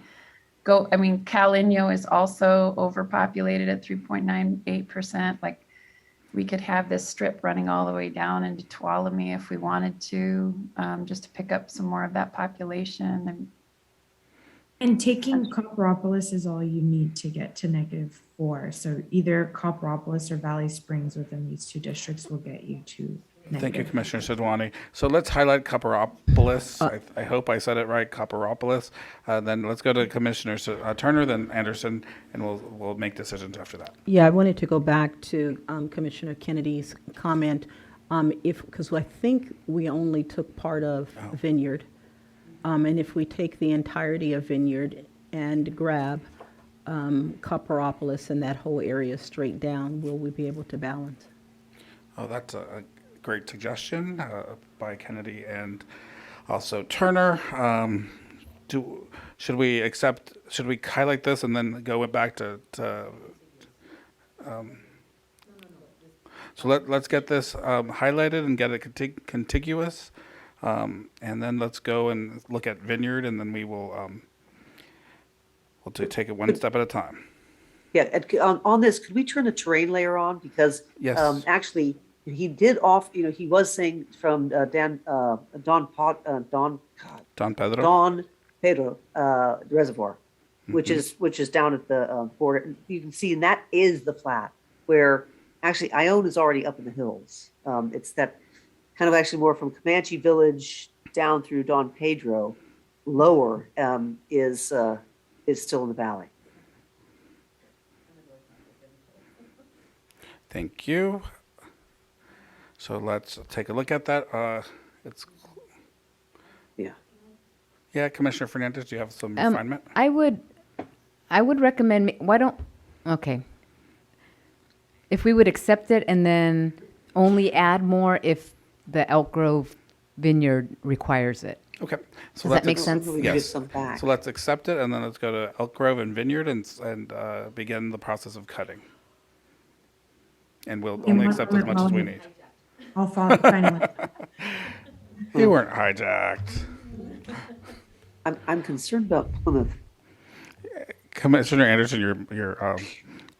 go? I mean, Cal Inyo is also overpopulated at 3.98%. Like, we could have this strip running all the way down into Tuolumne if we wanted to, just to pick up some more of that population. And taking Copperopolis is all you need to get to -4. So either Copperopolis or Valley Springs within these two districts will get you to Thank you, Commissioner Sidwani. So let's highlight Copperopolis. I hope I said it right, Copperopolis. Then let's go to Commissioner Turner, then Anderson, and we'll make decisions after that. Yeah, I wanted to go back to Commissioner Kennedy's comment, because I think we only took part of Vineyard. And if we take the entirety of Vineyard and grab Copperopolis and that whole area straight down, will we be able to balance? Oh, that's a great suggestion by Kennedy and also Turner. Should we highlight this and then go back to so let's get this highlighted and get it contiguous, and then let's go and look at Vineyard, and then we'll take it one step at a time. Yeah, on this, could we turn the terrain layer on? Because Yes. actually, he did he was saying from Don Pedro Reservoir, which is down at the border. You can see, and that is the flat where actually Ione is already up in the hills. It's that kind of actually more from Comanche Village down through Don Pedro, lower is still in the valley. Thank you. So let's take a look at that. Yeah, Commissioner Fernandez, do you have some refinement? I would recommend, if we would accept it and then only add more if the Elk Grove Vineyard requires it. Okay. So Does that make sense? Yes. So let's accept it, and then let's go to Elk Grove and Vineyard and begin the process of cutting. And we'll only accept as much as we need. I'll follow finally. You weren't hijacked. I'm concerned about Plymouth. Commissioner Anderson, you're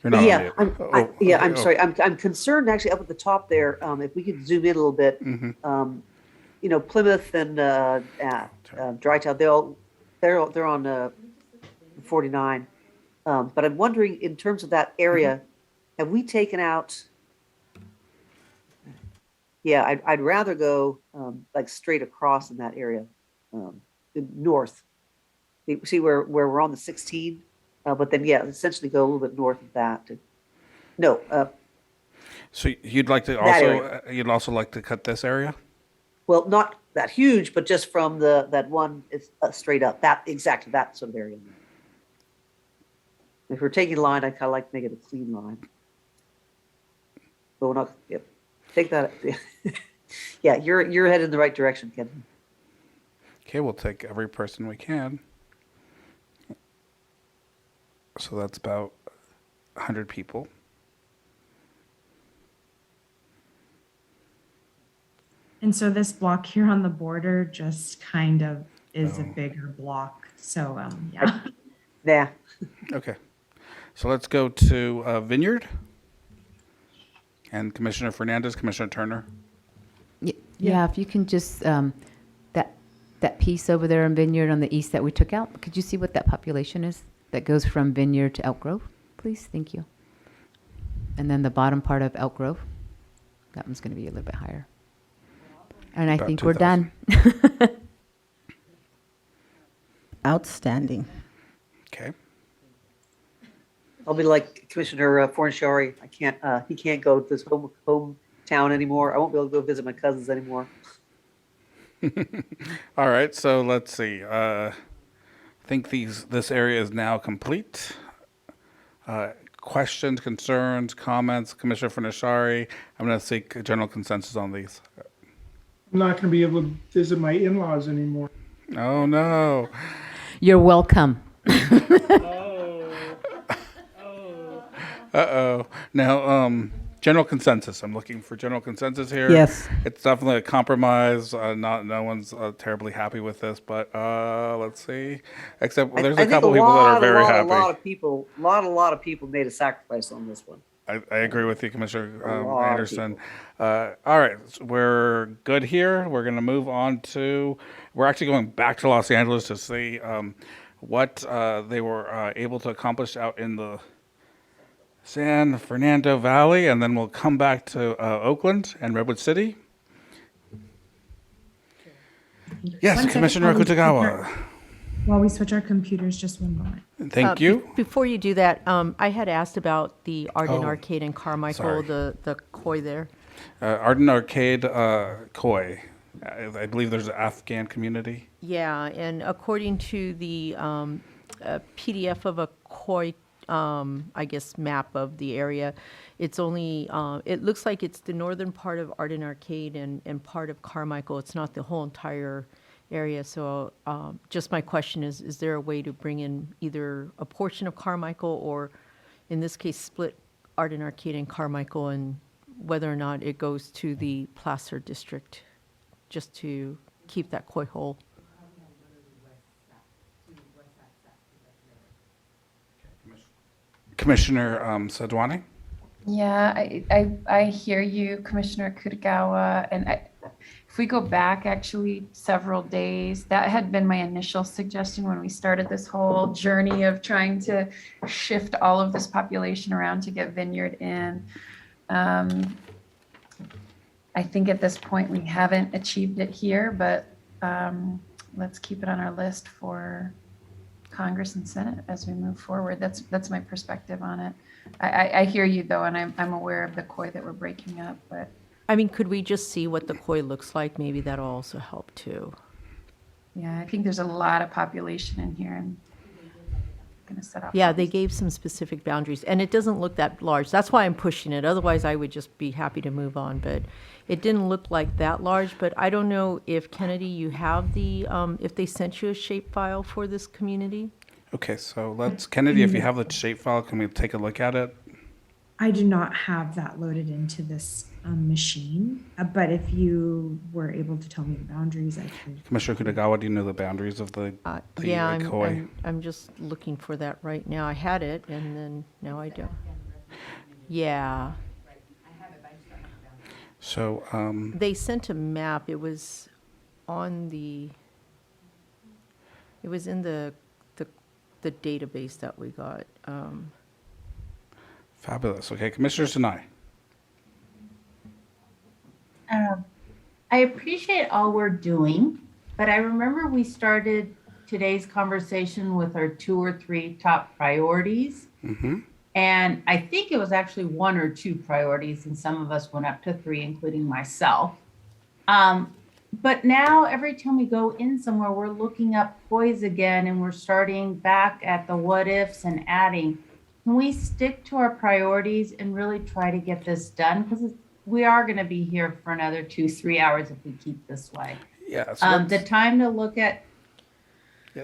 not. Yeah, on I'm sorry. I'm concerned actually up at the top there. If we could zoom in a little bit, Plymouth and Drytown, they're on 49. But I'm wondering, in terms of that area, have we taken out? Yeah, I'd rather go like straight across in that area, north. See where we're on the 16, but then essentially go a little bit north of that. So you'd also like to cut this area? Well, not that huge, but just from that one straight up, that sort of area. If we're taking a line, I kind of like to make it a clean line. But we're not. Yep. Take that. Yeah, you're headed in the right direction, Ken. Okay, we'll take every person we can. So that's about 100 people. And so this block here on the border just kind of is a bigger block. So, yeah. Yeah. Okay. So let's go to Vineyard. And Commissioner Fernandez, Commissioner Turner. Yeah, if you can just, that piece over there in Vineyard on the east that we took out, could you see what that population is that goes from Vineyard to Elk Grove, please? Thank you. And then the bottom part of Elk Grove. that one's going to be a little bit higher. And I About think we're 2,000. done. Outstanding. Okay. I'll be like Commissioner Fornashari. He can't go to his hometown anymore. I won't be able to go visit my cousins anymore. All right, so let's see. I think this area is now complete. Questions, concerns, comments, Commissioner Fornashari. I'm going to seek a general consensus on these. I'm not going to be able to visit my in-laws anymore. Oh no. You're welcome. Uh-oh. Now, general consensus. I'm looking for general consensus here. Yes. It's definitely a compromise. No one's terribly happy with this, but let's see. Except there's a couple people that are very happy. A lot of people made a sacrifice on this one. I agree with you, Commissioner lot of Anderson. All right, so we're good here. We're going to move on to, we're actually going back to Los Angeles to see what they were able to accomplish out in the San Fernando Valley, and then we'll come back to Oakland and Redwood City. Yes, One second, Commissioner while we Kutagawa. While we switch our computers, just one moment. Thank you. Before you do that, I had asked about the Arden Oh, Arcade in Carmichael, sorry. the koi there. Arden Arcade Koi. I believe there's an Afghan community. Yeah, and according to the PDF of a koi, I guess, map of the area, it's only, it looks like it's the northern part of Arden Arcade and part of Carmichael. It's not the whole entire area. So just my question is there a way to bring in either a portion of Carmichael or, in this case, split Arden Arcade and Carmichael, and whether or not it goes to the Placer district, just to keep that koi whole? Commissioner Sadwani? Yeah, I hear you, Commissioner Kutagawa, and if we go back actually several days, that had been my initial suggestion when we started this whole journey of trying to shift all of this population around to get Vineyard in. I think at this point we haven't achieved it here, but let's keep it on our list for Congress and Senate as we move forward. That's my perspective on it. I hear you though, and I'm aware of the koi that we're breaking up, but. I mean, could we just see what the koi looks like? Maybe that'll also help too. Yeah, I think there's a lot of population in here and gonna set off. Yeah, they gave some specific boundaries, and it doesn't look that large. That's why I'm pushing it. Otherwise, I would just be happy to move on, but it didn't look like that large. But I don't know if, Kennedy, you have the, if they sent you a shapefile for this community? Okay, so let's, Kennedy, if you have the shapefile, can we take a look at it? I do not have that loaded into this machine, but if you were able to tell me the boundaries, I could. Commissioner Kutagawa, do you know the boundaries of the Yeah, koi? I'm just looking for that right now. I had it, and then now I don't. Yeah. So, They sent a map. It was on the, it was in the database that we got. Fabulous. Okay, Commissioner Sinai. I appreciate all we're doing, but I remember we started today's conversation with our 2 or 3 top priorities. Mm-hmm. And I think it was actually 1 or 2 priorities, and some of us went up to 3, including myself. But now every time we go in somewhere, we're looking up poise again, and we're starting back at the what ifs and adding. Can we stick to our priorities and really try to get this done? Because we are going to be here for another 2-3 hours if we keep this way. Yeah. So The time to look at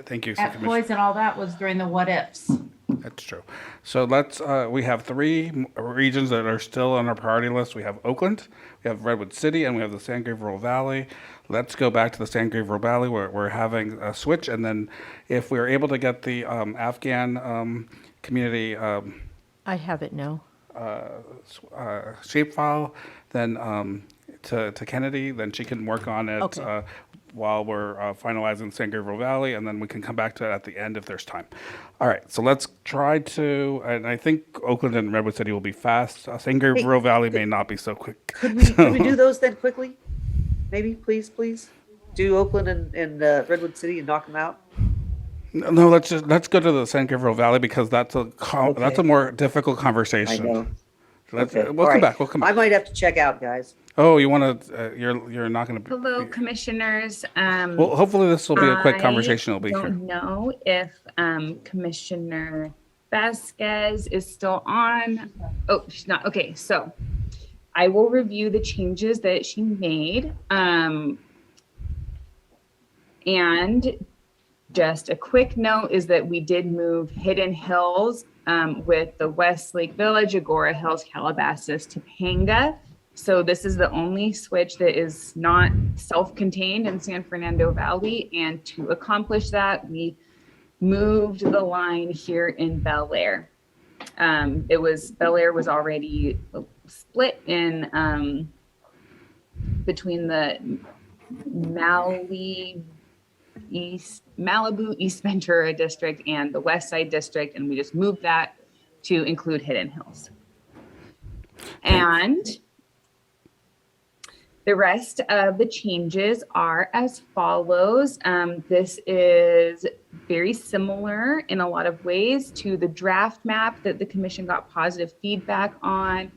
thank you, poise and all that was during the what ifs. That's true. So let's, we have 3 regions that are still on our priority list. We have Oakland, we have Redwood City, and we have the San Gabriel Valley. Let's go back to the San Gabriel Valley where we're having a switch. And then if we're able to get the Afghan community I have it now. shapefile, then to Kennedy, then she can work on it. Okay. while we're finalizing San Gabriel Valley, and then we can come back to it at the end if there's time. All right, so let's try to, and I think Oakland and Redwood City will be fast. San Gabriel Valley may not be so quick. Could we do those then quickly? Maybe, please. Do Oakland and Redwood City and knock them out. No, let's go to the San Gabriel Valley because that's a more difficult conversation. I know. We'll Okay. come All right. back. We'll come back. I might have to check out, guys. Oh, you want to? You're not going to. Hello, commissioners. Well, hopefully this will be a quick conversation. It'll be I here. don't know if Commissioner Vasquez is still on. Oh, she's not. Okay, so I will review the changes that she made. And just a quick note is that we did move Hidden Hills with the Westlake Village, Agora Hills, Calabasas, Topanga. So this is the only switch that is not self-contained in San Fernando Valley. And to accomplish that, we moved the line here in Bel Air. Bel Air was already split in between the Malibu East Ventura district and the West Side district, and we just moved that to include Hidden Hills. And the rest of the changes are as follows. This is very similar in a lot of ways to the draft map that the commission got positive feedback on.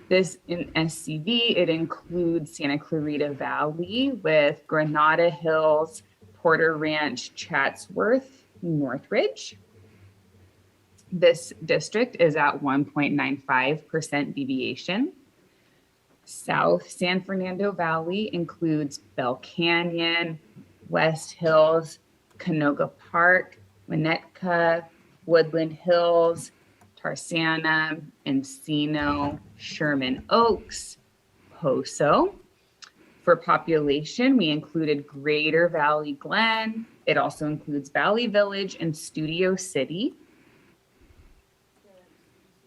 This in SCV, it includes Santa Clarita Valley with Granada Hills, Porter Ranch, Chatsworth, Northridge. This district is at 1.95% deviation. South San Fernando Valley includes Bell Canyon, West Hills, Canoga Park, Winnetka, Woodland Hills, Tarsana, Encino, Sherman Oaks, Poso. For population, we included Greater Valley Glen. It also includes Valley Village and Studio City.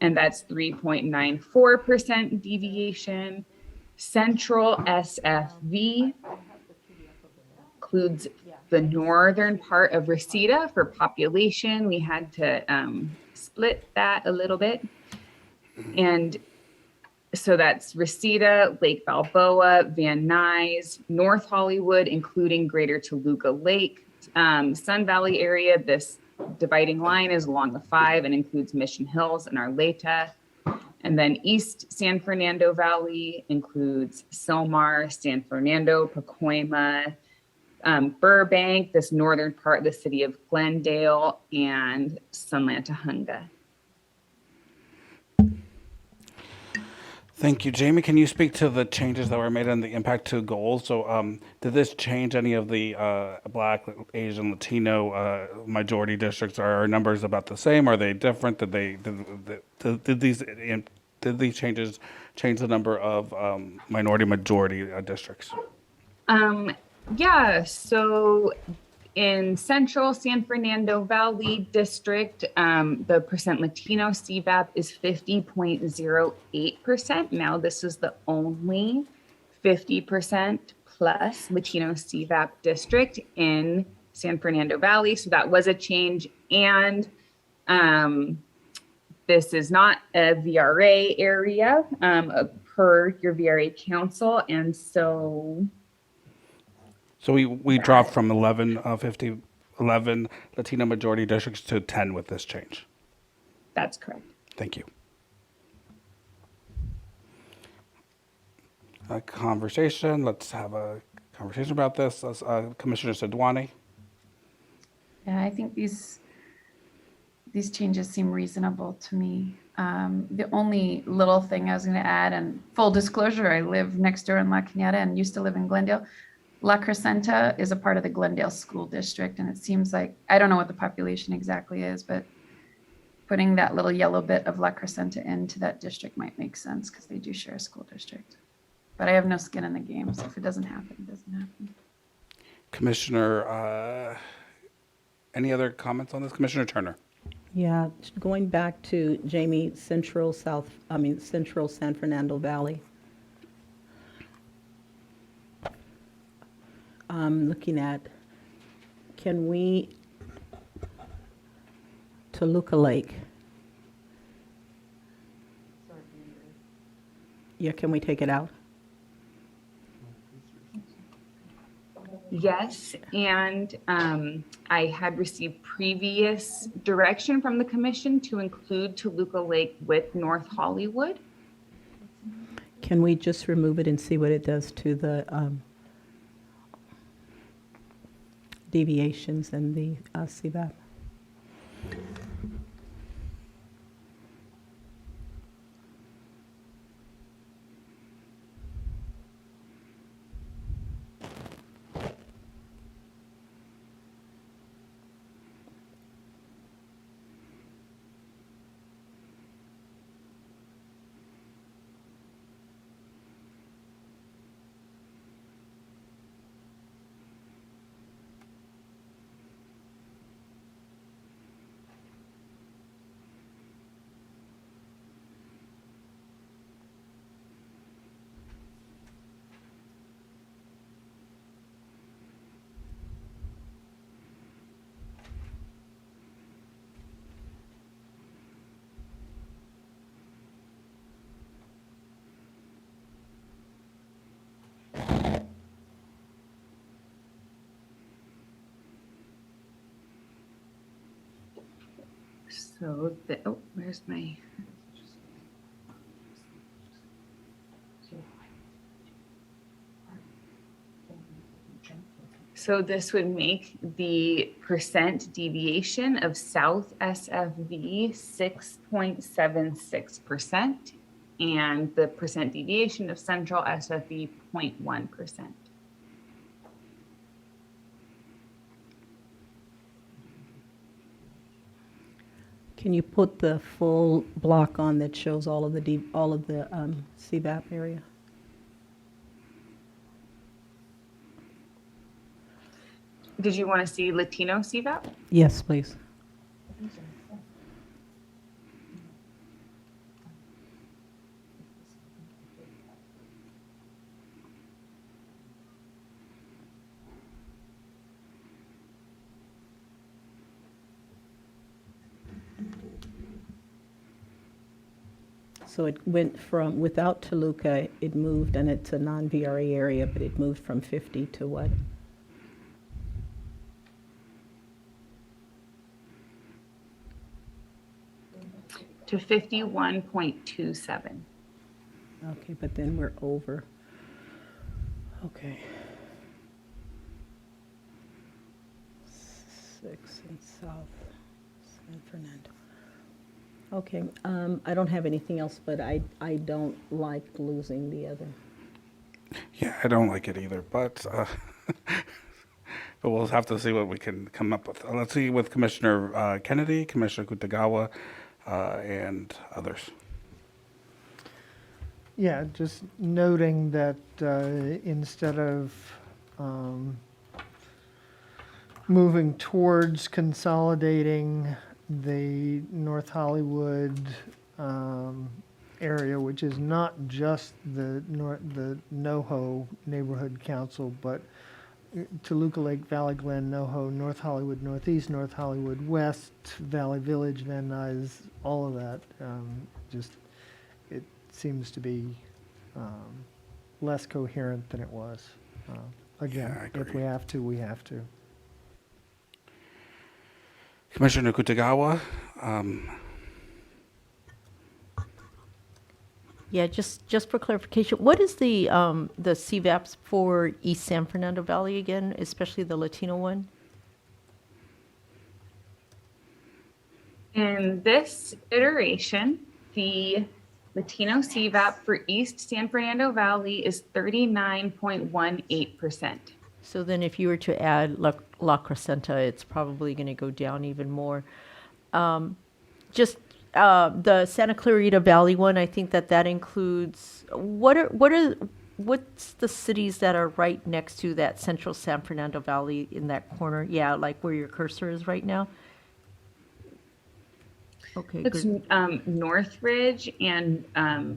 And that's 3.94% deviation. Central SFV includes the northern part of Reseda. For population, we had to split that a little bit. And so that's Reseda, Lake Balboa, Van Nuys, North Hollywood, including Greater Toluca Lake, Sun Valley area. This dividing line is along the 5 and includes Mission Hills and Arleta. And then East San Fernando Valley includes Silmar, San Fernando, Pacoima, Burbank, this northern part of the city of Glendale, and Sunlantahunga. Thank you, Jamie. Can you speak to the changes that were made and the impact to goals? So, did this change any of the Black, Asian, Latino majority districts? Are our numbers about the same? Are they different? Did these changes change the number of minority majority districts? Yeah, so in Central San Fernando Valley District, the percent Latino CVAP is 50.08%. Now, this is the only 50% plus Latino CVAP district in San Fernando Valley. So that was a change. And this is not a VRA area per your VRA council. And so we dropped from 11 Latino majority districts to 10 with this change. That's correct. Thank you. A conversation. Let's have a conversation about this. Commissioner Sidwani. Yeah, I think these changes seem reasonable to me. The only little thing I was going to add, and full disclosure, I live next door in La Cañada and used to live in Glendale. La Crescenta is a part of the Glendale School District, and it seems like, I don't know what the population exactly is, but putting that little yellow bit of La Crescenta into that district might make sense because they do share a school district. But I have no skin in the game, so if it doesn't happen, it doesn't happen. Commissioner, any other comments on this? Commissioner Turner. Yeah, going back to Jamie, Central San Fernando Valley. I'm looking at, can we, Toluca Lake? Yeah, can we take it out? Yes, and I had received previous direction from the commission to include Toluca Lake with North Hollywood. Can we just remove it and see what it does to the deviations and the CVAP? So, where's my? So this would make the percent deviation of South SFV 6.76% and the percent deviation of Central SFV 0.1%. Can you put the full block on that shows all of the CVAP area? Did you want to see Latino CVAP? Yes, please. So it went from, without Toluca, it moved, and it's a non-VRA area, but it moved from 50 to what? To 51.27. Okay, but then we're over. Okay. 6 in South San Fernando. Okay, I don't have anything else, but I don't like losing the other. Yeah, I don't like it either, but but we'll have to see what we can come up with. Let's see with Commissioner Kennedy, Commissioner Kutagawa, and others. Yeah, just noting that instead of moving towards consolidating the North Hollywood area, which is not just the NoHo Neighborhood Council, but Toluca Lake, Valley Glen, NoHo, North Hollywood Northeast, North Hollywood West, Valley Village, Van Nuys, all of that. Just it seems to be less coherent than it was. Again, Yeah, if we have to, we have to. Commissioner Kutagawa. Yeah, just for clarification, what is the CVAPs for East San Fernando Valley again, especially the Latino one? In this iteration, the Latino CVAP for East San Fernando Valley is 39.18%. So then if you were to add La Crescenta, it's probably going to go down even more. The Santa Clarita Valley one, I think that includes, what's the cities that are right next to that central San Fernando Valley in that corner? Yeah, like where your cursor is right now? Okay, It's good. Northridge and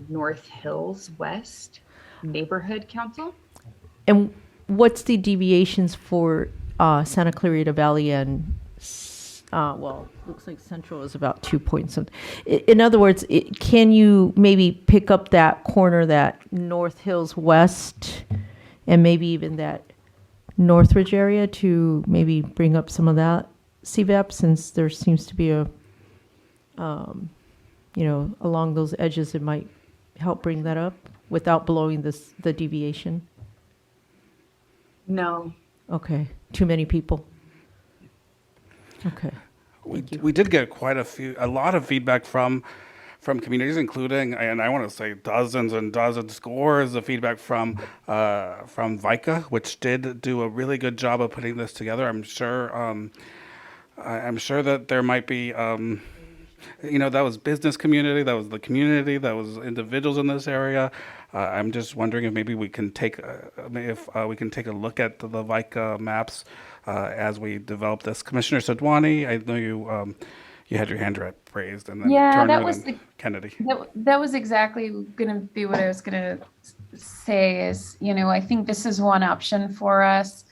North Hills West Neighborhood Council. And what's the deviations for Santa Clarita Valley and well, looks like Central is about 2 points. In other words, can you maybe pick up that corner, that North Hills West, and maybe even that Northridge area to maybe bring up some of that CVAP, since there seems to be a, along those edges, it might help bring that up without blowing the deviation? No. Okay, too many people. Okay. We did get a lot of feedback from communities, including, and I want to say dozens and dozens, scores of feedback from VICA, which did do a really good job of putting this together. I'm sure that there might be, that was business community, that was the community, that was individuals in this area. I'm just wondering if maybe we can take a look at the VICA maps as we develop this. Commissioner Sadwani, I know you had your hand raised, and then Turner and Kennedy. That was exactly going to be what I was going to say. Is I think this is one option for us.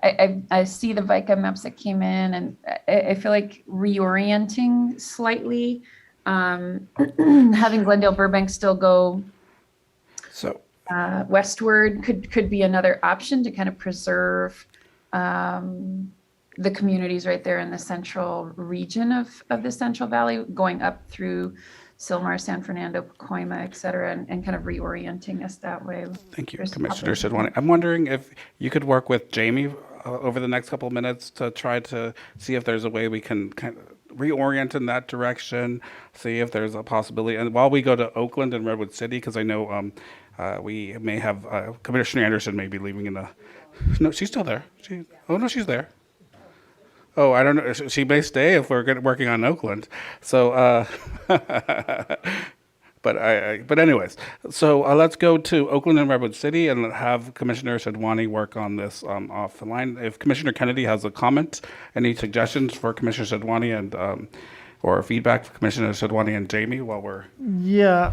I see the VICA maps that came in, and I feel like reorienting slightly, having Glendale Burbank still go westward could be another option to kind of preserve the communities right there in the central region of the Central Valley, going up through Sylmar, San Fernando, Pacoima, et cetera, and kind of reorienting us that way. Thank you, Commissioner Sidwani. I'm wondering if you could work with Jamie over the next couple of minutes to try to see if there's a way we can kind of reorient in that direction, see if there's a possibility. And while we go to Oakland and Redwood City, because I know we may have Commissioner Anderson may be leaving in no, she's still there. No, she's there. Oh, I don't know. She may stay if we're working on Oakland. So, but anyways, so let's go to Oakland and Redwood City and have Commissioner Sadwani work on this off the line. If Commissioner Kennedy has a comment, any suggestions for Commissioner Sadwani and or feedback for Commissioner Sadwani and Jamie while we're... Yeah,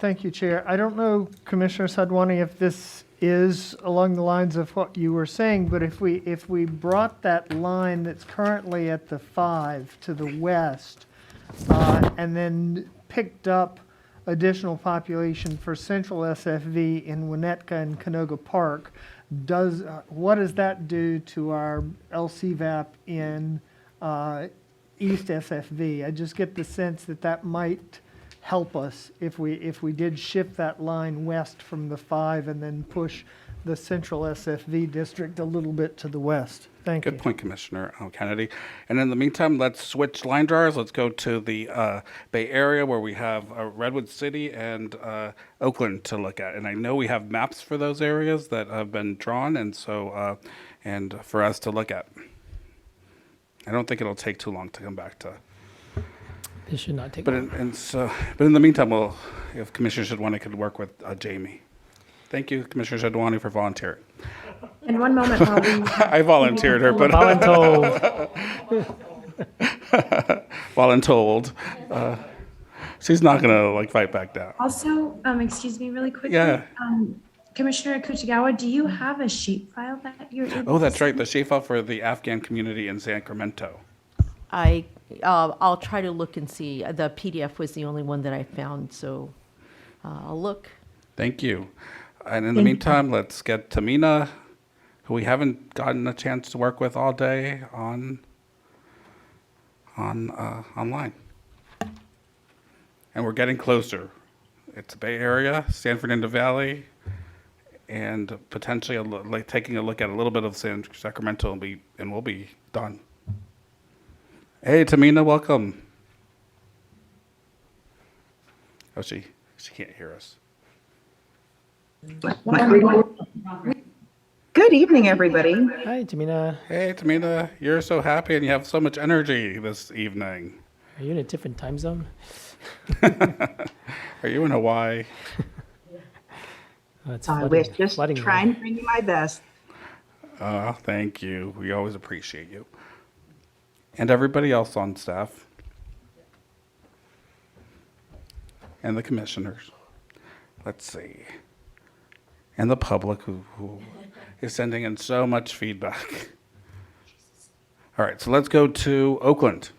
thank you, Chair. I don't know, Commissioner Sadwani, if this is along the lines of what you were saying, but if we brought that line that's currently at the 5 to the west, and then picked up additional population for central SFV in Winnetka and Canoga Park, what does that do to our LCVAP in East SFV? I just get the sense that might help us if we did shift that line west from the 5 and then push the central SFV district a little bit to the west. Thank you. Good point, Commissioner Kennedy. And in the meantime, let's switch line drawers. Let's go to the Bay Area where we have Redwood City and Oakland to look at. And I know we have maps for those areas that have been drawn, and so and for us to look at. I don't think it'll take too long to come back to. It should not take. But in the meantime, if Commissioner Shadwani could work with Jamie. Thank you, Commissioner Shadwani, for volunteering. And one moment while we... I volunteered her, but voluntold. She's not gonna fight back down. Also, excuse me, really quickly. Yeah. Commissioner Kuchagawa, do you have a sheet file that you're able Oh, that's right. The sheet file for the Afghan community in Sacramento. I'll try to look and see. The PDF was the only one that I found, so I'll look. Thank you. And in the meantime, let's get Tamina, who we haven't gotten a chance to work with all day online. And we're getting closer. It's the Bay Area, San Fernando Valley, and potentially taking a look at a little bit of Sacramento, and we'll be done. Hey, Tamina, welcome. Oh, she can't hear us. Good evening, everybody. Hi, Tamina. Hey, Tamina. You're so happy and you have so much energy this evening. Are you in a different time zone? Are you in Hawaii? I was just trying to bring you my best. Thank you. We always appreciate you. And everybody else on staff. And the commissioners. Let's see. and the public who is sending in so much feedback. All right, so let's go to Oakland.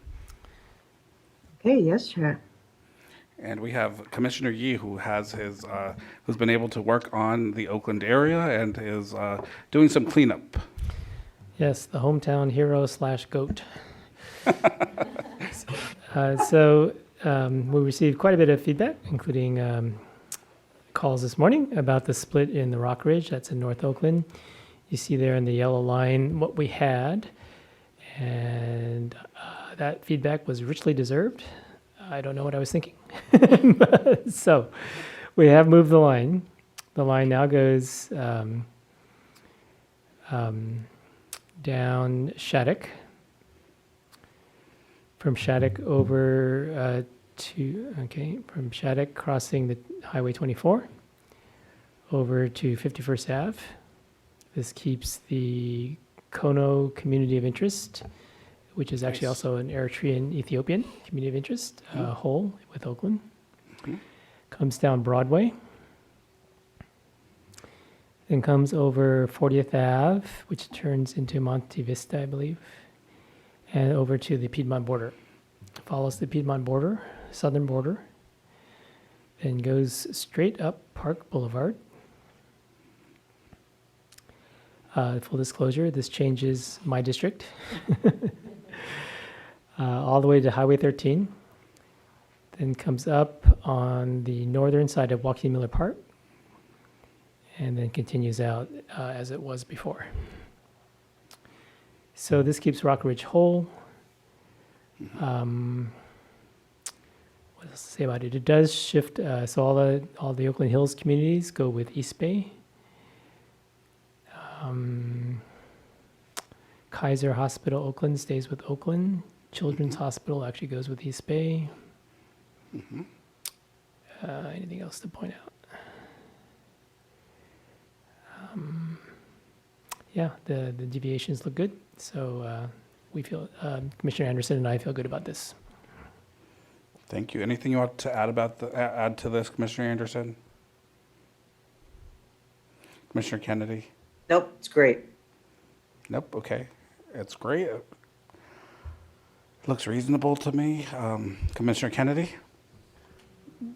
Okay, yes, Chair. And we have Commissioner Yee, who has his, who's been able to work on the Oakland area and is doing some cleanup. Yes, the hometown hero / goat. We received quite a bit of feedback, including calls this morning about the split in the Rock Ridge. That's in North Oakland. You see there in the yellow line what we had, and that feedback was richly deserved. I don't know what I was thinking. So we have moved the line. The line now goes down Shattuck, from Shattuck over from Shattuck crossing the Highway 24 over to 51st Ave. This keeps the Kono Community of Interest, which is actually also an Eritrean Ethiopian community of interest, whole with Oakland. Comes down Broadway. Then comes over 40th Ave, which turns into Monte Vista, I believe, and over to the Piedmont border. Follows the Piedmont border, southern border, then goes straight up Park Boulevard. Full disclosure, this changes my district. All the way to Highway 13, then comes up on the northern side of Joaquin Miller Park, and then continues out as it was before. So this keeps Rock Ridge whole. What else to say about it? It does shift, so all the Oakland Hills communities go with East Bay. Kaiser Hospital Oakland stays with Oakland. Children's Hospital actually goes with East Bay. Anything else to point out? Yeah, the deviations look good. So we feel, Commissioner Anderson and I feel good about this. Thank you. Anything you want to add to this, Commissioner Anderson? Commissioner Kennedy? Nope, it's great. Nope, okay. It's great. Looks reasonable to me. Commissioner Kennedy?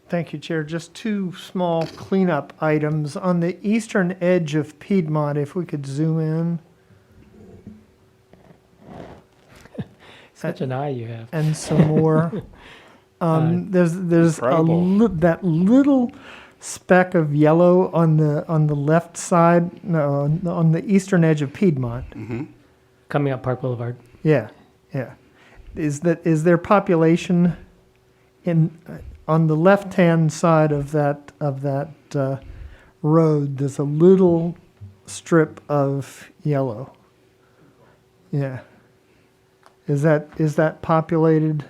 Thank you, Chair. Just two small cleanup items. On the eastern edge of Piedmont, if we could zoom in. Such an eye you have. And some more. There's that little speck of yellow on the left side, no, on the eastern edge of Piedmont. Coming up Park Boulevard. Yeah. Is there population on the left-hand side of that road? There's a little strip of yellow. Yeah. Is that populated?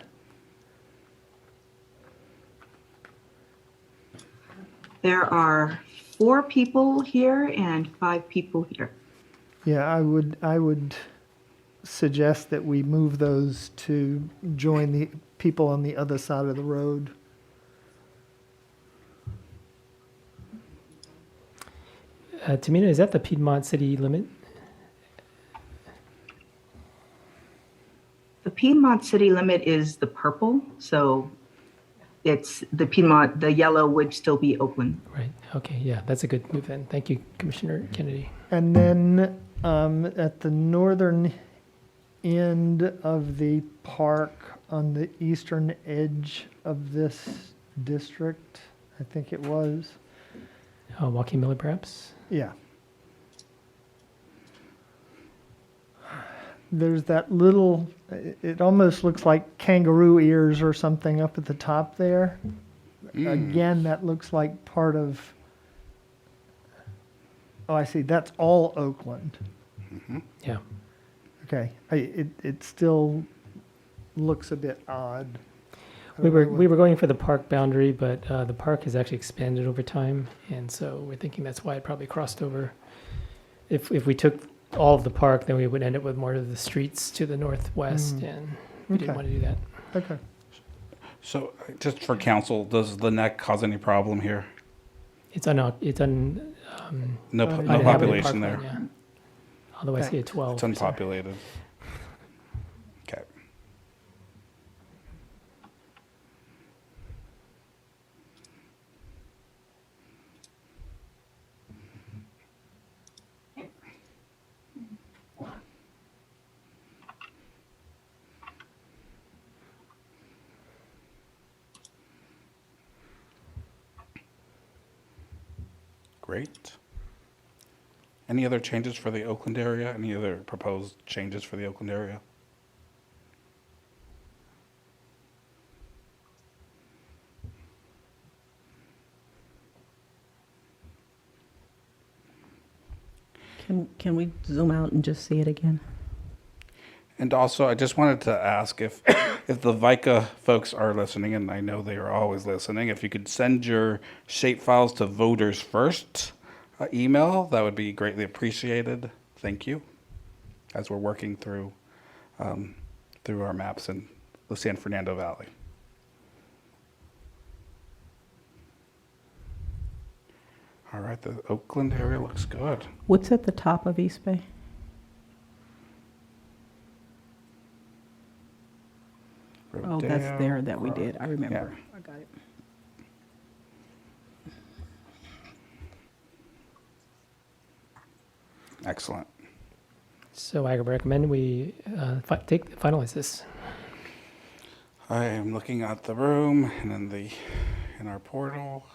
There are 4 people here and 5 people here. Yeah, I would suggest that we move those to join the people on the other side of the road. Tamina, is that the Piedmont city limit? The Piedmont city limit is the purple, so it's the Piedmont, the yellow would still be Oakland. Right, okay, yeah, that's a good move then. Thank you, Commissioner Kennedy. And then at the northern end of the park on the eastern edge of this district, I think it was. Joaquin Miller, perhaps? Yeah. There's that little, it almost looks like kangaroo ears or something up at the top there. Again, that looks like part of, oh, I see, that's all Oakland. Yeah. Okay, it still looks a bit odd. We were going for the park boundary, but the park has actually expanded over time, and so we're thinking that's why it probably crossed over. If we took all of the park, then we would end up with more of the streets to the northwest, and we didn't want to do that. Okay. So, just for council, does the neck cause any problem here? It's No, uninhabited no population parkland, there. yeah. Although I see a 12. It's unpopulated. Okay. Great. Any other changes for the Oakland area? Any other proposed changes for the Oakland area? Can we zoom out and just see it again? And also, I just wanted to ask if the VICA folks are listening, and I know they are always listening, if you could send your shape files to voters first email, that would be greatly appreciated. Thank you. As we're working through our maps in the San Fernando Valley. All right, the Oakland area looks good. What's at the top of East Bay? Oh, that's there that we did. I remember. Yeah. I got it. Excellent. So I recommend we finalize this. I am looking at the room and in our portal.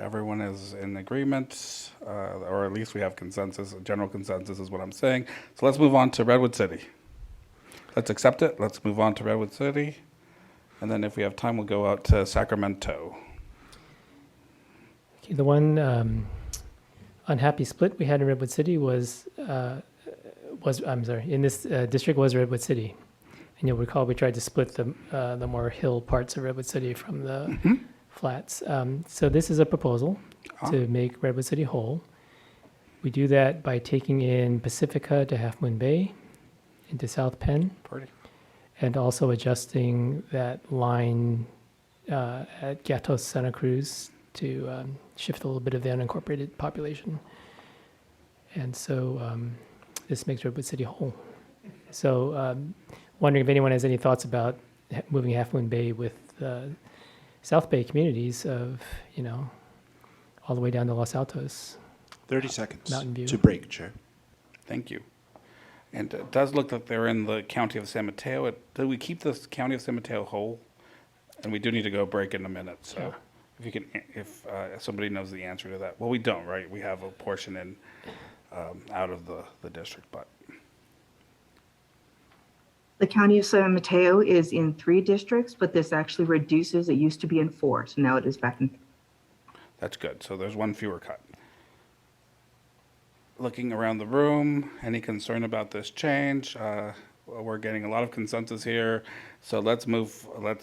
Everyone is in agreement, or at least we have consensus. General consensus is what I'm saying. So let's move on to Redwood City. Let's accept it. Let's move on to Redwood City. And then if we have time, we'll go out to Sacramento. Okay, the one unhappy split we had in Redwood City was in this district was Redwood City. And you'll recall we tried to split the more hill parts of Redwood City from the flats. So this is a proposal to make Redwood City whole. We do that by taking in Pacifica to Half Moon Bay, into South Penn. Pretty. And also adjusting that line at Gatos Santa Cruz to shift a little bit of the unincorporated population. And so this makes Redwood City whole. So wondering if anyone has any thoughts about moving Half Moon Bay with South Bay communities of, all the way down to Los Altos. 30 seconds Mountain View. to break, Chair. Thank you. And it does look like they're in the county of San Mateo. Do we keep the county of San Mateo whole? And we do need to go break in a minute. So if you can, if somebody knows the answer to that. Well, we don't, right? We have a portion in out of the district, but. The county of San Mateo is in 3 districts, but this actually reduces. It used to be in 4, so now it is back in. That's good. So there's one fewer cut. Looking around the room, any concern about this change? We're getting a lot of consensus here. So let's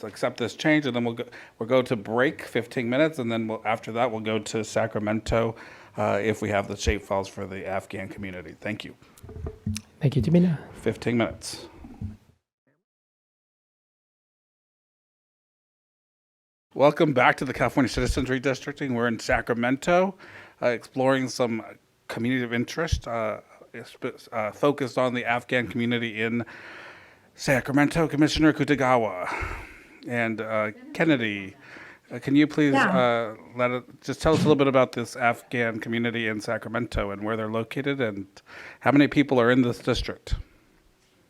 accept this change, and then we'll go to break 15 minutes, and then after that we'll go to Sacramento if we have the shape files for the Afghan community. Thank you. Thank you, Jamina. 15 minutes. Welcome back to the California Citizens Redistricting. We're in Sacramento, exploring some community of interest, focused on the Afghan community in Sacramento. Commissioner Kutagawa and Kennedy, can you please just tell us a little bit about this Afghan community in Sacramento and where they're located and how many people are in this district?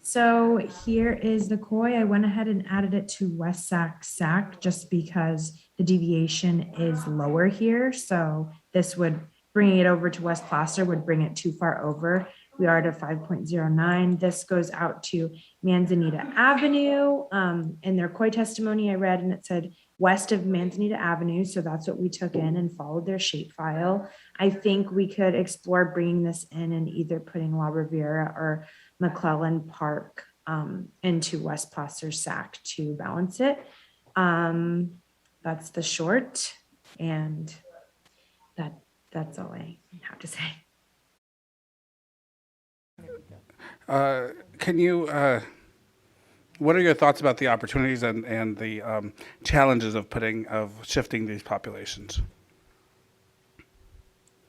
So here is the COI. I went ahead and added it to West Sac just because the deviation is lower here. So this would bringing it over to West Placer would bring it too far over. We are at 5.09. This goes out to Manzanita Avenue. In their COI testimony I read, and it said west of Manzanita Avenue. So that's what we took in and followed their shapefile. I think we could explore bringing this in and either putting La Riviera or McClellan Park into West Placer Sac to balance it. That's the short, and that's all I have to say. Can you, what are your thoughts about the opportunities and the challenges of shifting these populations?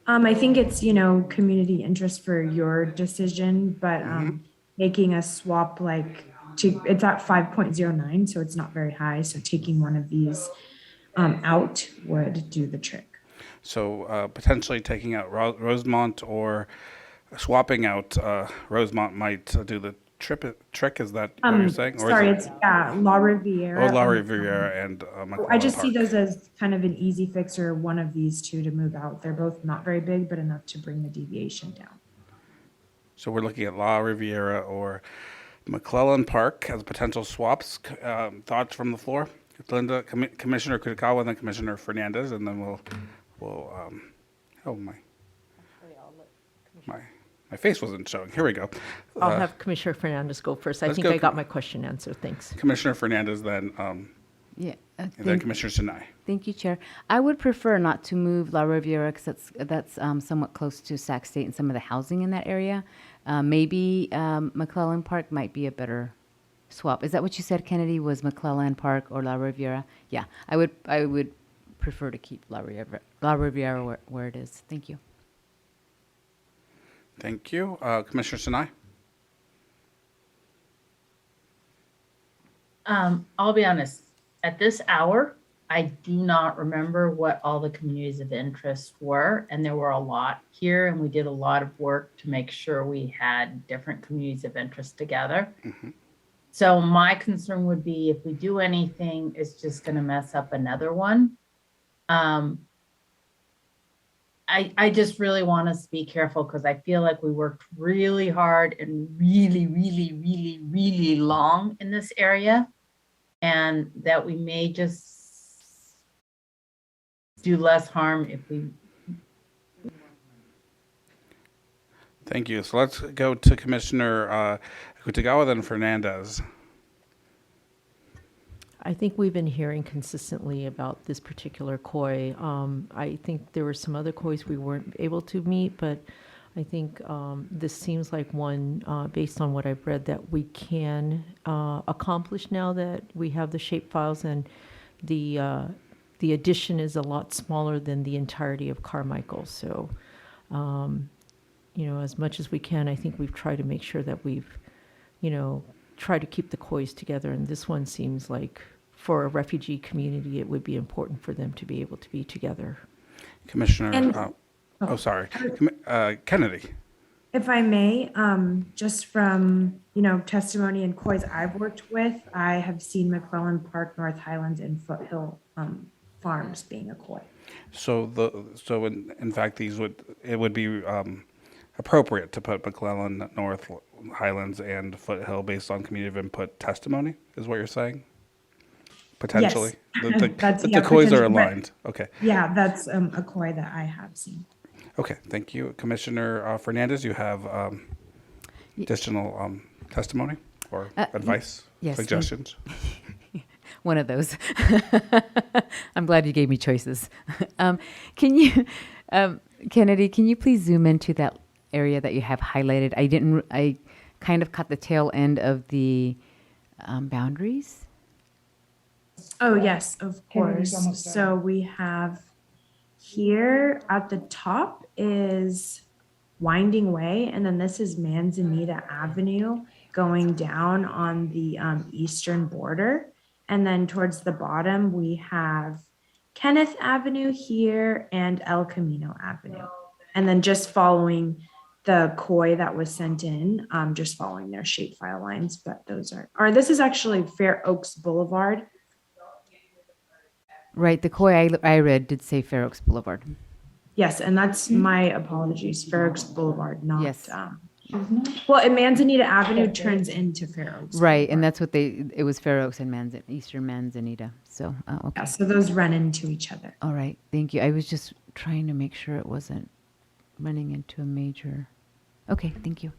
I think it's, community interest for your decision, but making a swap it's at 5.09, so it's not very high. So taking one of these out would do the trick. So potentially taking out Rosemont or swapping out Rosemont might do the trick. Is that what you're saying? Or Sorry, is it's La Riviera. La Riviera and I McClellan just see Park. those as kind of an easy fix or one of these two to move out. They're both not very big, but enough to bring the deviation down. So we're looking at La Riviera or McClellan Park as potential swaps. Thoughts from the floor? Linda, Commissioner Kutakawa, and then Commissioner Fernandez, and then my face wasn't showing. Here we go. I'll have Commissioner Fernandez go first. I let's think go I got my question answered. Thanks. Commissioner Fernandez, then, Yeah. and then Commissioner Sinai. Thank you, Chair. I would prefer not to move La Riviera because that's somewhat close to Sac State and some of the housing in that area. Maybe McClellan Park might be a better swap. Is that what you said, Kennedy? Was McClellan Park or La Riviera? Yeah, I would prefer to keep La Riviera where it is. Thank you. Thank you. Commissioner Sinai? I'll be honest, at this hour, I do not remember what all the communities of interest were, and there were a lot here, and we did a lot of work to make sure we had different communities of interest together. So my concern would be if we do anything, it's just going to mess up another one. I just really want us to be careful because I feel like we worked really hard and really, really, really, really long in this area, and that we may just do less harm if we. Thank you. So let's go to Commissioner Kutagawa, then Fernandez. I think we've been hearing consistently about this particular koi. I think there were some other kois we weren't able to meet, but I think this seems like one, based on what I've read, that we can accomplish now that we have the shape files, and the addition is a lot smaller than the entirety of Carmichael. So, as much as we can, I think we've tried to make sure that we've, tried to keep the kois together. And this one seems like for a refugee community, it would be important for them to be able to be together. Commissioner, sorry. Kennedy. If I may, just from, testimony and kois I've worked with, I have seen McClellan Park, North Highlands, and Foothill Farms being a koi. So in fact, it would be appropriate to put McClellan, North Highlands, and Foothill based on community of input testimony, is what you're saying? Potentially? Yes. The kois are aligned. Okay. Yeah, that's a koi that I have seen. Okay, thank you. Commissioner Fernandez, you have additional testimony or advice, yes, suggestions? One of those. I'm glad you gave me choices. Can you, Kennedy, can you please zoom into that area that you have highlighted? I kind of caught the tail end of the boundaries. Oh, yes, of course. So we have here at the top is Winding Way, and then this is Manzanita Avenue going down on the eastern border. And then towards the bottom, we have Kenneth Avenue here and El Camino Avenue. And then just following the koi that was sent in, just following their shapefile lines, but those this is actually Fair Oaks Boulevard. Right, the koi I read did say Fair Oaks Boulevard. Yes, and that's my apologies, Fair Oaks Boulevard, not. Yes. Well, and Manzanita Avenue turns into Fair Oaks. Right, and that's what it was Fair Oaks and Eastern Manzanita. So, okay. Yeah, so those run into each other. All right, thank you. I was just trying to make sure it wasn't running into a major. Okay, thank you.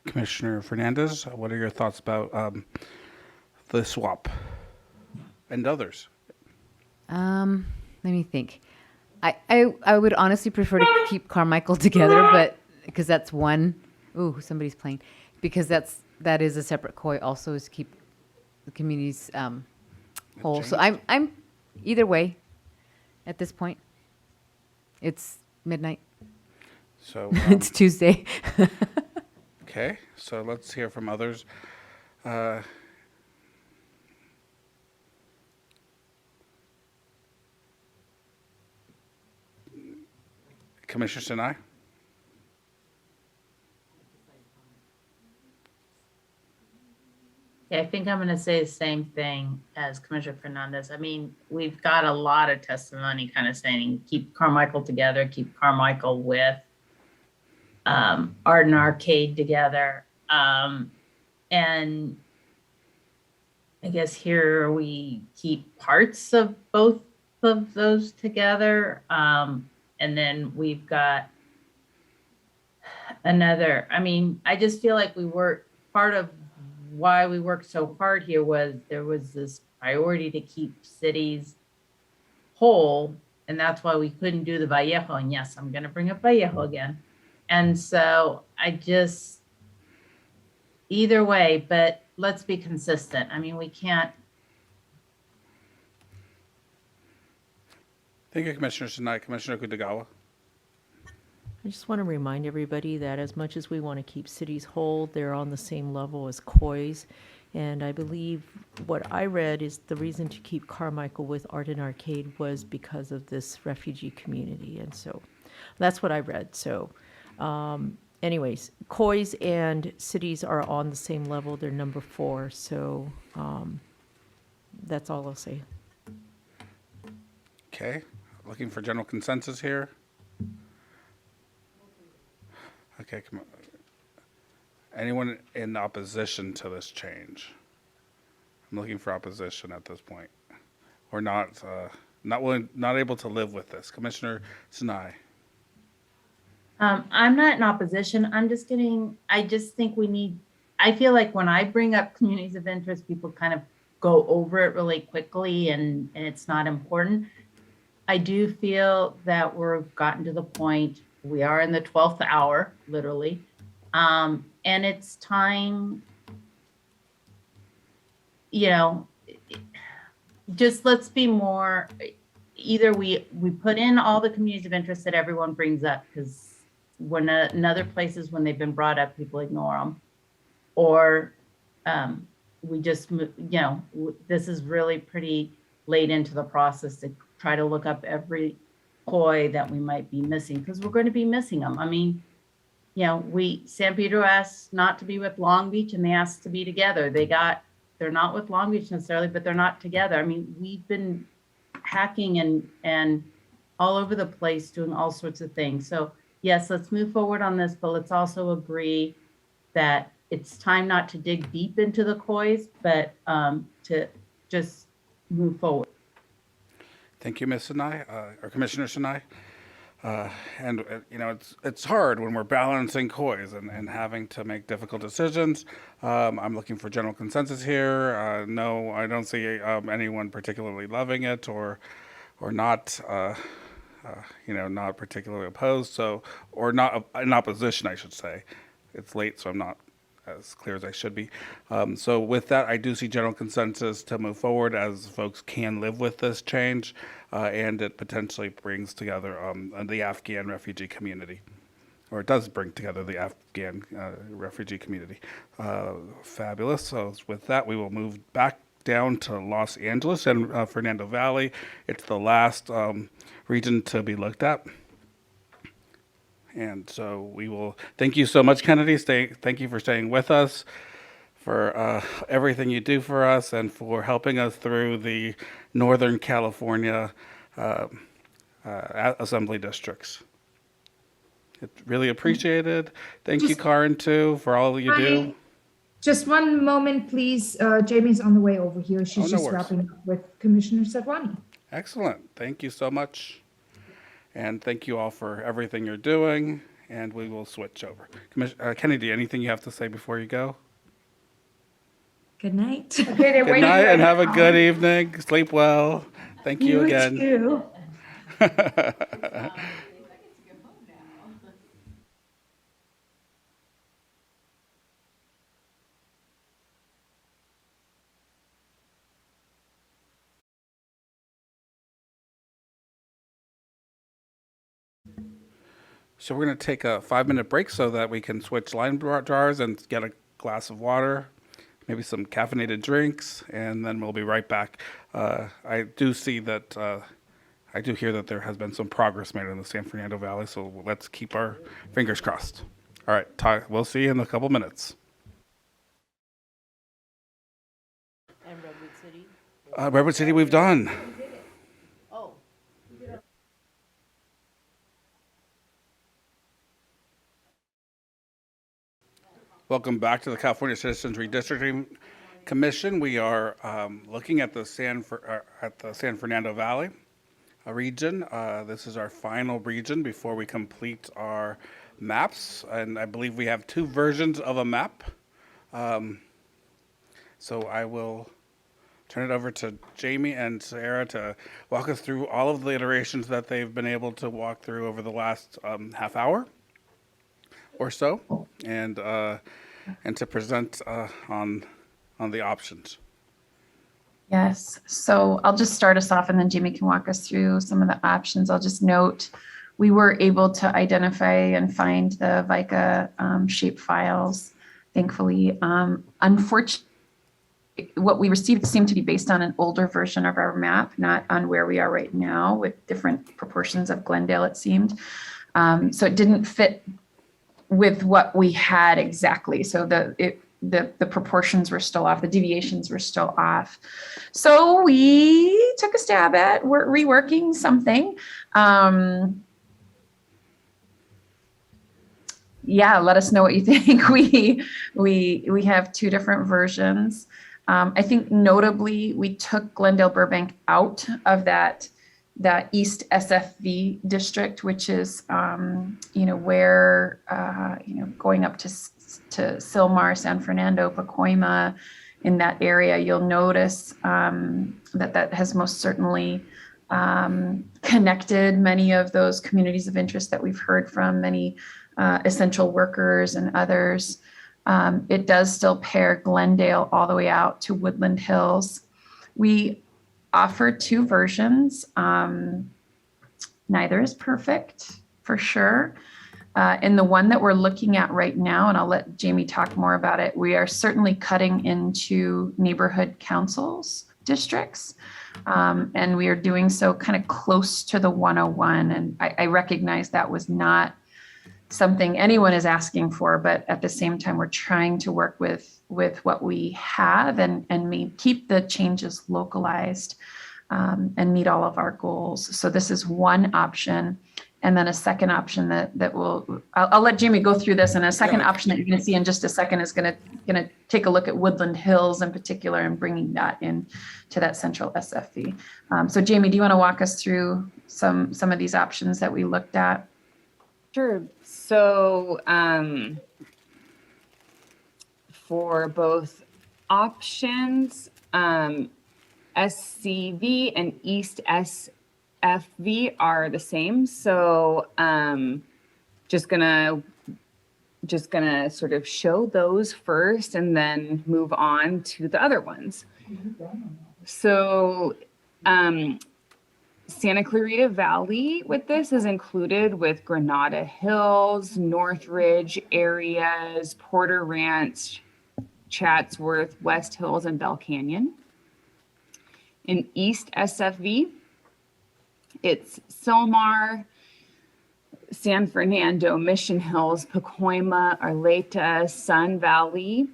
Commissioner Fernandez, what are your thoughts about the swap and others? Let me think. I would honestly prefer to keep Carmichael together, but because that's one. Ooh, somebody's playing. Because that is a separate koi. Also, is keep the communities whole. So I'm either way. At this point, it's midnight. So, It's Tuesday. okay, so let's hear from others. Commissioner Sinai? Yeah, I think I'm going to say the same thing as Commissioner Fernandez. I mean, we've got a lot of testimony kind of saying keep Carmichael together, keep Carmichael with Art and Arcade together. And I guess here we keep parts of both of those together. And then we've got another, I mean, I just feel like we work, part of why we worked so hard here was there was this priority to keep cities whole. And that's why we couldn't do the Vallejo. And yes, I'm going to bring up Vallejo again. And so I just, either way, but let's be consistent. I mean, we can't. Thank you, Commissioner Sinai. Commissioner Kutagawa? I just want to remind everybody that as much as we want to keep cities whole, they're on the same level as COIs. And I believe what I read is the reason to keep Carmichael with Art and Arcade was because of this refugee community. And so that's what I read. So anyways, COIs and cities are on the same level. They're number 4. So that's all I'll say. Okay, looking for general consensus here. Okay, come on. Anyone in opposition to this change? I'm looking for opposition at this point. Or not willing, not able to live with this. Commissioner Sinai? I'm not in opposition. I just think we need, I feel like when I bring up communities of interest, people kind of go over it really quickly and it's not important. I do feel that we've gotten to the point, we are in the 12th hour, literally. And it's time, just let's be more, either we put in all the communities of interest that everyone brings up, because when in other places, when they've been brought up, people ignore them. Or we just, this is really pretty late into the process to try to look up every COI that we might be missing, because we're going to be missing them. I mean, San Pedro asked not to be with Long Beach and they asked to be together. They're not with Long Beach necessarily, but they're not together. I mean, we've been hacking and all over the place doing all sorts of things. So yes, let's move forward on this, but let's also agree that it's time not to dig deep into the COIs, but to just move forward. Thank you, Ms. Sinai, or Commissioner Sinai. It's hard when we're balancing COIs and having to make difficult decisions. I'm looking for general consensus here. No, I don't see anyone particularly loving it or not, not particularly opposed. So, or not in opposition, I should say. It's late, so I'm not as clear as I should be. So with that, I do see general consensus to move forward as folks can live with this change, and it potentially brings together the Afghan refugee community, or it does bring together the Afghan refugee community. Fabulous. So with that, we will move back down to Los Angeles and Fernando Valley. It's the last region to be looked at. And so we will thank you so much, Kennedy. Thank you for staying with us, for everything you do for us, and for helping us through the Northern California assembly districts. It's really appreciated. Thank you, Karin, too, for all you do. Just one moment, please. Jamie's on the way over here. She's no just worries. wrapping up with Commissioner Sadwani. Excellent. Thank you so much. And thank you all for everything you're doing. And we will switch over. Kennedy, anything you have to say before you go? Good night. Good night and have a good evening. Sleep well. Thank you again. Too. So we're going to take a 5-minute break so that we can switch line jars and get a glass of water, maybe some caffeinated drinks, and then we'll be right back. I do see that, I do hear that there has been some progress made in the San Fernando Valley, so let's keep our fingers crossed. All right, we'll see you in a couple minutes. And Redwood City? Redwood City, we've done. Oh. Welcome back to the California Citizens Redistricting Commission. We are looking at the San Fernando Valley region. This is our final region before we complete our maps, and I believe we have 2 versions of a map. So I will turn it over to Jamie and Sarah to walk us through all of the iterations that they've been able to walk through over the last half hour or so, and to present on the options. Yes, so I'll just start us off and then Jamie can walk us through some of the options. I'll just note we were able to identify and find the VICA shape files, thankfully. Unfortunately, what we received seemed to be based on an older version of our map, not on where we are right now with different proportions of Glendale, it seemed. So it didn't fit with what we had exactly. So the proportions were still off, the deviations were still off. So we took a stab at reworking something. Yeah, let us know what you think. We have 2 different versions. I think notably we took Glendale Burbank out of that East SFV district, which is where going up to Sylmar, San Fernando, Pacoima, in that area, you'll notice that has most certainly connected many of those communities of interest that we've heard from, many essential workers and others. It does still pair Glendale all the way out to Woodland Hills. We offer 2 versions. Neither is perfect, for sure. In the one that we're looking at right now, and I'll let Jamie talk more about it, we are certainly cutting into neighborhood councils districts. And we are doing so kind of close to the 101. And I recognize that was not something anyone is asking for, but at the same time, we're trying to work with what we have and keep the changes localized and meet all of our goals. So this is one option. And then a second option that will, I'll let Jamie go through this. And a second option that you're going to see in just a second is going to take a look at Woodland Hills in particular and bringing that in to that central SFV. So Jamie, do you want to walk us through some of these options that we looked at? Sure. So for both options, SCV and East SFV are the same. So just gonna sort of show those first and then move on to the other ones. So Santa Clarita Valley with this is included with Granada Hills, Northridge areas, Porter Ranch, Chatsworth, West Hills, and Bell Canyon. In East SFV, it's Sylmar, San Fernando, Mission Hills, Pacoima, Arleta, Sun Valley,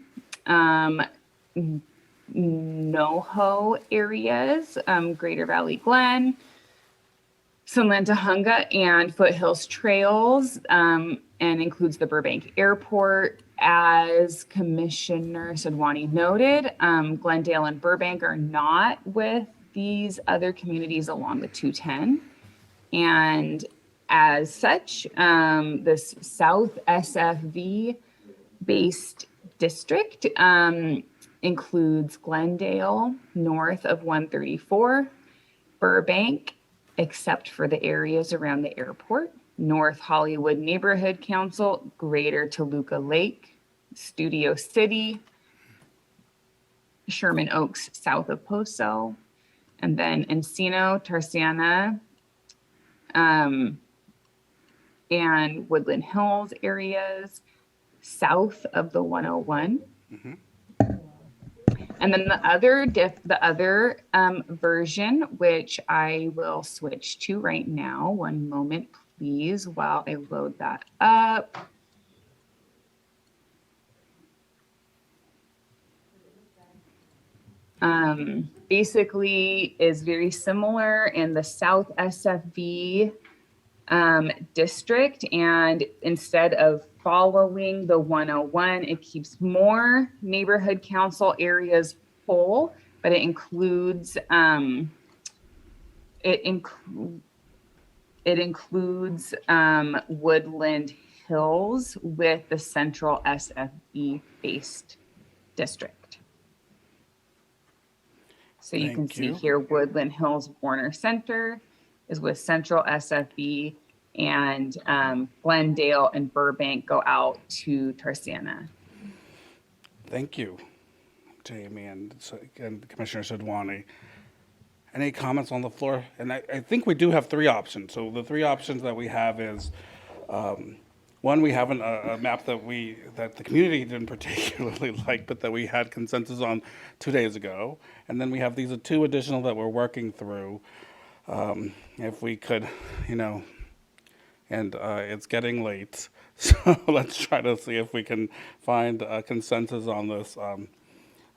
NoHo areas, Greater Valley Glen, Sonlantahunga, and Foothills Trails, and includes the Burbank Airport. As Commissioner Sadwani noted, Glendale and Burbank are not with these other communities along the 210. And as such, this South SFV based district includes Glendale north of 134, Burbank, except for the areas around the airport, North Hollywood Neighborhood Council, Greater Toluca Lake, Studio City, Sherman Oaks south of Poso, and then Encino, Tarsiana, and Woodland Hills areas south of the 101. Mhm. And then the other version, which I will switch to right now. One moment, please, while I load that up. Basically is very similar in the South SFV district, and instead of following the 101, it keeps more neighborhood council areas whole, but it includes Woodland Hills with the central SFV based district. So you can Thank see you. here, Woodland Hills Warner Center is with central SFB, and Glendale and Burbank go out to Tarzana. Thank you, Jamie and Commissioner Sidwani. Any comments on the floor? And I think we do have three options. So the three options that we have is, one, we have a map that the community didn't particularly like, but that we had consensus on 2 days ago. And then we have these two additional that we're working through. If we could, and it's getting late, so let's try to see if we can find a consensus on this.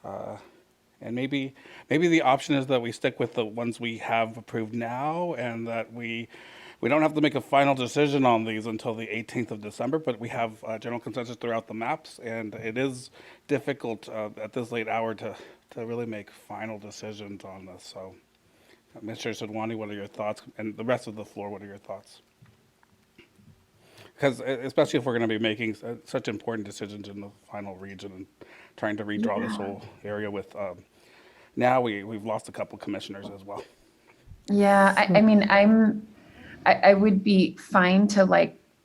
And maybe the option is that we stick with the ones we have approved now, and that we don't have to make a final decision on these until the 18th of December, but we have general consensus throughout the maps, and it is difficult at this late hour to really make final decisions on this. So, Mr. Sidwani, what are your thoughts? And the rest of the floor, what are your thoughts? Because especially if we're going to be making such important decisions in the final region and trying to redraw this whole area with, now we've lost a couple commissioners as well. Yeah, I mean, I would be fine to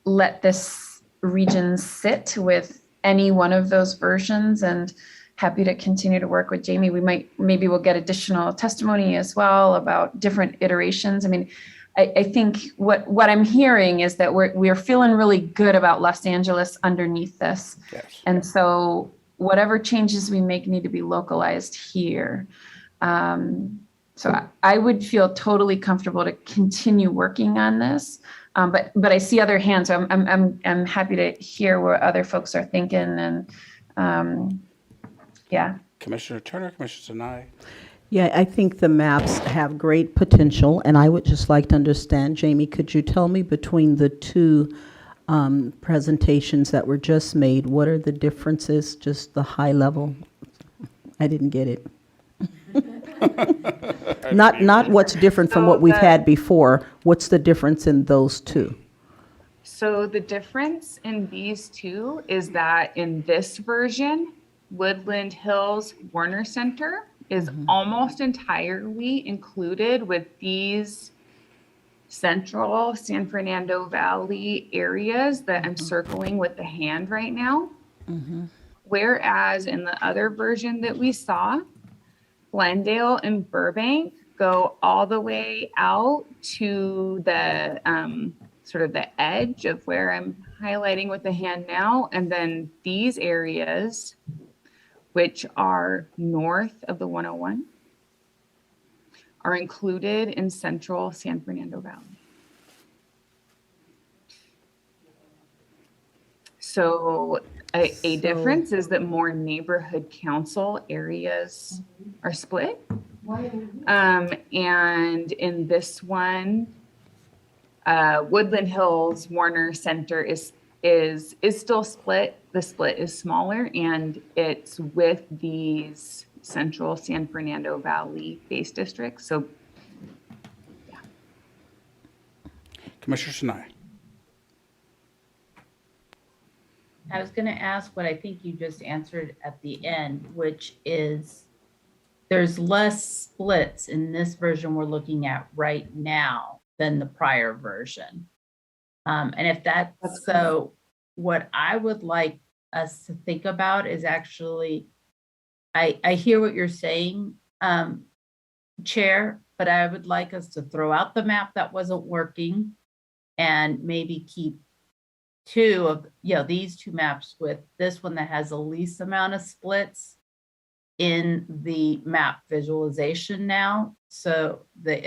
let this region sit with any one of those versions, and happy to continue to work with Jamie. Maybe we'll get additional testimony as well about different iterations. I mean, I think what I'm hearing is that we're feeling really good about Los Angeles underneath this. Yes. And so whatever changes we make need to be localized here. So I would feel totally comfortable to continue working on this. But I see other hands, so I'm happy to hear what other folks are thinking, and yeah. Commissioner Turner, Commissioner Sinai. Yeah, I think the maps have great potential, and I would just like to understand, Jamie, could you tell me between the two presentations that were just made, what are the differences, just the high level? I didn't get it. Not what's different from what we've had before. What's the difference in those two? So the difference in these two is that in this version, Woodland Hills Warner Center is almost entirely included with these central San Fernando Valley areas that I'm circling with the hand right now. Whereas in the other version that we saw, Glendale and Burbank go all the way out to the sort of the edge of where I'm highlighting with the hand now. And then these areas, which are north of the 101, are included in central San Fernando Valley. So a difference is that more neighborhood council areas are split. And in this one, Woodland Hills Warner Center is still split. The split is smaller, and it's with these central San Fernando Valley based districts. So, yeah. Commissioner Sinai. I was going to ask what I think you just answered at the end, which is there's less splits in this version we're looking at right now than the prior version. And if that's so, what I would like us to think about is actually, I hear what you're saying, Chair, but I would like us to throw out the map that wasn't working and maybe keep two of, these two maps with this one that has the least amount of splits in the map visualization now. So the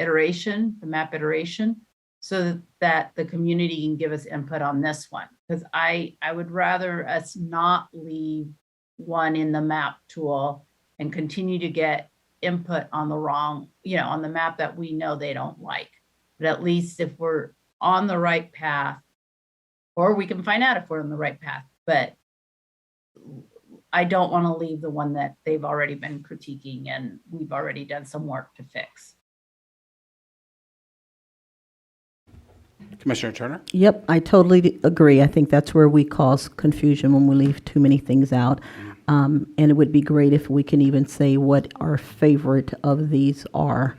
map iteration, so that the community can give us input on this one. Because I would rather us not leave one in the map tool and continue to get input on the wrong, on the map that we know they don't like. But at least if we're on the right path, or we can find out if we're on the right path, but I don't want to leave the one that they've already been critiquing and we've already done some work to fix. Commissioner Turner? Yep, I totally agree. I think that's where we cause confusion when we leave too many things out. And it would be great if we can even say what our favorite of these are,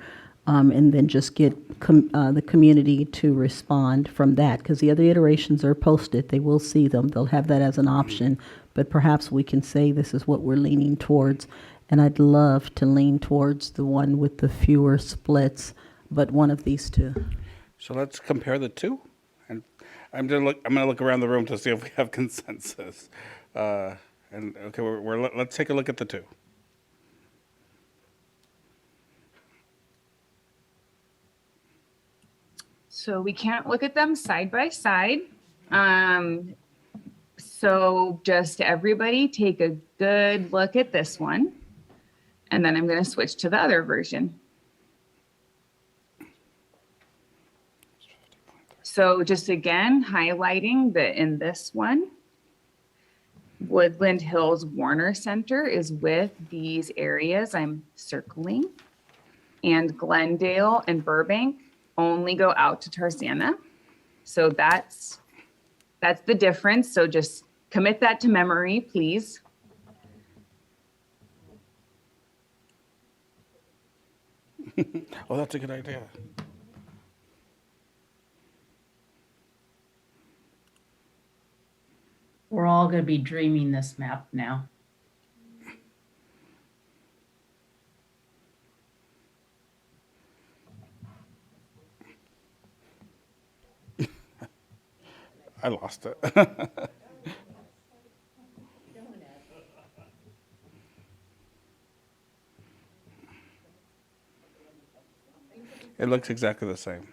and then just get the community to respond from that, because the other iterations are posted. They will see them. They'll have that as an option, but perhaps we can say this is what we're leaning towards. And I'd love to lean towards the one with the fewer splits, but one of these two. So let's compare the two, and I'm gonna look around the room to see if we have consensus. And okay, let's take a look at the two. So we can't look at them side by side. So just everybody take a good look at this one. And then I'm going to switch to the other version. So just again, highlighting that in this one, Woodland Hills Warner Center is with these areas I'm circling. And Glendale and Burbank only go out to Tarzana. So that's the difference. So just commit that to memory, please. Oh, that's a good idea. We're all going to be dreaming this map now. I lost it. It looks exactly the same.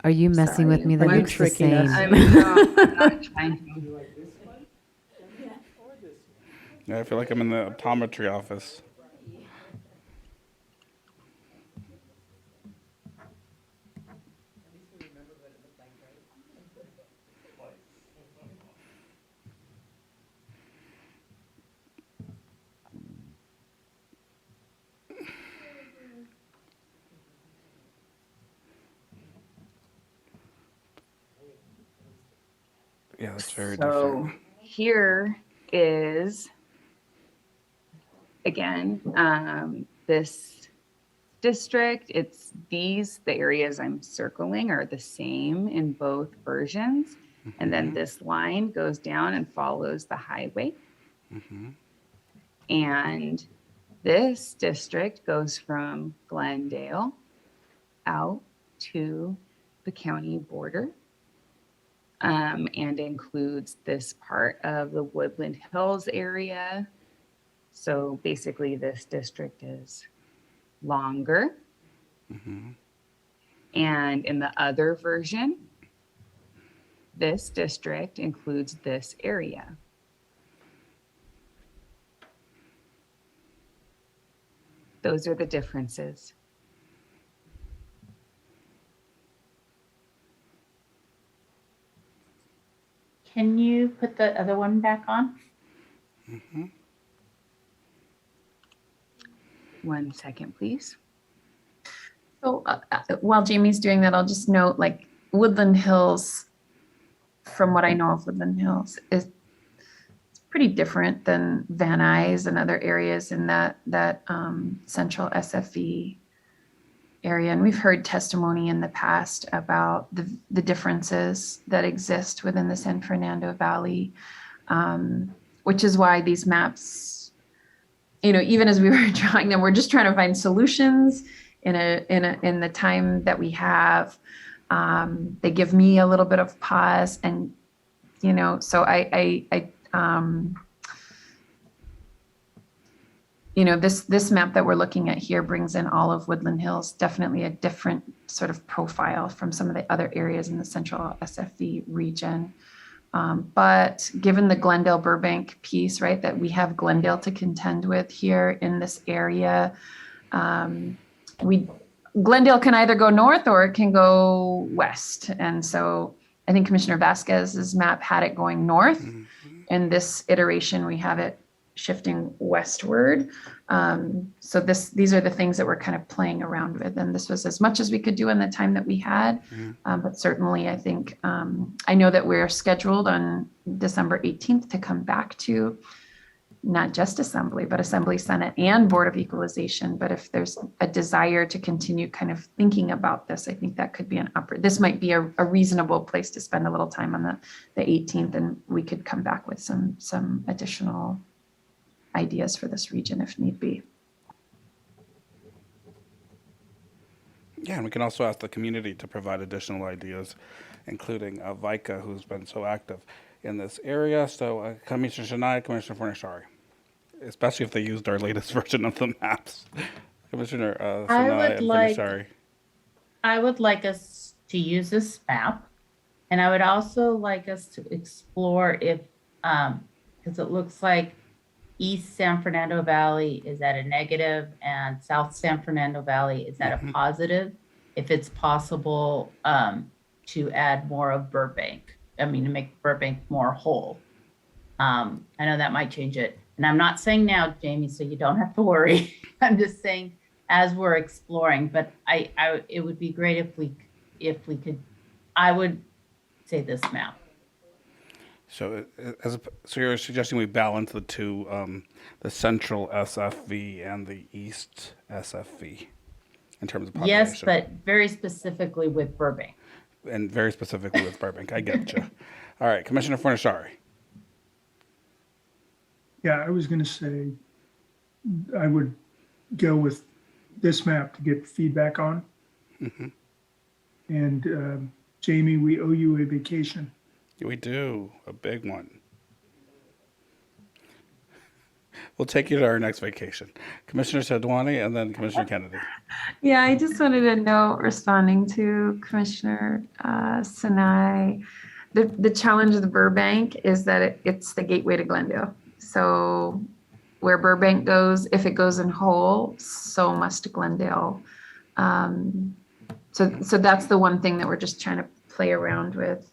Are you messing with me? That Are you looks the tricking same. us? I'm not trying to. Yeah, I feel like I'm in the optometry office. Yeah, that's very different. Here is, again, this district. It's the areas I'm circling are the same in both versions. And then this line goes down and follows the highway. And this district goes from Glendale out to the county border. And includes this part of the Woodland Hills area. So basically this district is longer. And in the other version, this district includes this area. Those are the differences. Can you put the other one back on? 1 second, please. So while Jamie's doing that, I'll just note, like, Woodland Hills, from what I know of Woodland Hills, is pretty different than Van Nuys and other areas in that central SFE area. And we've heard testimony in the past about the differences that exist within the San Fernando Valley, which is why these maps, even as we were drawing them, we're just trying to find solutions in the time that we have. They give me a little bit of pause, and, you know, so you know, this map that we're looking at here brings in all of Woodland Hills, definitely a different sort of profile from some of the other areas in the central SFV region. But given the Glendale Burbank piece, right, that we have Glendale to contend with here in this area, Glendale can either go north or it can go west. And so I think Commissioner Vasquez's map had it going north. In this iteration, we have it shifting westward. So these are the things that we're kind of playing around with. And this was as much as we could do in the time that we had. But certainly, I think, I know that we're scheduled on December 18th to come back to not just Assembly, but Assembly, Senate, and Board of Equalization. But if there's a desire to continue kind of thinking about this, I think that could be this might be a reasonable place to spend a little time on the 18th, and we could come back with some additional ideas for this region if need be. Yeah, and we can also ask the community to provide additional ideas, including VICA, who's been so active in this area. So Commissioner Shania, Commissioner Fornashari, especially if they used our latest version of the maps. Commissioner Shania and Fornashari. I would like us to use this map, and I would also like us to explore if, because it looks like East San Fernando Valley is at a negative and South San Fernando Valley is at a positive. If it's possible to add more of Burbank, to make Burbank more whole. I know that might change it. And I'm not saying now, Jamie, so you don't have to worry. I'm just saying as we're exploring, but it would be great if we could, I would say this map. So, so you're suggesting we balance the two, the central SFV and the east SFV in terms of population? Yes, but very specifically with Burbank. And very specifically with Burbank. I get you. All right, Commissioner Fornashari. Yeah, I was going to say I would go with this map to get feedback on. And Jamie, we owe you a vacation. We do, a big one. We'll take you to our next vacation. Commissioner Sadwani and then Commissioner Kennedy. Yeah, I just wanted to note, responding to Commissioner Sinai, the challenge of the Burbank is that it's the gateway to Glendale. So where Burbank goes, if it goes in whole, so must Glendale. So that's the one thing that we're just trying to play around with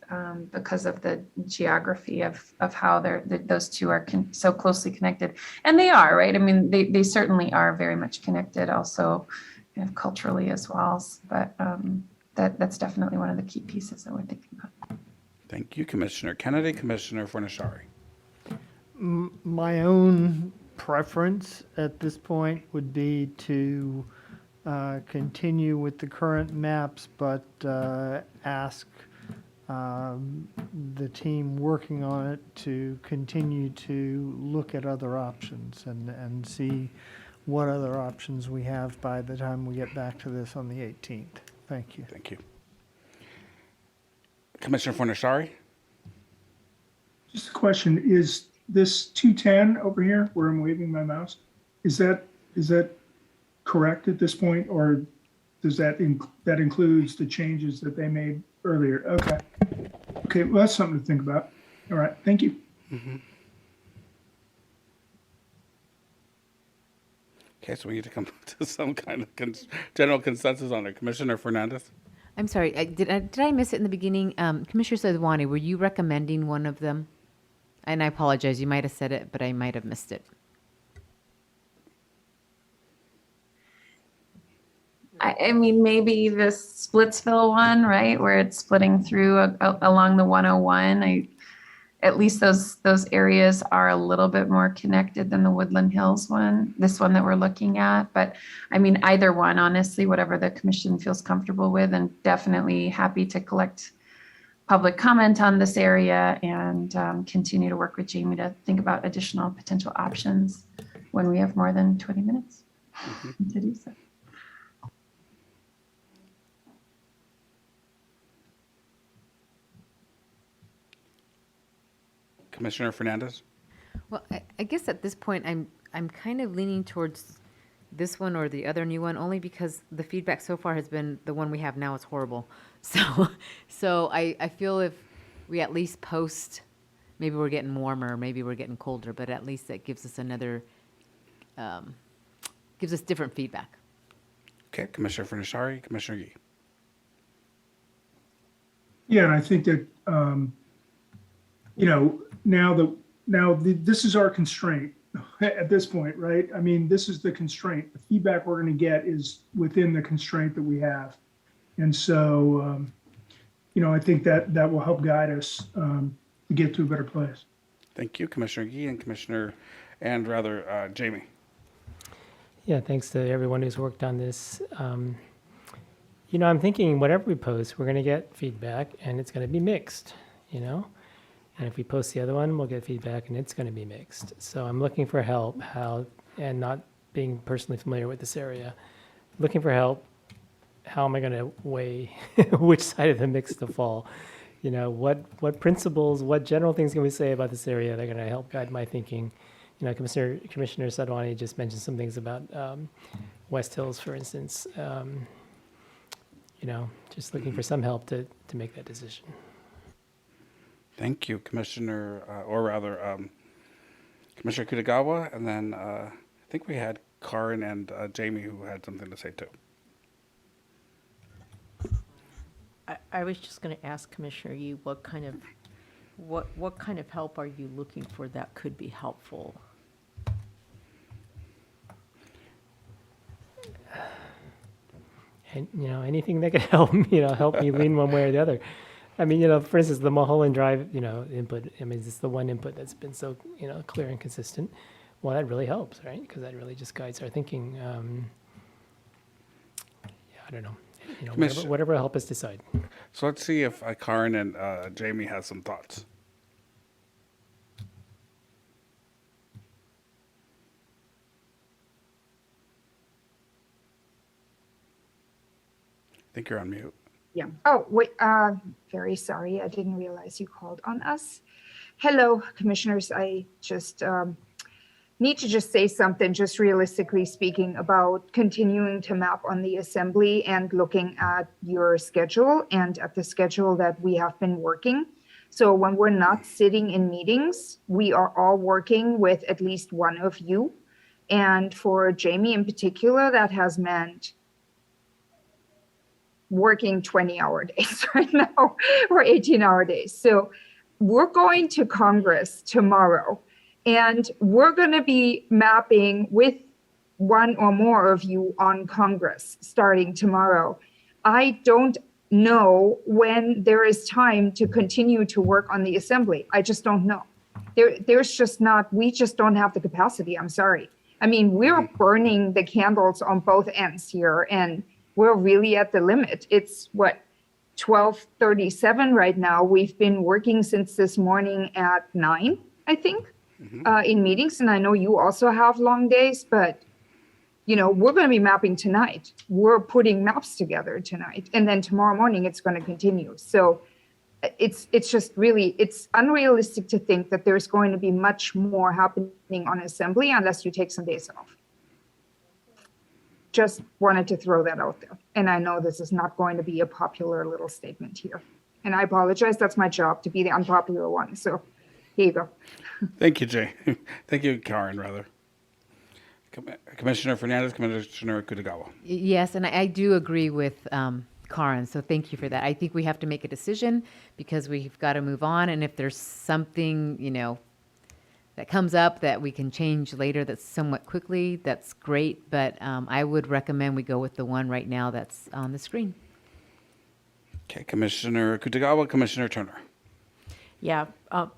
because of the geography of how those two are so closely connected. And they are, right? I mean, they certainly are very much connected also kind of culturally as well. But that's definitely one of the key pieces that we're thinking about. Thank you, Commissioner Kennedy. Commissioner Fornashari. My own preference at this point would be to continue with the current maps, but ask the team working on it to continue to look at other options and see what other options we have by the time we get back to this on the 18th. Thank you. Thank you. Commissioner Fornashari? Just a question, is this 210 over here where I'm waving my mouse, is that correct at this point, or does that includes the changes that they made earlier? Okay, well, that's something to think about. All right, thank you. Okay, so we need to come to some kind of general consensus on it. Commissioner Fernandez? I'm sorry, did I miss it in the beginning? Commissioner Sadwani, were you recommending one of them? And I apologize, you might have said it, but I might have missed it. I mean, maybe this Splitsville one, right, where it's splitting through along the 101. At least those areas are a little bit more connected than the Woodland Hills one, this one that we're looking at. But I mean, either one, honestly, whatever the commission feels comfortable with, and definitely happy to collect public comment on this area and continue to work with Jamie to think about additional potential options when we have more than 20 minutes to do so. Commissioner Fernandez? Well, I guess at this point, I'm kind of leaning towards this one or the other new one, only because the feedback so far has been the one we have now is horrible. So I feel if we at least post, maybe we're getting warmer, maybe we're getting colder, but at least that gives us gives us different feedback. Okay, Commissioner Fernashari, Commissioner Yee. Yeah, and I think that, this is our constraint at this point, right? I mean, this is the constraint. The feedback we're going to get is within the constraint that we have. And so, I think that will help guide us to get to a better place. Thank you, Commissioner Yee and Jamie. Yeah, thanks to everyone who's worked on this. I'm thinking whatever we post, we're going to get feedback and it's going to be mixed, And if we post the other one, we'll get feedback and it's going to be mixed. So I'm looking for help and not being personally familiar with this area, looking for help. How am I going to weigh which side of the mix to fall? What principles, what general things can we say about this area that are going to help guide my thinking? Commissioner Sadwani just mentioned some things about West Hills, for instance. Just looking for some help to make that decision. Thank you, Commissioner Kutagawa, and then I think we had Karin and Jamie who had something to say too. I was just going to ask Commissioner Yee, what kind of help are you looking for that could be helpful? And anything that could help me lean one way or the other. I mean, for instance, the Mulholland Drive, input. I mean, it's the one input that's been so clear and consistent. Well, that really helps, right? Because that really just guides our thinking. I don't know. Whatever will help us decide. So let's see if Karin and Jamie has some thoughts. I think you're on mute. Yeah. Oh, wait, very sorry. I didn't realize you called on us. Hello, commissioners. I just need to just say something, just realistically speaking, about continuing to map on the assembly and looking at your schedule and at the schedule that we have been working. So when we're not sitting in meetings, we are all working with at least one of you. And for Jamie in particular, that has meant working 20-hour days right now or 18-hour days. So we're going to Congress tomorrow and we're going to be mapping with one or more of you on Congress starting tomorrow. I don't know when there is time to continue to work on the assembly. I just don't know. There's just not, we just don't have the capacity. I'm sorry. I mean, we're burning the candles on both ends here and we're really at the limit. It's what, 12:37 right now. We've been working since this morning at 9, I think, in meetings. And I know you also have long days, but we're going to be mapping tonight. We're putting maps together tonight. And then tomorrow morning, it's going to continue. So it's just really, it's unrealistic to think that there's going to be much more happening on assembly unless you take some days off. Just wanted to throw that out there. And I know this is not going to be a popular little statement here. And I apologize. That's my job, to be the unpopular one. So here you go. Thank you, Jay. Thank you, Karin, rather. Commissioner Fernandez, Commissioner Kutagawa. Yes, and I do agree with Karin, so thank you for that. I think we have to make a decision because we've got to move on. And if there's something, that comes up that we can change later that's somewhat quickly, that's great. But I would recommend we go with the one right now that's on the screen. Okay, Commissioner Kutagawa, Commissioner Turner. Yeah.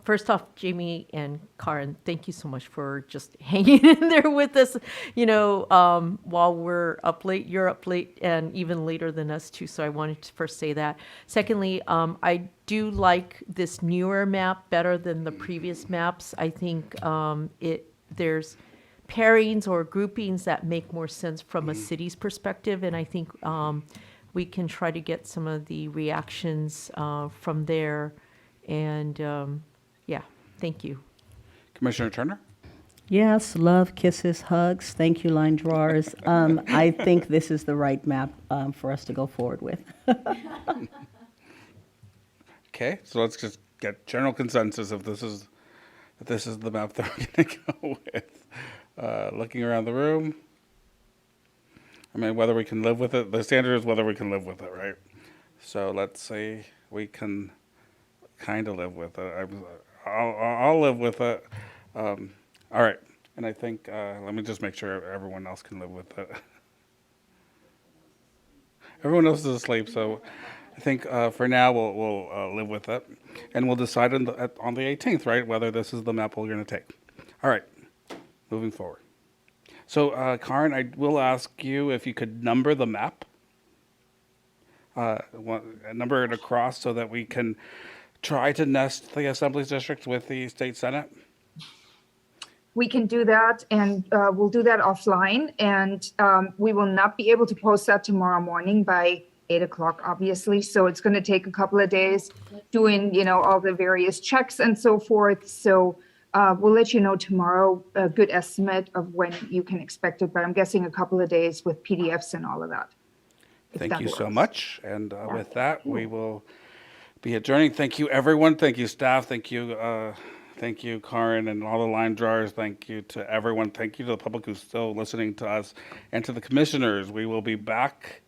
First off, Jamie and Karin, thank you so much for just hanging in there with us, while we're up late. You're up late and even later than us too. So I wanted to first say that. Secondly, I do like this newer map better than the previous maps. I think there's pairings or groupings that make more sense from a city's perspective. And I think we can try to get some of the reactions from there. And Thank you. Commissioner Turner? Yes, love, kisses, hugs. Thank you, line drawers. I think this is the right map for us to go forward with. Okay, so let's just get general consensus if this is the map that we're going to go with. Looking around the room, I mean, whether we can live with it. The standard is whether we can live with it, right? So let's say we can kind of live with it. I'll live with it. All right, and I think let me just make sure everyone else can live with it. Everyone else is asleep, so I think for now we'll live with it, and we'll decide on the 18th, right, whether this is the map we're going to take. All right, moving forward. So, Karen, I will ask you if you could number the map, number it across so that we can try to nest the Assembly's districts with the State Senate. We can do that, and we'll do that offline. And we will not be able to post that tomorrow morning by 8 o'clock, obviously. So it's going to take a couple of days doing, all the various checks and so forth. So we'll let you know tomorrow a good estimate of when you can expect it. But I'm guessing a couple of days with PDFs and all of that. Thank you so much. And with that, we will be adjourning. Thank you, everyone. Thank you, staff. Thank you, Karen, and all the line drawers. Thank you to everyone. Thank you to the public who's still listening to us, and to the commissioners. We will be back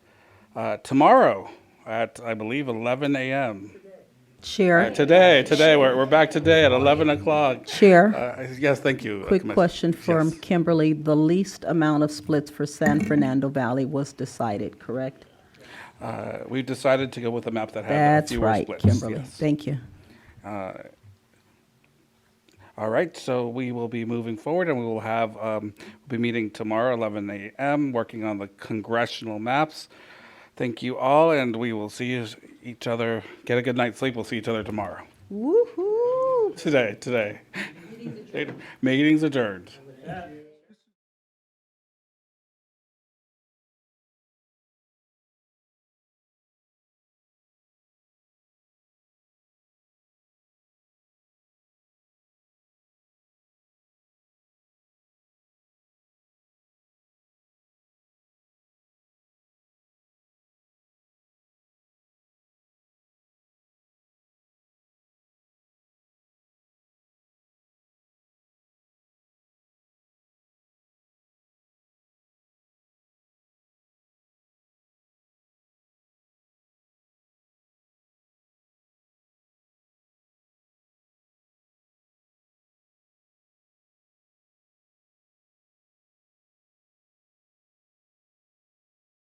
tomorrow at, I believe, 11 a.m. Chair. Today, we're back today at 11 o'clock. Chair. Yes, thank you. Quick question from Kimberly. The least amount of splits for San Fernando Valley was decided, correct? We've decided to go with a map that had fewer right, splits. Kimberly. Yes. Thank you. All right, so we will be moving forward, and we will have we'll be meeting tomorrow, 11 a.m., working on the congressional maps. Thank you all, and we will see each other. Get a good night's sleep. We'll see each other tomorrow. Woohoo! Today. Meetings adjourned.